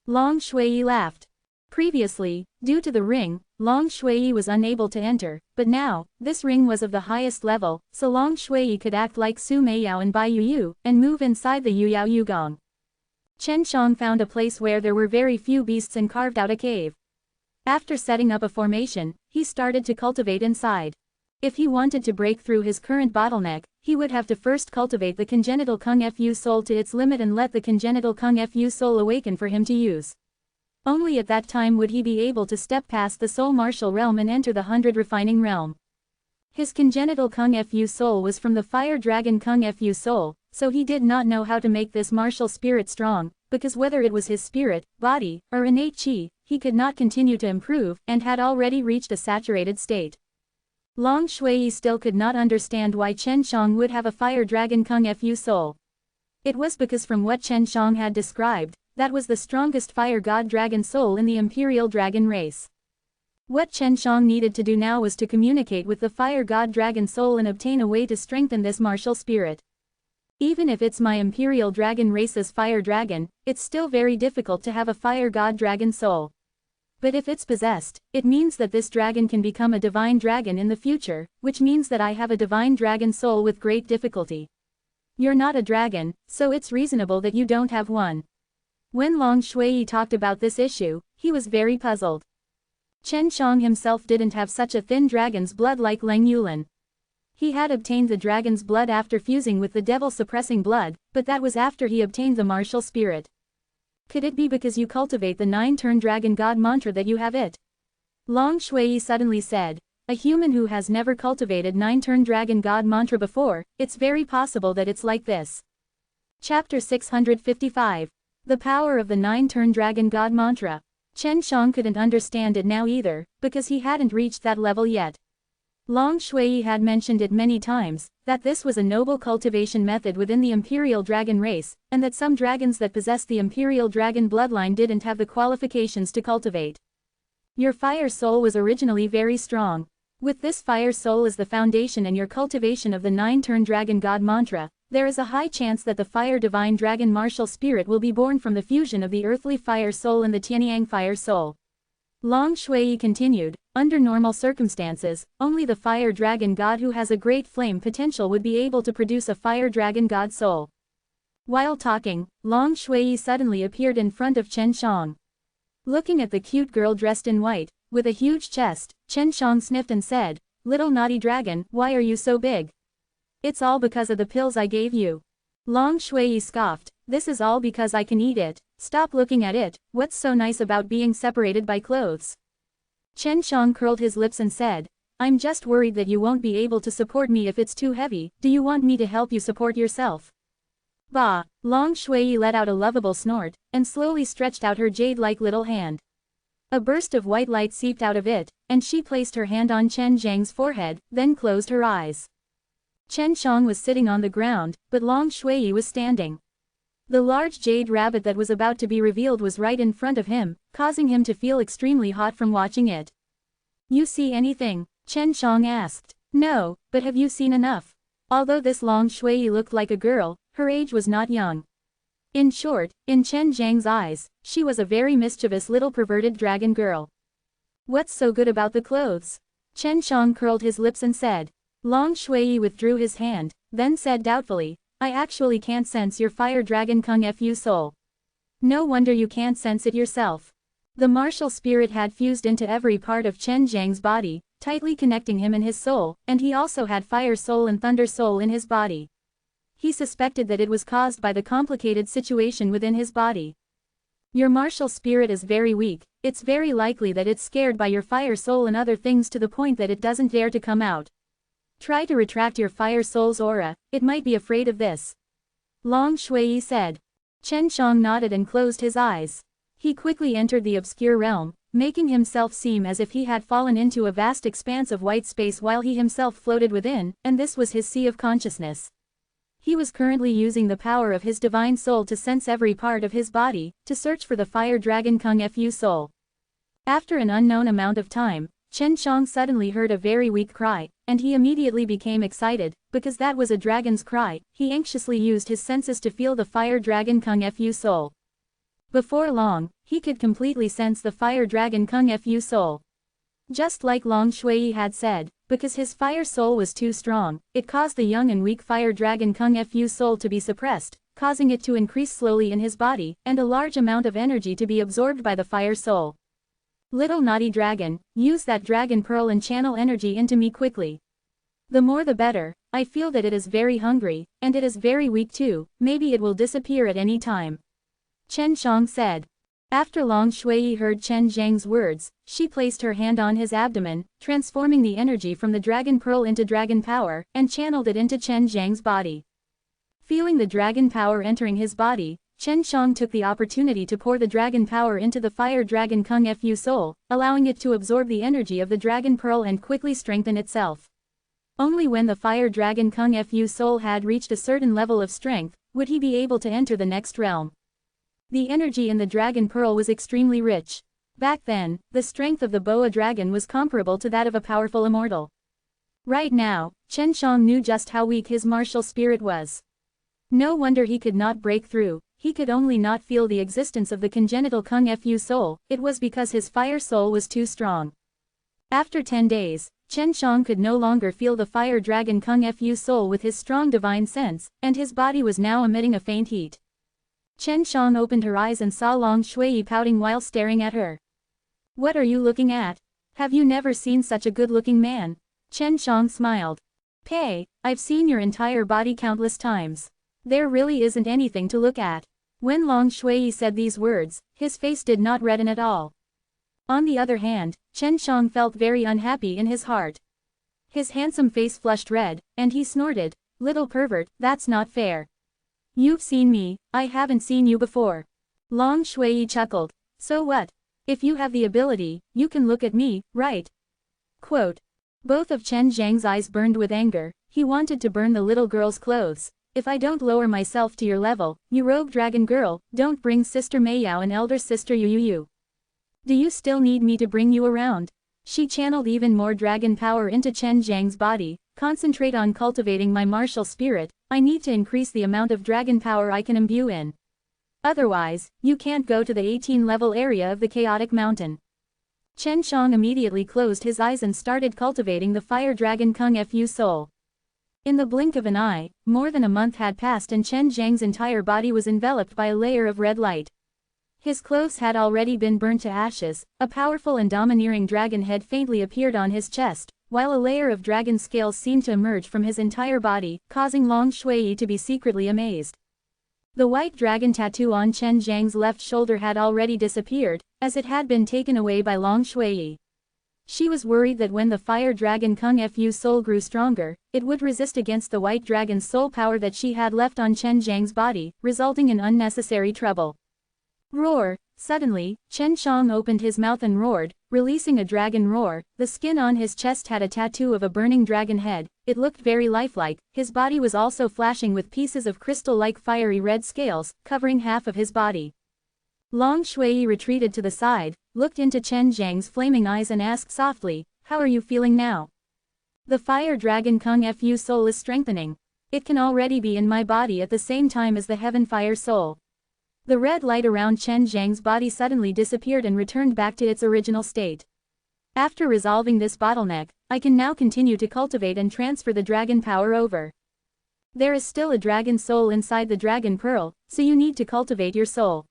Long Shui laughed. Previously, due to the ring, Long Shui was unable to enter, but now, this ring was of the highest level, so Long Shui could act like Su Meiyao and Bai Yuyu, and move inside the Yuyao Yugong. Chen Shang found a place where there were very few beasts and carved out a cave. After setting up a formation, he started to cultivate inside. If he wanted to break through his current bottleneck, he would have to first cultivate the congenital Kung Fu soul to its limit and let the congenital Kung Fu soul awaken for him to use. Only at that time would he be able to step past the soul martial realm and enter the 100 refining realm. His congenital Kung Fu soul was from the fire dragon Kung Fu soul, so he did not know how to make this martial spirit strong, because whether it was his spirit, body, or innate chi, he could not continue to improve, and had already reached a saturated state. Long Shui still could not understand why Chen Shang would have a fire dragon Kung Fu soul. It was because from what Chen Shang had described, that was the strongest fire god dragon soul in the imperial dragon race. What Chen Shang needed to do now was to communicate with the fire god dragon soul and obtain a way to strengthen this martial spirit. Even if it's my imperial dragon race's fire dragon, it's still very difficult to have a fire god dragon soul. But if it's possessed, it means that this dragon can become a divine dragon in the future, which means that I have a divine dragon soul with great difficulty. You're not a dragon, so it's reasonable that you don't have one. When Long Shui talked about this issue, he was very puzzled. Chen Shang himself didn't have such a thin dragon's blood like Leng Yulin. He had obtained the dragon's blood after fusing with the devil-suppressing blood, but that was after he obtained the martial spirit. Could it be because you cultivate the 9-turn dragon god mantra that you have it? Long Shui suddenly said, a human who has never cultivated 9-turn dragon god mantra before, it's very possible that it's like this. Chapter 655. The power of the 9-turn dragon god mantra. Chen Shang couldn't understand it now either, because he hadn't reached that level yet. Long Shui had mentioned it many times, that this was a noble cultivation method within the imperial dragon race, and that some dragons that possessed the imperial dragon bloodline didn't have the qualifications to cultivate. Your fire soul was originally very strong. With this fire soul as the foundation and your cultivation of the 9-turn dragon god mantra, there is a high chance that the fire divine dragon martial spirit will be born from the fusion of the earthly fire soul and the Tianyang fire soul. Long Shui continued, under normal circumstances, only the fire dragon god who has a great flame potential would be able to produce a fire dragon god soul. While talking, Long Shui suddenly appeared in front of Chen Shang. Looking at the cute girl dressed in white, with a huge chest, Chen Shang sniffed and said, "Little naughty dragon, why are you so big?" "It's all because of the pills I gave you." Long Shui scoffed, "This is all because I can eat it. Stop looking at it, what's so nice about being separated by clothes?" Chen Shang curled his lips and said, "I'm just worried that you won't be able to support me if it's too heavy. Do you want me to help you support yourself?" Bah! Long Shui let out a lovable snort, and slowly stretched out her jade-like little hand. A burst of white light seeped out of it, and she placed her hand on Chen Zhang's forehead, then closed her eyes. Chen Shang was sitting on the ground, but Long Shui was standing. The large jade rabbit that was about to be revealed was right in front of him, causing him to feel extremely hot from watching it. "You see anything?" Chen Shang asked. "No, but have you seen enough?" Although this Long Shui looked like a girl, her age was not young. In short, in Chen Zhang's eyes, she was a very mischievous little perverted dragon girl. "What's so good about the clothes?" Chen Shang curled his lips and said. Long Shui withdrew his hand, then said doubtfully, "I actually can't sense your fire dragon Kung Fu soul." "No wonder you can't sense it yourself." The martial spirit had fused into every part of Chen Zhang's body, tightly connecting him and his soul, and he also had fire soul and thunder soul in his body. He suspected that it was caused by the complicated situation within his body. "Your martial spirit is very weak, it's very likely that it's scared by your fire soul and other things to the point that it doesn't dare to come out. Try to retract your fire soul's aura, it might be afraid of this." Long Shui said. Chen Shang nodded and closed his eyes. He quickly entered the obscure realm, making himself seem as if he had fallen into a vast expanse of white space while he himself floated within, and this was his sea of consciousness. He was currently using the power of his divine soul to sense every part of his body, to search for the fire dragon Kung Fu soul. After an unknown amount of time, Chen Shang suddenly heard a very weak cry, and he immediately became excited, because that was a dragon's cry. He anxiously used his senses to feel the fire dragon Kung Fu soul. Before long, he could completely sense the fire dragon Kung Fu soul. Just like Long Shui had said, because his fire soul was too strong, it caused the young and weak fire dragon Kung Fu soul to be suppressed, causing it to increase slowly in his body, and a large amount of energy to be absorbed by the fire soul. "Little naughty dragon, use that dragon pearl and channel energy into me quickly. The more the better. I feel that it is very hungry, and it is very weak too, maybe it will disappear at any time." Chen Shang said. After Long Shui heard Chen Zhang's words, she placed her hand on his abdomen, transforming the energy from the dragon pearl into dragon power, and channeled it into Chen Zhang's body. Feeling the dragon power entering his body, Chen Shang took the opportunity to pour the dragon power into the fire dragon Kung Fu soul, allowing it to absorb the energy of the dragon pearl and quickly strengthen itself. Only when the fire dragon Kung Fu soul had reached a certain level of strength, would he be able to enter the next realm. The energy in the dragon pearl was extremely rich. Back then, the strength of the boa dragon was comparable to that of a powerful immortal. Right now, Chen Shang knew just how weak his martial spirit was. No wonder he could not break through. He could only not feel the existence of the congenital Kung Fu soul, it was because his fire soul was too strong. After 10 days, Chen Shang could no longer feel the fire dragon Kung Fu soul with his strong divine sense, and his body was now emitting a faint heat. Chen Shang opened her eyes and saw Long Shui pouting while staring at her. "What are you looking at? Have you never seen such a good-looking man?" Chen Shang smiled. "Pei, I've seen your entire body countless times. There really isn't anything to look at." When Long Shui said these words, his face did not redden at all. On the other hand, Chen Shang felt very unhappy in his heart. His handsome face flushed red, and he snorted, "Little pervert, that's not fair. You've seen me, I haven't seen you before." Long Shui chuckled. "So what? If you have the ability, you can look at me, right?" Quote. Both of Chen Zhang's eyes burned with anger. He wanted to burn the little girl's clothes. "If I don't lower myself to your level, you rogue dragon girl, don't bring Sister Meiyao and elder sister Yu. Do you still need me to bring you around?" She channeled even more dragon power into Chen Zhang's body. Concentrate on cultivating my martial spirit. I need to increase the amount of dragon power I can imbue in. Otherwise, you can't go to the 18-level area of the chaotic mountain. Chen Shang immediately closed his eyes and started cultivating the fire dragon Kung Fu soul. In the blink of an eye, more than a month had passed and Chen Zhang's entire body was enveloped by a layer of red light. His clothes had already been burnt to ashes, a powerful and domineering dragon head faintly appeared on his chest, while a layer of dragon scales seemed to emerge from his entire body, causing Long Shui to be secretly amazed. The white dragon tattoo on Chen Zhang's left shoulder had already disappeared, as it had been taken away by Long Shui. She was worried that when the fire dragon Kung Fu soul grew stronger, it would resist against the white dragon's soul power that she had left on Chen Zhang's body, resulting in unnecessary trouble. Roar! Suddenly, Chen Shang opened his mouth and roared, releasing a dragon roar. The skin on his chest had a tattoo of a burning dragon head. It looked very lifelike. His body was also flashing with pieces of crystal-like fiery red scales, covering half of his body. Long Shui retreated to the side, looked into Chen Zhang's flaming eyes and asked softly, "How are you feeling now?" "The fire dragon Kung Fu soul is strengthening. It can already be in my body at the same time as the heaven fire soul." The red light around Chen Zhang's body suddenly disappeared and returned back to its original state. "After resolving this bottleneck, I can now continue to cultivate and transfer the dragon power over. There is still a dragon soul inside the dragon pearl, so you need to cultivate your soul.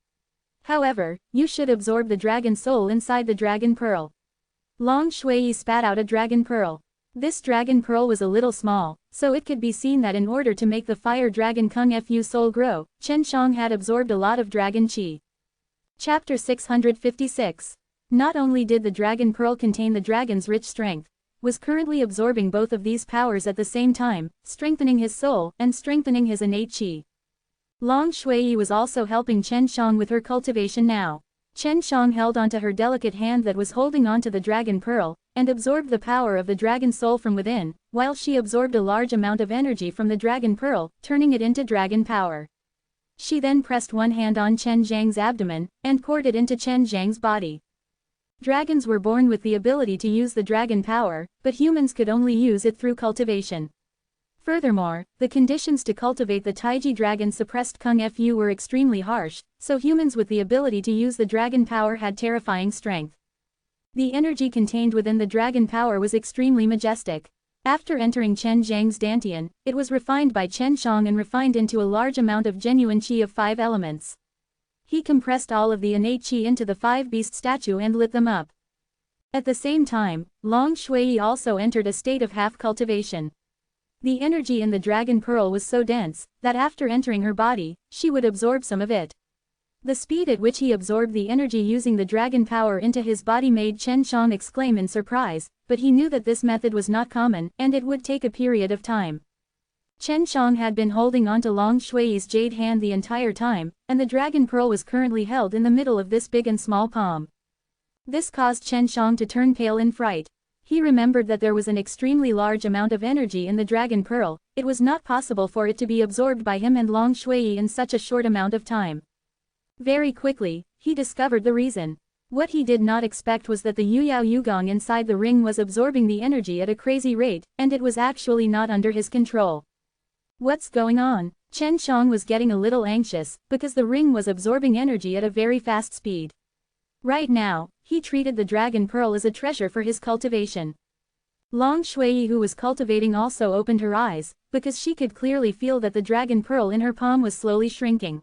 However, you should absorb the dragon soul inside the dragon pearl." Long Shui spat out a dragon pearl. This dragon pearl was a little small, so it could be seen that in order to make the fire dragon Kung Fu soul grow, Chen Shang had absorbed a lot of dragon qi. Chapter 656. Not only did the dragon pearl contain the dragon's rich strength, was currently absorbing both of these powers at the same time, strengthening his soul and strengthening his innate qi. Long Shui was also helping Chen Shang with her cultivation now. Chen Shang held onto her delicate hand that was holding onto the dragon pearl, and absorbed the power of the dragon soul from within, while she absorbed a large amount of energy from the dragon pearl, turning it into dragon power. She then pressed one hand on Chen Zhang's abdomen, and poured it into Chen Zhang's body. Dragons were born with the ability to use the dragon power, but humans could only use it through cultivation. Furthermore, the conditions to cultivate the Taiji dragon suppressed Kung Fu were extremely harsh, so humans with the ability to use the dragon power had terrifying strength. The energy contained within the dragon power was extremely majestic. After entering Chen Zhang's dantian, it was refined by Chen Shang and refined into a large amount of genuine qi of 5 elements. He compressed all of the innate qi into the 5-beast statue and lit them up. At the same time, Long Shui also entered a state of half cultivation. The energy in the dragon pearl was so dense, that after entering her body, she would absorb some of it. The speed at which he absorbed the energy using the dragon power into his body made Chen Shang exclaim in surprise, but he knew that this method was not common, and it would take a period of time. Chen Shang had been holding onto Long Shui's jade hand the entire time, and the dragon pearl was currently held in the middle of this big and small palm. This caused Chen Shang to turn pale in fright. He remembered that there was an extremely large amount of energy in the dragon pearl. It was not possible for it to be absorbed by him and Long Shui in such a short amount of time. Very quickly, he discovered the reason. What he did not expect was that the Yuyao Yugong inside the ring was absorbing the energy at a crazy rate, and it was actually not under his control. What's going on? Chen Shang was getting a little anxious, because the ring was absorbing energy at a very fast speed. Right now, he treated the dragon pearl as a treasure for his cultivation. Long Shui, who was cultivating, also opened her eyes, because she could clearly feel that the dragon pearl in her palm was slowly shrinking.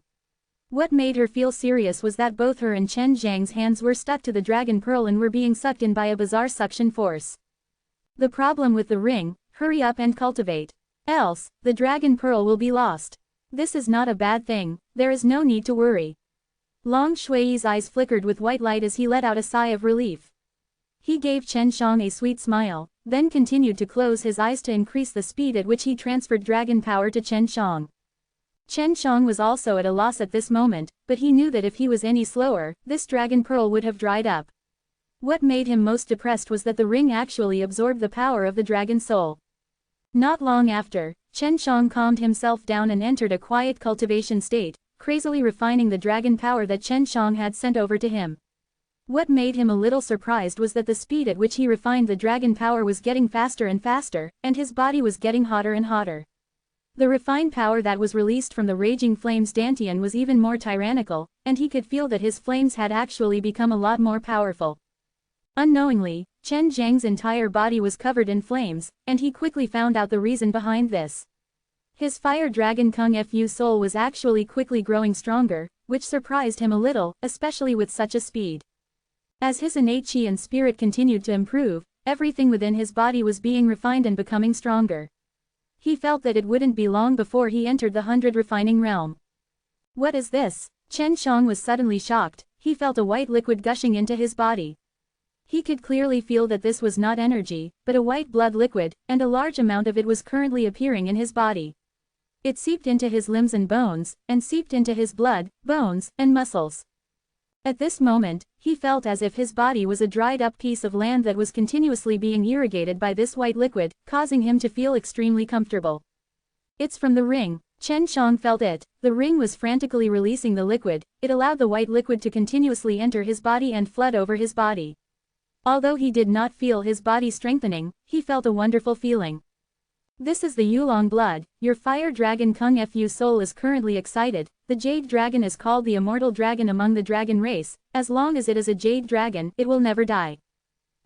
What made her feel serious was that both her and Chen Zhang's hands were stuck to the dragon pearl and were being sucked in by a bizarre suction force. The problem with the ring: hurry up and cultivate. Else, the dragon pearl will be lost. This is not a bad thing, there is no need to worry. Long Shui's eyes flickered with white light as he let out a sigh of relief. He gave Chen Shang a sweet smile, then continued to close his eyes to increase the speed at which he transferred dragon power to Chen Shang. Chen Shang was also at a loss at this moment, but he knew that if he was any slower, this dragon pearl would have dried up. What made him most depressed was that the ring actually absorbed the power of the dragon soul. Not long after, Chen Shang calmed himself down and entered a quiet cultivation state, crazily refining the dragon power that Chen Shang had sent over to him. What made him a little surprised was that the speed at which he refined the dragon power was getting faster and faster, and his body was getting hotter and hotter. The refined power that was released from the raging flames Dantian was even more tyrannical, and he could feel that his flames had actually become a lot more powerful. Unknowingly, Chen Zhang's entire body was covered in flames, and he quickly found out the reason behind this. His fire dragon Kung Fu soul was actually quickly growing stronger, which surprised him a little, especially with such a speed. As his innate chi and spirit continued to improve, everything within his body was being refined and becoming stronger. He felt that it wouldn't be long before he entered the 100 refining realm. What is this? Chen Xiang was suddenly shocked. He felt a white liquid gushing into his body. He could clearly feel that this was not energy, but a white blood liquid, and a large amount of it was currently appearing in his body. It seeped into his limbs and bones, and seeped into his blood, bones, and muscles. At this moment, he felt as if his body was a dried-up piece of land that was continuously being irrigated by this white liquid, causing him to feel extremely comfortable. It's from the ring. Chen Xiang felt it. The ring was frantically releasing the liquid. It allowed the white liquid to continuously enter his body and flood over his body. Although he did not feel his body strengthening, he felt a wonderful feeling. This is the Yulong blood. Your fire dragon Kung Fu soul is currently excited. The jade dragon is called the immortal dragon among the dragon race. As long as it is a jade dragon, it will never die.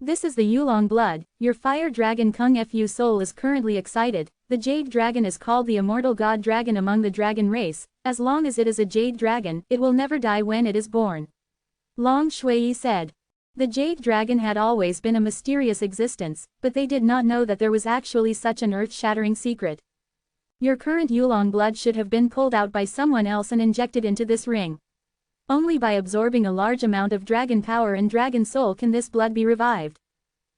This is the Yulong blood. Your fire dragon Kung Fu soul is currently excited. The jade dragon is called the immortal god dragon among the dragon race. As long as it is a jade dragon, it will never die when it is born. Long Shui said. The jade dragon had always been a mysterious existence, but they did not know that there was actually such an earth-shattering secret. Your current Yulong blood should have been pulled out by someone else and injected into this ring. Only by absorbing a large amount of dragon power and dragon soul can this blood be revived.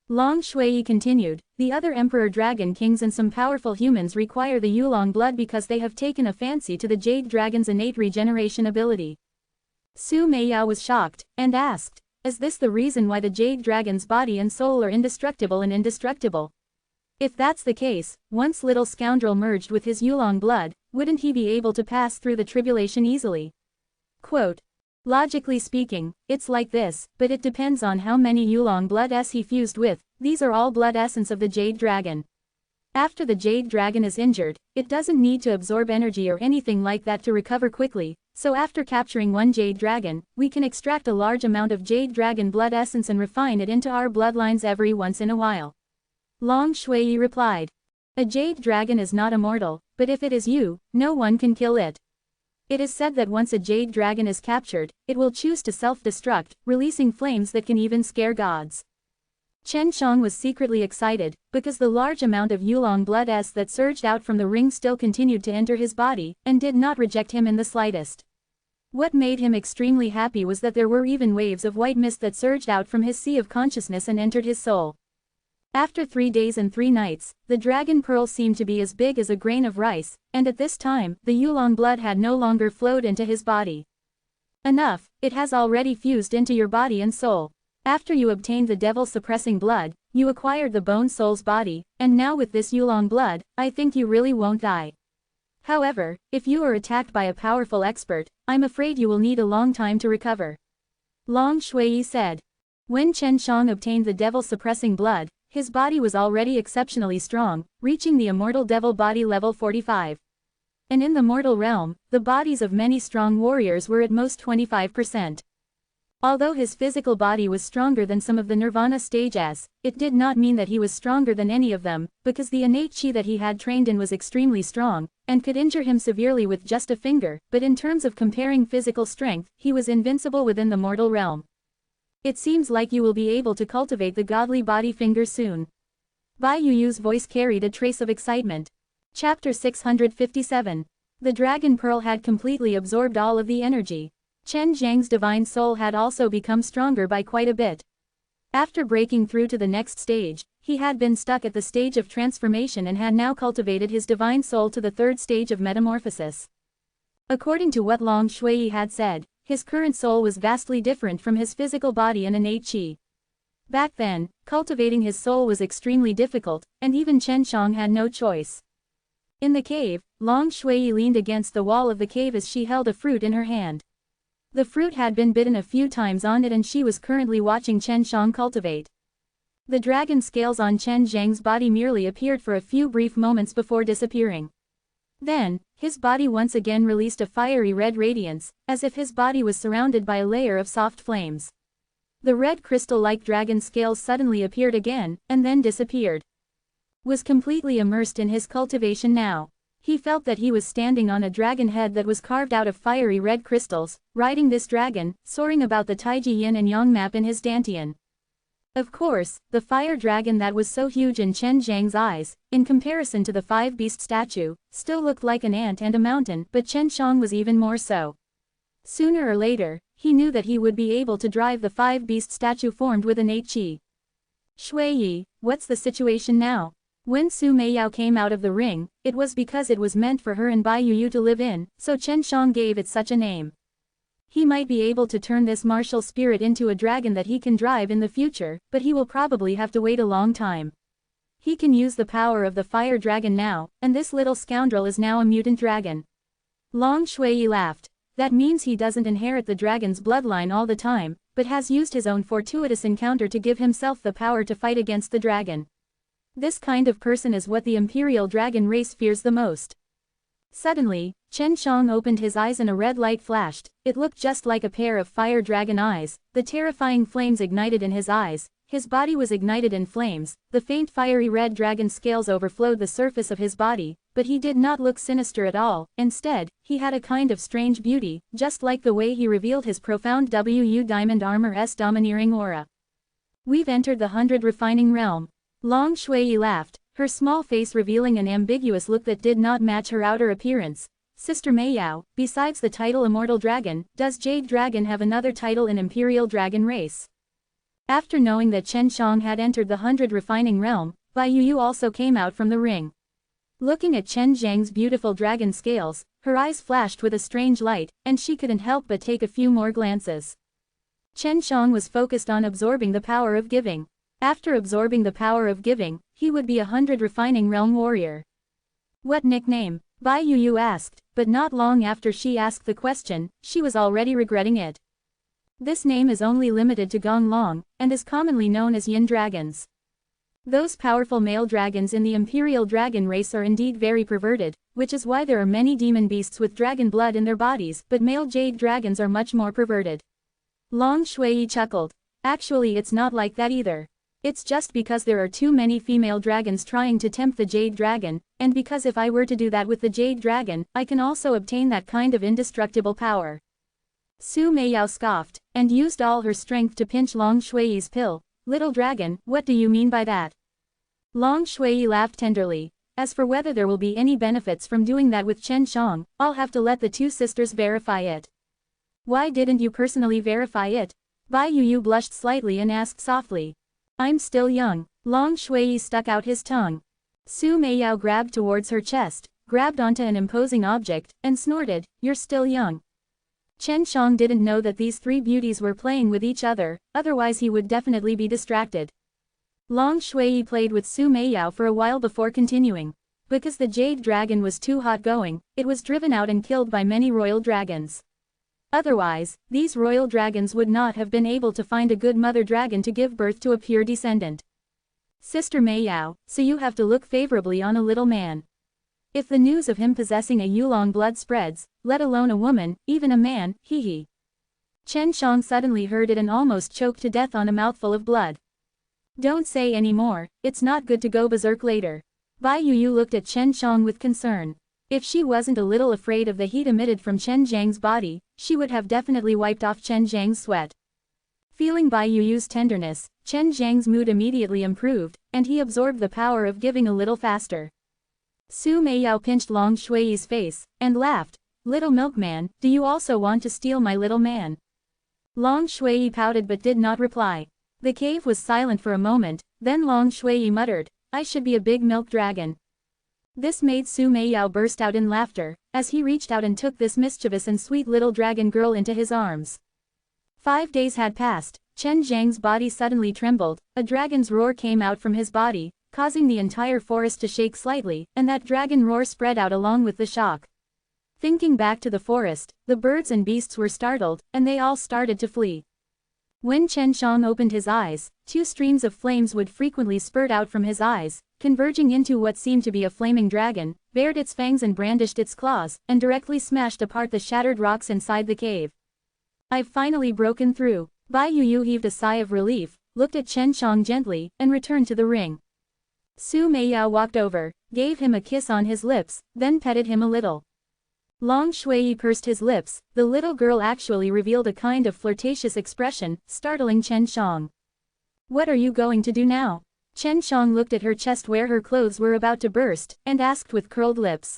Long Shui continued, the other emperor dragon kings and some powerful humans require the Yulong blood because they have taken a fancy to the jade dragon's innate regeneration ability. Su Meiyao was shocked, and asked, is this the reason why the jade dragon's body and soul are indestructible and indestructible? If that's the case, once little scoundrel merged with his Yulong blood, wouldn't he be able to pass through the tribulation easily? Quote, logically speaking, it's like this, but it depends on how many Yulong blood he fused with. These are all blood essence of the jade dragon. After the jade dragon is injured, it doesn't need to absorb energy or anything like that to recover quickly. So after capturing one jade dragon, we can extract a large amount of jade dragon blood essence and refine it into our bloodlines every once in a while. Long Shui replied. A jade dragon is not immortal, but if it is you, no one can kill it. It is said that once a jade dragon is captured, it will choose to self-destruct, releasing flames that can even scare gods. Chen Xiang was secretly excited, because the large amount of Yulong blood that surged out from the ring still continued to enter his body, and did not reject him in the slightest. What made him extremely happy was that there were even waves of white mist that surged out from his sea of consciousness and entered his soul. After 3 days and 3 nights, the dragon pearl seemed to be as big as a grain of rice, and at this time, the Yulong blood had no longer flowed into his body. Enough, it has already fused into your body and soul. After you obtained the devil-suppressing blood, you acquired the bone soul's body, and now with this Yulong blood, I think you really won't die. However, if you are attacked by a powerful expert, I'm afraid you will need a long time to recover. Long Shui said. When Chen Xiang obtained the devil-suppressing blood, his body was already exceptionally strong, reaching the immortal devil body level 45. And in the mortal realm, the bodies of many strong warriors were at most 25%. Although his physical body was stronger than some of the nirvana stages, it did not mean that he was stronger than any of them, because the innate chi that he had trained in was extremely strong, and could injure him severely with just a finger, but in terms of comparing physical strength, he was invincible within the mortal realm. It seems like you will be able to cultivate the godly body finger soon. Bai Yu's voice carried a trace of excitement. Chapter 657. The dragon pearl had completely absorbed all of the energy. Chen Zhang's divine soul had also become stronger by quite a bit. After breaking through to the next stage, he had been stuck at the stage of transformation and had now cultivated his divine soul to the 3rd stage of metamorphosis. According to what Long Shui had said, his current soul was vastly different from his physical body and innate chi. Back then, cultivating his soul was extremely difficult, and even Chen Xiang had no choice. In the cave, Long Shui leaned against the wall of the cave as she held a fruit in her hand. The fruit had been bitten a few times on it and she was currently watching Chen Shang cultivate. The dragon scales on Chen Zhang's body merely appeared for a few brief moments before disappearing. Then, his body once again released a fiery red radiance, as if his body was surrounded by a layer of soft flames. The red crystal-like dragon scales suddenly appeared again, and then disappeared. Was completely immersed in his cultivation now. He felt that he was standing on a dragon head that was carved out of fiery red crystals, riding this dragon, soaring about the Taiji yin and yang map in his dantian. Of course, the fire dragon that was so huge in Chen Zhang's eyes, in comparison to the five-beast statue, still looked like an ant and a mountain, but Chen Shang was even more so. Sooner or later, he knew that he would be able to drive the five-beast statue formed with innate qi. Shui Yi, what's the situation now? When Su Meiyao came out of the ring, it was because it was meant for her and Bai Yuyu to live in, so Chen Shang gave it such a name. He might be able to turn this martial spirit into a dragon that he can drive in the future, but he will probably have to wait a long time. He can use the power of the fire dragon now, and this little scoundrel is now a mutant dragon. Long Shui laughed. That means he doesn't inherit the dragon's bloodline all the time, but has used his own fortuitous encounter to give himself the power to fight against the dragon. This kind of person is what the imperial dragon race fears the most. Suddenly, Chen Shang opened his eyes and a red light flashed. It looked just like a pair of fire dragon eyes. The terrifying flames ignited in his eyes. His body was ignited in flames. The faint fiery red dragon scales overflowed the surface of his body, but he did not look sinister at all. Instead, he had a kind of strange beauty, just like the way he revealed his profound Wu diamond armor's domineering aura. We've entered the 100 refining realm. Long Shui laughed, her small face revealing an ambiguous look that did not match her outer appearance. Sister Meiyao, besides the title Immortal Dragon, does Jade Dragon have another title in Imperial Dragon race? After knowing that Chen Shang had entered the 100 refining realm, Bai Yuyu also came out from the ring. Looking at Chen Zhang's beautiful dragon scales, her eyes flashed with a strange light, and she couldn't help but take a few more glances. Chen Shang was focused on absorbing the power of giving. After absorbing the power of giving, he would be a 100 refining realm warrior. What nickname? Bai Yuyu asked, but not long after she asked the question, she was already regretting it. This name is only limited to Gong Long, and is commonly known as Yin dragons. Those powerful male dragons in the Imperial Dragon race are indeed very perverted, which is why there are many demon beasts with dragon blood in their bodies, but male jade dragons are much more perverted. Long Shui chuckled. Actually, it's not like that either. It's just because there are too many female dragons trying to tempt the Jade Dragon, and because if I were to do that with the Jade Dragon, I can also obtain that kind of indestructible power. Su Meiyao scoffed, and used all her strength to pinch Long Shui's pill. Little dragon, what do you mean by that? Long Shui laughed tenderly. As for whether there will be any benefits from doing that with Chen Shang, I'll have to let the two sisters verify it. Why didn't you personally verify it? Bai Yuyu blushed slightly and asked softly. I'm still young. Long Shui stuck out his tongue. Su Meiyao grabbed towards her chest, grabbed onto an imposing object, and snorted, you're still young. Chen Shang didn't know that these three beauties were playing with each other, otherwise he would definitely be distracted. Long Shui played with Su Meiyao for a while before continuing. Because the Jade Dragon was too hot going, it was driven out and killed by many royal dragons. Otherwise, these royal dragons would not have been able to find a good mother dragon to give birth to a pure descendant. Sister Meiyao, so you have to look favorably on a little man. If the news of him possessing a Yulong blood spreads, let alone a woman, even a man, hee. Chen Shang suddenly heard it and almost choked to death on a mouthful of blood. Don't say any more, it's not good to go berserk later. Bai Yuyu looked at Chen Shang with concern. If she wasn't a little afraid of the heat emitted from Chen Zhang's body, she would have definitely wiped off Chen Zhang's sweat. Feeling Bai Yuyu's tenderness, Chen Zhang's mood immediately improved, and he absorbed the power of giving a little faster. Su Meiyao pinched Long Shui's face, and laughed. Little milkman, do you also want to steal my little man? Long Shui pouted but did not reply. The cave was silent for a moment, then Long Shui muttered, I should be a big milk dragon. This made Su Meiyao burst out in laughter, as he reached out and took this mischievous and sweet little dragon girl into his arms. 5 days had passed. Chen Zhang's body suddenly trembled, a dragon's roar came out from his body, causing the entire forest to shake slightly, and that dragon roar spread out along with the shock. Thinking back to the forest, the birds and beasts were startled, and they all started to flee. When Chen Shang opened his eyes, 2 streams of flames would frequently spurt out from his eyes, converging into what seemed to be a flaming dragon, bared its fangs and brandished its claws, and directly smashed apart the shattered rocks inside the cave. I've finally broken through. Bai Yu heaved a sigh of relief, looked at Chen Shang gently, and returned to the ring. Su Meiyao walked over, gave him a kiss on his lips, then petted him a little. Long Shui pursed his lips. The little girl actually revealed a kind of flirtatious expression, startling Chen Shang. What are you going to do now? Chen Shang looked at her chest where her clothes were about to burst, and asked with curled lips.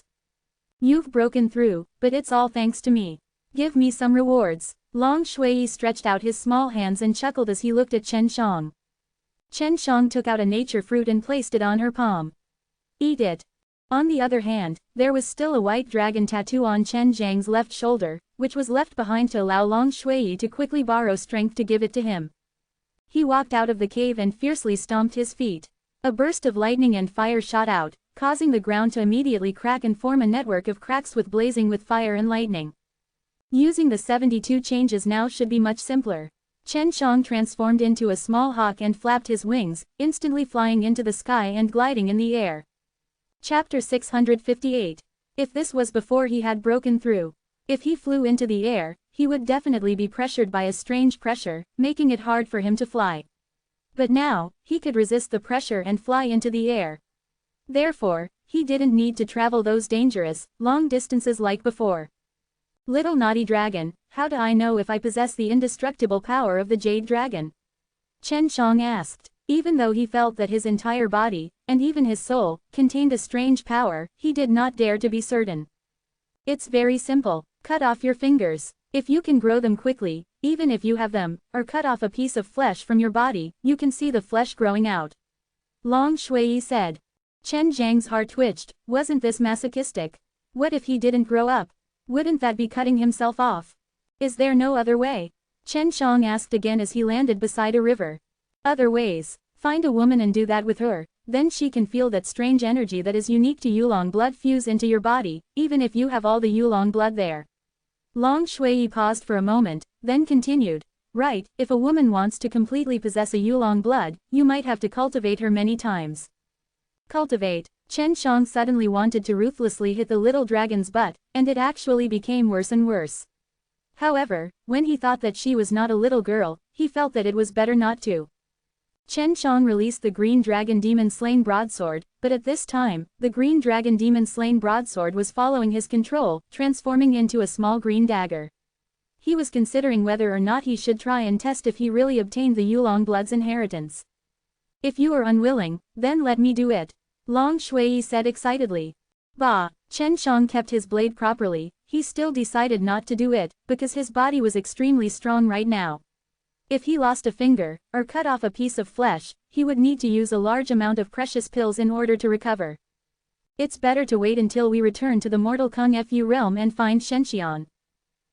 You've broken through, but it's all thanks to me. Give me some rewards. Long Shui stretched out his small hands and chuckled as he looked at Chen Shang. Chen Shang took out a nature fruit and placed it on her palm. Eat it. On the other hand, there was still a white dragon tattoo on Chen Zhang's left shoulder, which was left behind to allow Long Shui to quickly borrow strength to give it to him. He walked out of the cave and fiercely stomped his feet. A burst of lightning and fire shot out, causing the ground to immediately crack and form a network of cracks with blazing with fire and lightning. Using the 72 changes now should be much simpler. Chen Shang transformed into a small hawk and flapped his wings, instantly flying into the sky and gliding in the air. Chapter 658. If this was before he had broken through. If he flew into the air, he would definitely be pressured by a strange pressure, making it hard for him to fly. But now, he could resist the pressure and fly into the air. Therefore, he didn't need to travel those dangerous, long distances like before. Little naughty dragon, how do I know if I possess the indestructible power of the Jade Dragon? Chen Shang asked. Even though he felt that his entire body, and even his soul, contained a strange power, he did not dare to be certain. It's very simple. Cut off your fingers. If you can grow them quickly, even if you have them, or cut off a piece of flesh from your body, you can see the flesh growing out. Long Shui said. Chen Zhang's heart twitched. Wasn't this masochistic? What if he didn't grow up? Wouldn't that be cutting himself off? Is there no other way? Chen Shang asked again as he landed beside a river. Other ways. Find a woman and do that with her, then she can feel that strange energy that is unique to Yulong blood fuse into your body, even if you have all the Yulong blood there. Long Shui paused for a moment, then continued. Right, if a woman wants to completely possess a Yulong blood, you might have to cultivate her many times. Cultivate. Chen Shang suddenly wanted to ruthlessly hit the little dragon's butt, and it actually became worse and worse. However, when he thought that she was not a little girl, he felt that it was better not to. Chen Shang released the Green Dragon Demon Slain Broadsword, but at this time, the Green Dragon Demon Slain Broadsword was following his control, transforming into a small green dagger. He was considering whether or not he should try and test if he really obtained the Yulong blood's inheritance. If you are unwilling, then let me do it. Long Shui said excitedly. Bah! Chen Shang kept his blade properly. He still decided not to do it, because his body was extremely strong right now. If he lost a finger, or cut off a piece of flesh, he would need to use a large amount of precious pills in order to recover. It's better to wait until we return to the mortal Kung Fu realm and find Shenxian.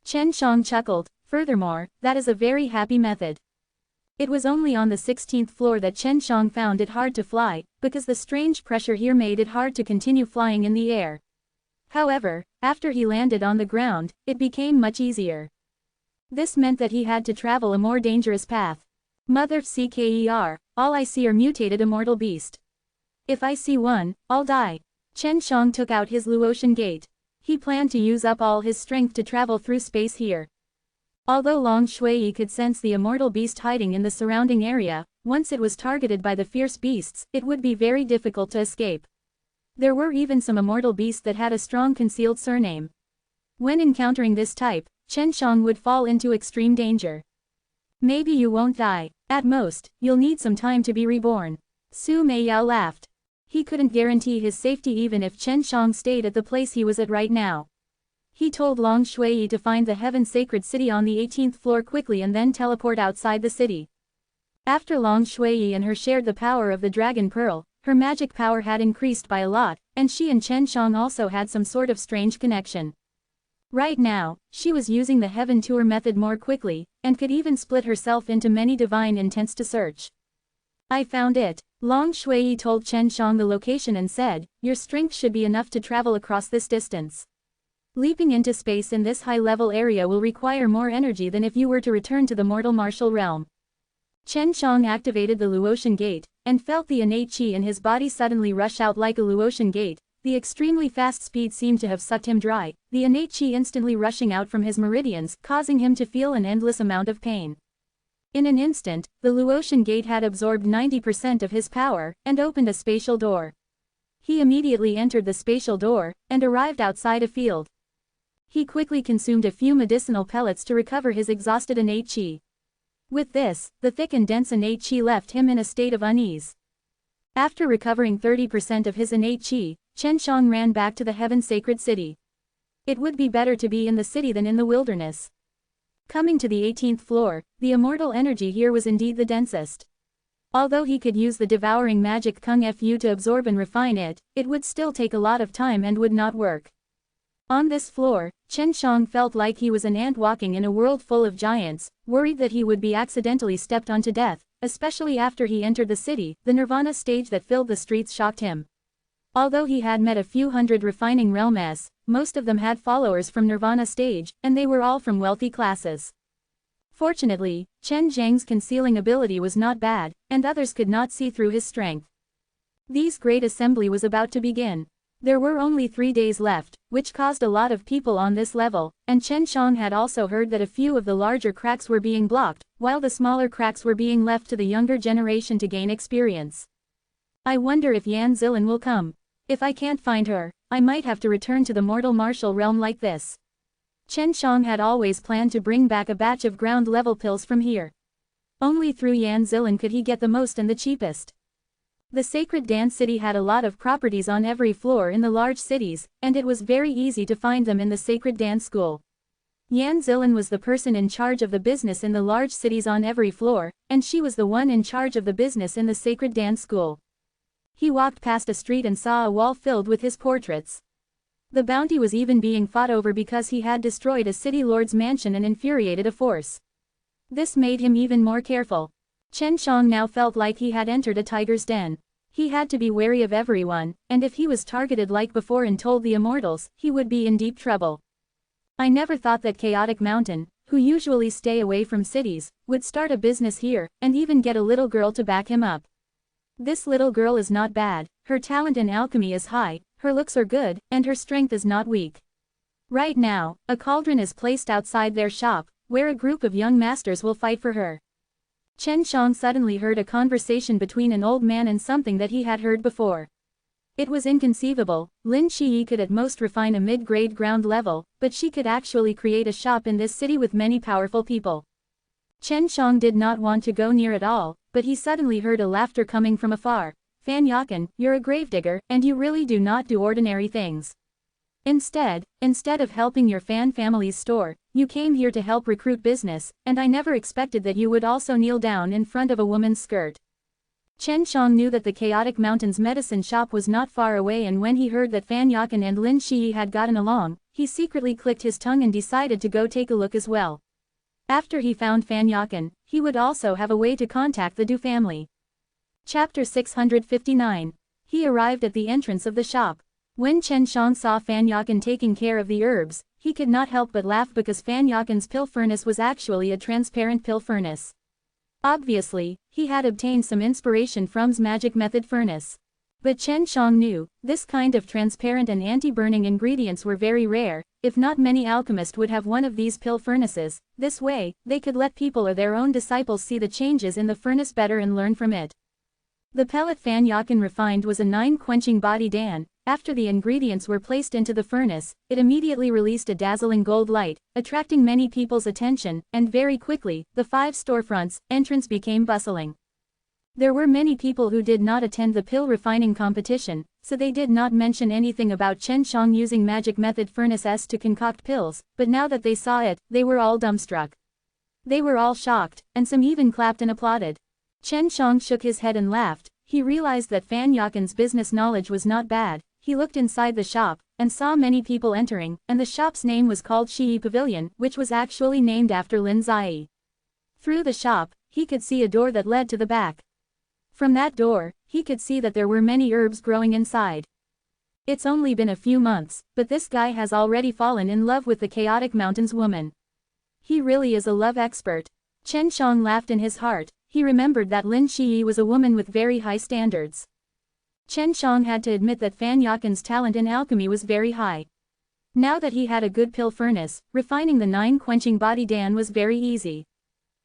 Chen Shang chuckled. Furthermore, that is a very happy method. It was only on the 16th floor that Chen Shang found it hard to fly, because the strange pressure here made it hard to continue flying in the air. However, after he landed on the ground, it became much easier. This meant that he had to travel a more dangerous path. Mother CKER, all I see are mutated immortal beast. If I see one, I'll die. Chen Shang took out his Luotian gate. He planned to use up all his strength to travel through space here. Although Long Shui could sense the immortal beast hiding in the surrounding area, once it was targeted by the fierce beasts, it would be very difficult to escape. There were even some immortal beasts that had a strong concealed surname. When encountering this type, Chen Shang would fall into extreme danger. Maybe you won't die. At most, you'll need some time to be reborn. Su Meiyao laughed. He couldn't guarantee his safety even if Chen Shang stayed at the place he was at right now. He told Long Shui to find the Heaven Sacred City on the 18th floor quickly and then teleport outside the city. After Long Shui and her shared the power of the Dragon Pearl, her magic power had increased by a lot, and she and Chen Shang also had some sort of strange connection. Right now, she was using the Heaven Tour method more quickly, and could even split herself into many divine intents to search. I found it. Long Shui told Chen Shang the location and said, your strength should be enough to travel across this distance. Leaping into space in this high-level area will require more energy than if you were to return to the mortal martial realm. Chen Shang activated the Luotian gate, and felt the innate qi in his body suddenly rush out like a Luotian gate. The extremely fast speed seemed to have sucked him dry, the innate qi instantly rushing out from his meridians, causing him to feel an endless amount of pain. In an instant, the Luotian gate had absorbed 90% of his power, and opened a spatial door. He immediately entered the spatial door, and arrived outside a field. He quickly consumed a few medicinal pellets to recover his exhausted innate qi. With this, the thick and dense innate qi left him in a state of unease. After recovering 30% of his innate qi, Chen Shang ran back to the heaven-sacred city. It would be better to be in the city than in the wilderness. Coming to the 18th floor, the immortal energy here was indeed the densest. Although he could use the devouring magic Kung Fu to absorb and refine it, it would still take a lot of time and would not work. On this floor, Chen Shang felt like he was an ant walking in a world full of giants, worried that he would be accidentally stepped on to death, especially after he entered the city. The Nirvana stage that filled the streets shocked him. Although he had met a few hundred refining realms, most of them had followers from Nirvana stage, and they were all from wealthy classes. Fortunately, Chen Zhang's concealing ability was not bad, and others could not see through his strength. This great assembly was about to begin. There were only 3 days left, which caused a lot of people on this level, and Chen Shang had also heard that a few of the larger cracks were being blocked, while the smaller cracks were being left to the younger generation to gain experience. I wonder if Yan Zilin will come. If I can't find her, I might have to return to the mortal martial realm like this. Chen Shang had always planned to bring back a batch of ground-level pills from here. Only through Yan Zilin could he get the most and the cheapest. The sacred dance city had a lot of properties on every floor in the large cities, and it was very easy to find them in the sacred dance school. Yan Zilin was the person in charge of the business in the large cities on every floor, and she was the one in charge of the business in the sacred dance school. He walked past a street and saw a wall filled with his portraits. The bounty was even being fought over because he had destroyed a city lord's mansion and infuriated a force. This made him even more careful. Chen Shang now felt like he had entered a tiger's den. He had to be wary of everyone, and if he was targeted like before and told the immortals, he would be in deep trouble. I never thought that Chaotic Mountain, who usually stay away from cities, would start a business here, and even get a little girl to back him up. This little girl is not bad, her talent in alchemy is high, her looks are good, and her strength is not weak. Right now, a cauldron is placed outside their shop, where a group of young masters will fight for her. Chen Shang suddenly heard a conversation between an old man and something that he had heard before. It was inconceivable. Lin Shiyi could at most refine a mid-grade ground level, but she could actually create a shop in this city with many powerful people. Chen Shang did not want to go near at all, but he suddenly heard a laughter coming from afar. Fan Yakan, you're a gravedigger, and you really do not do ordinary things. Instead of helping your fan family's store, you came here to help recruit business, and I never expected that you would also kneel down in front of a woman's skirt. Chen Shang knew that the Chaotic Mountain's medicine shop was not far away, and when he heard that Fan Yakan and Lin Shiyi had gotten along, he secretly clicked his tongue and decided to go take a look as well. After he found Fan Yakan, he would also have a way to contact the Du family. Chapter 659. He arrived at the entrance of the shop. When Chen Shang saw Fan Yakan taking care of the herbs, he could not help but laugh because Fan Yakan's pill furnace was actually a transparent pill furnace. Obviously, he had obtained some inspiration from's magic method furnace. But Chen Shang knew, this kind of transparent and anti-burning ingredients were very rare. If not, many alchemists would have one of these pill furnaces. This way, they could let people or their own disciples see the changes in the furnace better and learn from it. The pellet Fan Yakan refined was a 9-quenching body dan. After the ingredients were placed into the furnace, it immediately released a dazzling gold light, attracting many people's attention, and very quickly, the 5 storefronts' entrance became bustling. There were many people who did not attend the pill refining competition, so they did not mention anything about Chen Shang using magic method furnaces to concoct pills, but now that they saw it, they were all dumbstruck. They were all shocked, and some even clapped and applauded. Chen Shang shook his head and laughed. He realized that Fan Yakan's business knowledge was not bad. He looked inside the shop, and saw many people entering, and the shop's name was called Shiyi Pavilion, which was actually named after Lin Ziyi. Through the shop, he could see a door that led to the back. From that door, he could see that there were many herbs growing inside. It's only been a few months, but this guy has already fallen in love with the Chaotic Mountains woman. He really is a love expert. Chen Shang laughed in his heart. He remembered that Lin Shiyi was a woman with very high standards. Chen Shang had to admit that Fan Yakan's talent in alchemy was very high. Now that he had a good pill furnace, refining the 9-quenching body dan was very easy.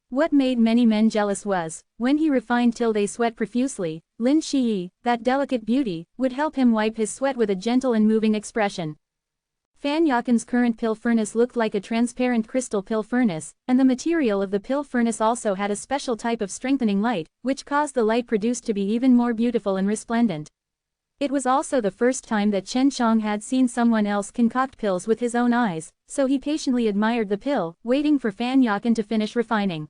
What made many men jealous was, when he refined till they sweat profusely, Lin Shiyi, that delicate beauty, would help him wipe his sweat with a gentle and moving expression. Fan Yakan's current pill furnace looked like a transparent crystal pill furnace, and the material of the pill furnace also had a special type of strengthening light, which caused the light produced to be even more beautiful and resplendent. It was also the first time that Chen Shang had seen someone else concoct pills with his own eyes, so he patiently admired the pill, waiting for Fan Yakan to finish refining.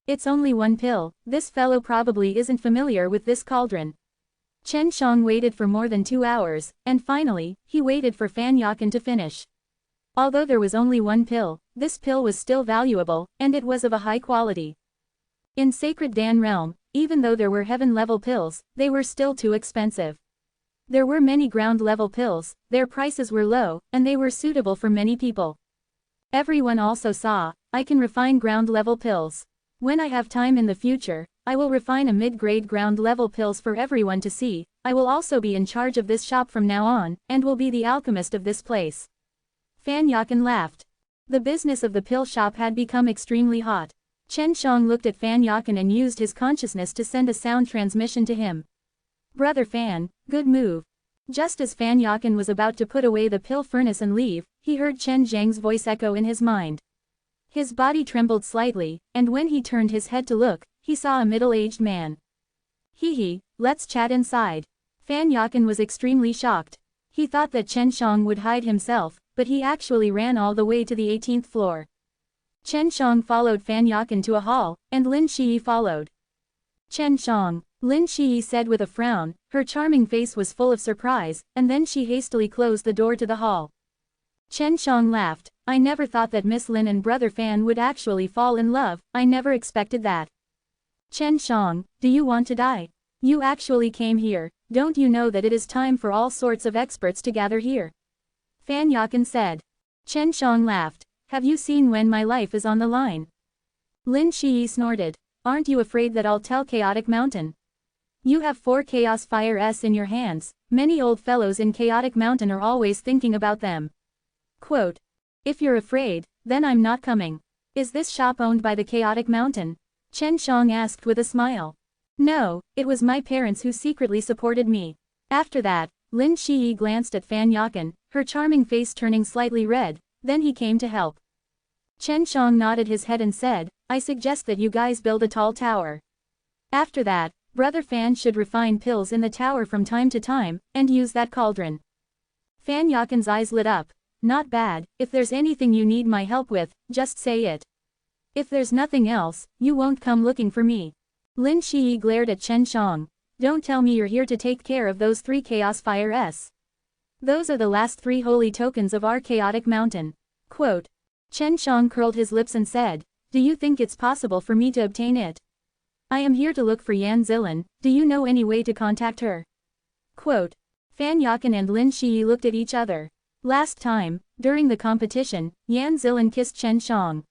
It's only one pill, this fellow probably isn't familiar with this cauldron. Chen Shang waited for more than 2 hours, and finally, he waited for Fan Yakan to finish. Although there was only one pill, this pill was still valuable, and it was of a high quality. In Sacred Dan realm, even though there were heaven-level pills, they were still too expensive. There were many ground-level pills, their prices were low, and they were suitable for many people. Everyone also saw, I can refine ground-level pills. When I have time in the future, I will refine a mid-grade ground-level pills for everyone to see. I will also be in charge of this shop from now on, and will be the alchemist of this place. Fan Yakan laughed. The business of the pill shop had become extremely hot. Chen Shang looked at Fan Yakan and used his consciousness to send a sound transmission to him. Brother Fan, good move. Just as Fan Yakan was about to put away the pill furnace and leave, he heard Chen Zhang's voice echo in his mind. His body trembled slightly, and when he turned his head to look, he saw a middle-aged man. Hee, let's chat inside. Fan Yakan was extremely shocked. He thought that Chen Shang would hide himself, but he actually ran all the way to the 18th floor. Chen Shang followed Fan Yakan to a hall, and Lin Shiyi followed. Chen Shang, Lin Shiyi said with a frown, her charming face was full of surprise, and then she hastily closed the door to the hall. Chen Shang laughed, I never thought that Miss Lin and Brother Fan would actually fall in love, I never expected that. Chen Shang, do you want to die? You actually came here, don't you know that it is time for all sorts of experts to gather here? Fan Yakan said. Chen Shang laughed, have you seen when my life is on the line? Lin Shiyi snorted, aren't you afraid that I'll tell Chaotic Mountain? You have 4 Chaos Fires in your hands, many old fellows in Chaotic Mountain are always thinking about them. Quote, if you're afraid, then I'm not coming. Is this shop owned by the Chaotic Mountain? Chen Shang asked with a smile. No, it was my parents who secretly supported me. After that, Lin Shiyi glanced at Fan Yakan, her charming face turning slightly red, then he came to help. Chen Shang nodded his head and said, I suggest that you guys build a tall tower. After that, Brother Fan should refine pills in the tower from time to time, and use that cauldron. Fan Yakan's eyes lit up. Not bad, if there's anything you need my help with, just say it. If there's nothing else, you won't come looking for me. Lin Shiyi glared at Chen Shang. Don't tell me you're here to take care of those 3 Chaos Fires. Those are the last 3 holy tokens of our Chaotic Mountain. Quote. Chen Shang curled his lips and said, do you think it's possible for me to obtain it? I am here to look for Yan Zilan, do you know any way to contact her? Quote. Fan Yakan and Lin Shiyi looked at each other. Last time, during the competition, Yan Zilan kissed Chen Shang.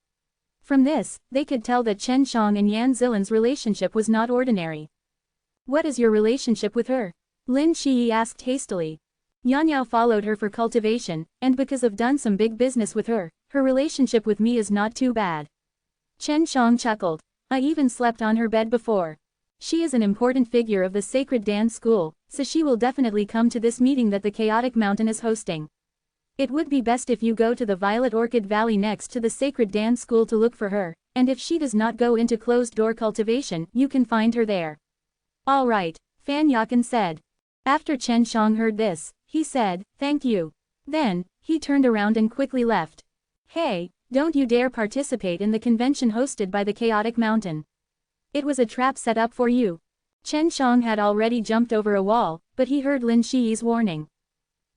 From this, they could tell that Chen Shang and Yan Zilan's relationship was not ordinary. What is your relationship with her? Lin Shiyi asked hastily. Yan Yao followed her for cultivation, and because I've done some big business with her, her relationship with me is not too bad. Chen Shang chuckled. I even slept on her bed before. She is an important figure of the Sacred Dance School, so she will definitely come to this meeting that the Chaotic Mountain is hosting. It would be best if you go to the Violet Orchid Valley next to the Sacred Dance School to look for her, and if she does not go into closed-door cultivation, you can find her there. All right, Fan Yakan said. After Chen Shang heard this, he said, thank you. Then, he turned around and quickly left. Hey, don't you dare participate in the convention hosted by the Chaotic Mountain. It was a trap set up for you. Chen Shang had already jumped over a wall, but he heard Lin Shiyi's warning.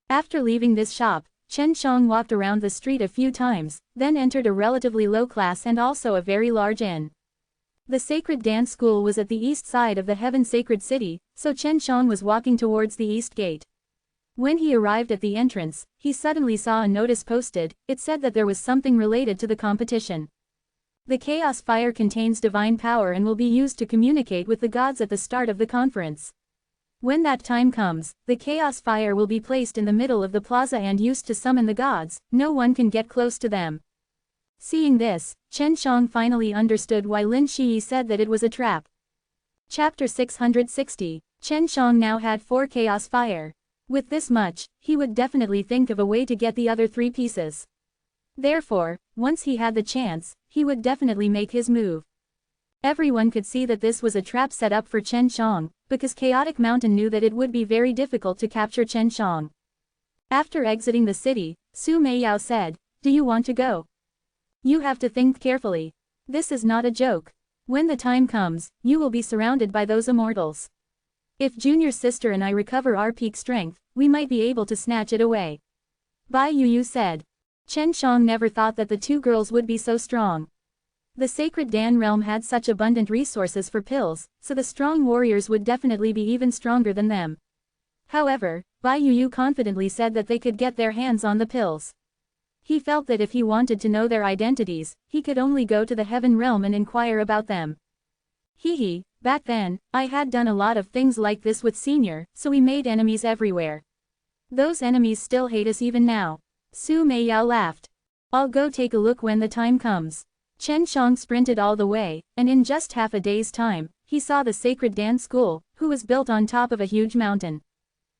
After leaving this shop, Chen Shang walked around the street a few times, then entered a relatively low-class and also a very large inn. The Sacred Dance School was at the east side of the Heaven Sacred City, so Chen Shang was walking towards the east gate. When he arrived at the entrance, he suddenly saw a notice posted. It said that there was something related to the competition. The chaos fire contains divine power and will be used to communicate with the gods at the start of the conference. When that time comes, the chaos fire will be placed in the middle of the plaza and used to summon the gods. No one can get close to them. Seeing this, Chen Shang finally understood why Lin Shi said that it was a trap. Chapter 660. Chen Shang now had 4 chaos fire. With this much, he would definitely think of a way to get the other 3 pieces. Therefore, once he had the chance, he would definitely make his move. Everyone could see that this was a trap set up for Chen Shang, because Chaotic Mountain knew that it would be very difficult to capture Chen Shang. After exiting the city, Su Meiyao said, "Do you want to go? You have to think carefully. This is not a joke. When the time comes, you will be surrounded by those immortals. If Junior's sister and I recover our peak strength, we might be able to snatch it away." Bai Yuyu said. Chen Shang never thought that the 2 girls would be so strong. The sacred Dan realm had such abundant resources for pills, so the strong warriors would definitely be even stronger than them. However, Bai Yuyu confidently said that they could get their hands on the pills. He felt that if he wanted to know their identities, he could only go to the heaven realm and inquire about them. Hee, back then, I had done a lot of things like this with Senior, so we made enemies everywhere. Those enemies still hate us even now. Su Meiyao laughed. I'll go take a look when the time comes. Chen Shang sprinted all the way, and in just half a day's time, he saw the sacred Dan school, who was built on top of a huge mountain.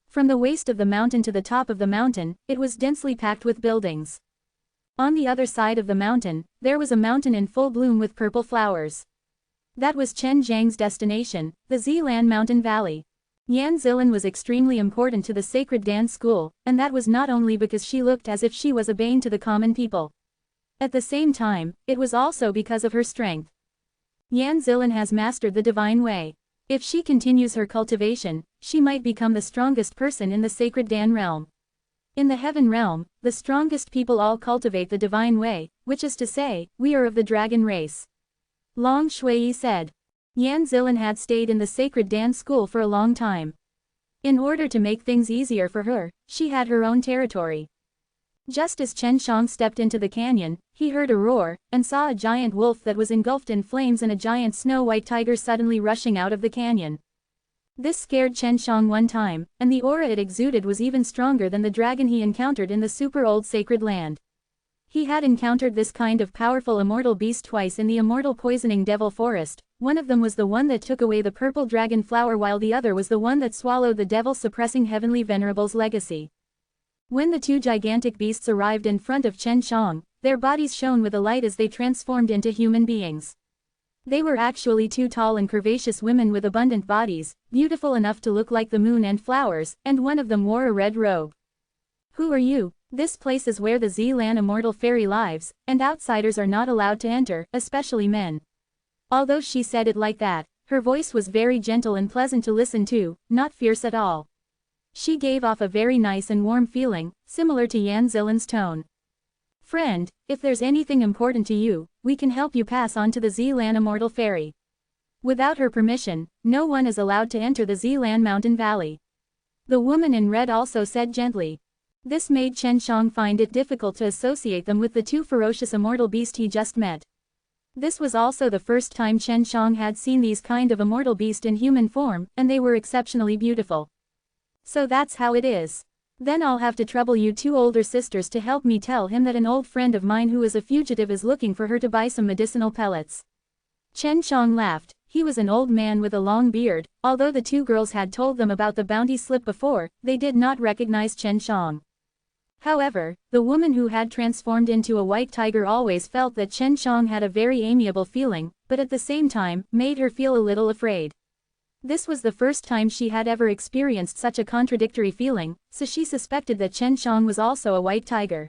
From the waist of the mountain to the top of the mountain, it was densely packed with buildings. On the other side of the mountain, there was a mountain in full bloom with purple flowers. That was Chen Zhang's destination, the Zilan Mountain Valley. Yan Zilin was extremely important to the sacred Dan school, and that was not only because she looked as if she was a bane to the common people. At the same time, it was also because of her strength. Yan Zilin has mastered the divine way. If she continues her cultivation, she might become the strongest person in the sacred Dan realm. In the heaven realm, the strongest people all cultivate the divine way, which is to say, we are of the dragon race. Long Shui said. Yan Zilin had stayed in the sacred Dan school for a long time. In order to make things easier for her, she had her own territory. Just as Chen Shang stepped into the canyon, he heard a roar, and saw a giant wolf that was engulfed in flames and a giant snow-white tiger suddenly rushing out of the canyon. This scared Chen Shang one time, and the aura it exuded was even stronger than the dragon he encountered in the super old sacred land. He had encountered this kind of powerful immortal beast twice in the immortal poisoning devil forest. One of them was the one that took away the purple dragon flower while the other was the one that swallowed the devil suppressing heavenly Venerable's legacy. When the 2 gigantic beasts arrived in front of Chen Shang, their bodies shone with a light as they transformed into human beings. They were actually 2 tall and curvaceous women with abundant bodies, beautiful enough to look like the moon and flowers, and one of them wore a red robe. Who are you? This place is where the Zilan immortal fairy lives, and outsiders are not allowed to enter, especially men. Although she said it like that, her voice was very gentle and pleasant to listen to, not fierce at all. She gave off a very nice and warm feeling, similar to Yan Zilin's tone. Friend, if there's anything important to you, we can help you pass on to the Zilan Immortal Fairy. Without her permission, no one is allowed to enter the Zilan Mountain Valley. The woman in red also said gently. This made Chen Shang find it difficult to associate them with the 2 ferocious immortal beasts he just met. This was also the first time Chen Shang had seen these kind of immortal beast in human form, and they were exceptionally beautiful. So that's how it is. Then I'll have to trouble you 2 older sisters to help me tell him that an old friend of mine who is a fugitive is looking for her to buy some medicinal pellets. Chen Shang laughed. He was an old man with a long beard. Although the 2 girls had told them about the bounty slip before, they did not recognize Chen Shang. However, the woman who had transformed into a white tiger always felt that Chen Shang had a very amiable feeling, but at the same time, made her feel a little afraid. This was the first time she had ever experienced such a contradictory feeling, so she suspected that Chen Shang was also a white tiger.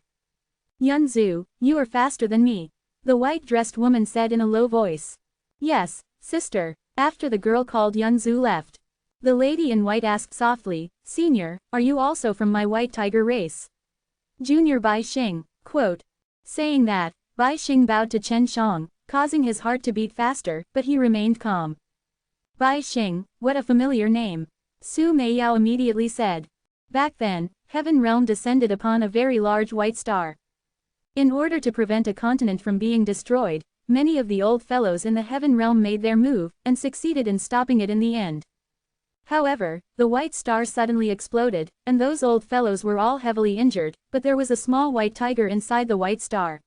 Yunzu, you are faster than me. The white-dressed woman said in a low voice. Yes, sister. After the girl called Yunzu left. The lady in white asked softly, Senior, are you also from my white tiger race? Junior Bai Xing, quote. Saying that, Bai Xing bowed to Chen Shang, causing his heart to beat faster, but he remained calm. Bai Xing, what a familiar name. Su Meiyao immediately said. Back then, Heaven Realm descended upon a very large white star. In order to prevent a continent from being destroyed, many of the old fellows in the Heaven Realm made their move, and succeeded in stopping it in the end. However, the white star suddenly exploded, and those old fellows were all heavily injured, but there was a small white tiger inside the white star.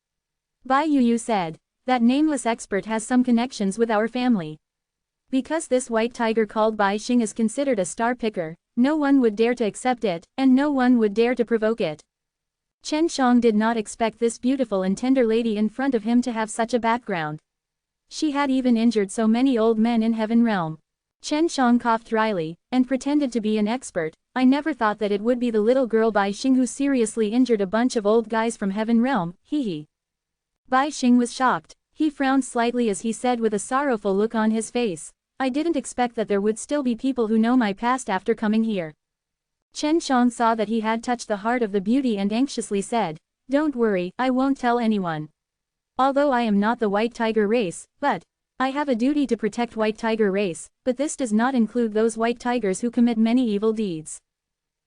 Bai Yu said, "That nameless expert has some connections with our family." Because this white tiger called Bai Xing is considered a star picker, no one would dare to accept it, and no one would dare to provoke it. Chen Shang did not expect this beautiful and tender lady in front of him to have such a background. She had even injured so many old men in Heaven Realm. Chen Shang coughed dryly, and pretended to be an expert. "I never thought that it would be the little girl Bai Xing who seriously injured a bunch of old guys from Heaven Realm, hee." Bai Xing was shocked. He frowned slightly as he said with a sorrowful look on his face, "I didn't expect that there would still be people who know my past after coming here." Chen Shang saw that he had touched the heart of the beauty and anxiously said, "Don't worry, I won't tell anyone. Although I am not the white tiger race, but I have a duty to protect white tiger race, but this does not include those white tigers who commit many evil deeds."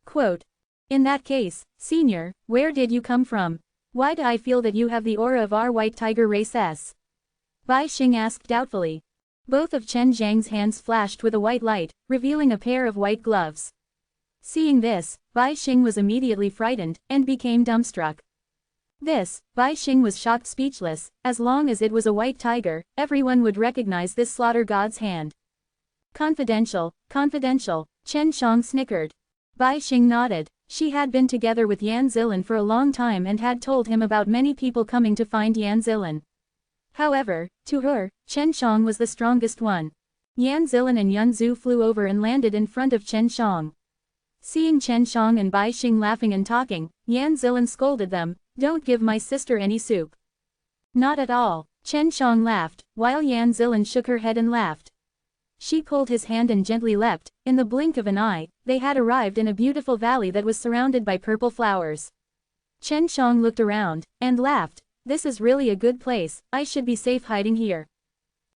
Quote, "In that case, senior, where did you come from? Why do I feel that you have the aura of our white tiger race?" Bai Xing asked doubtfully. Both of Chen Zhang's hands flashed with a white light, revealing a pair of white gloves. Seeing this, Bai Xing was immediately frightened, and became dumbstruck. Bai Xing was shocked speechless. As long as it was a white tiger, everyone would recognize this slaughter god's hand. Confidential, Chen Shang snickered. Bai Xing nodded. She had been together with Yan Zilan for a long time and had told him about many people coming to find Yan Zilan. However, to her, Chen Shang was the strongest one. Yan Zilan and Yun Zhu flew over and landed in front of Chen Shang. Seeing Chen Shang and Bai Xing laughing and talking, Yan Zilan scolded them, "Don't give my sister any soup." "Not at all," Chen Shang laughed, while Yan Zilan shook her head and laughed. She pulled his hand and gently leapt. In the blink of an eye, they had arrived in a beautiful valley that was surrounded by purple flowers. Chen Shang looked around, and laughed. "This is really a good place, I should be safe hiding here."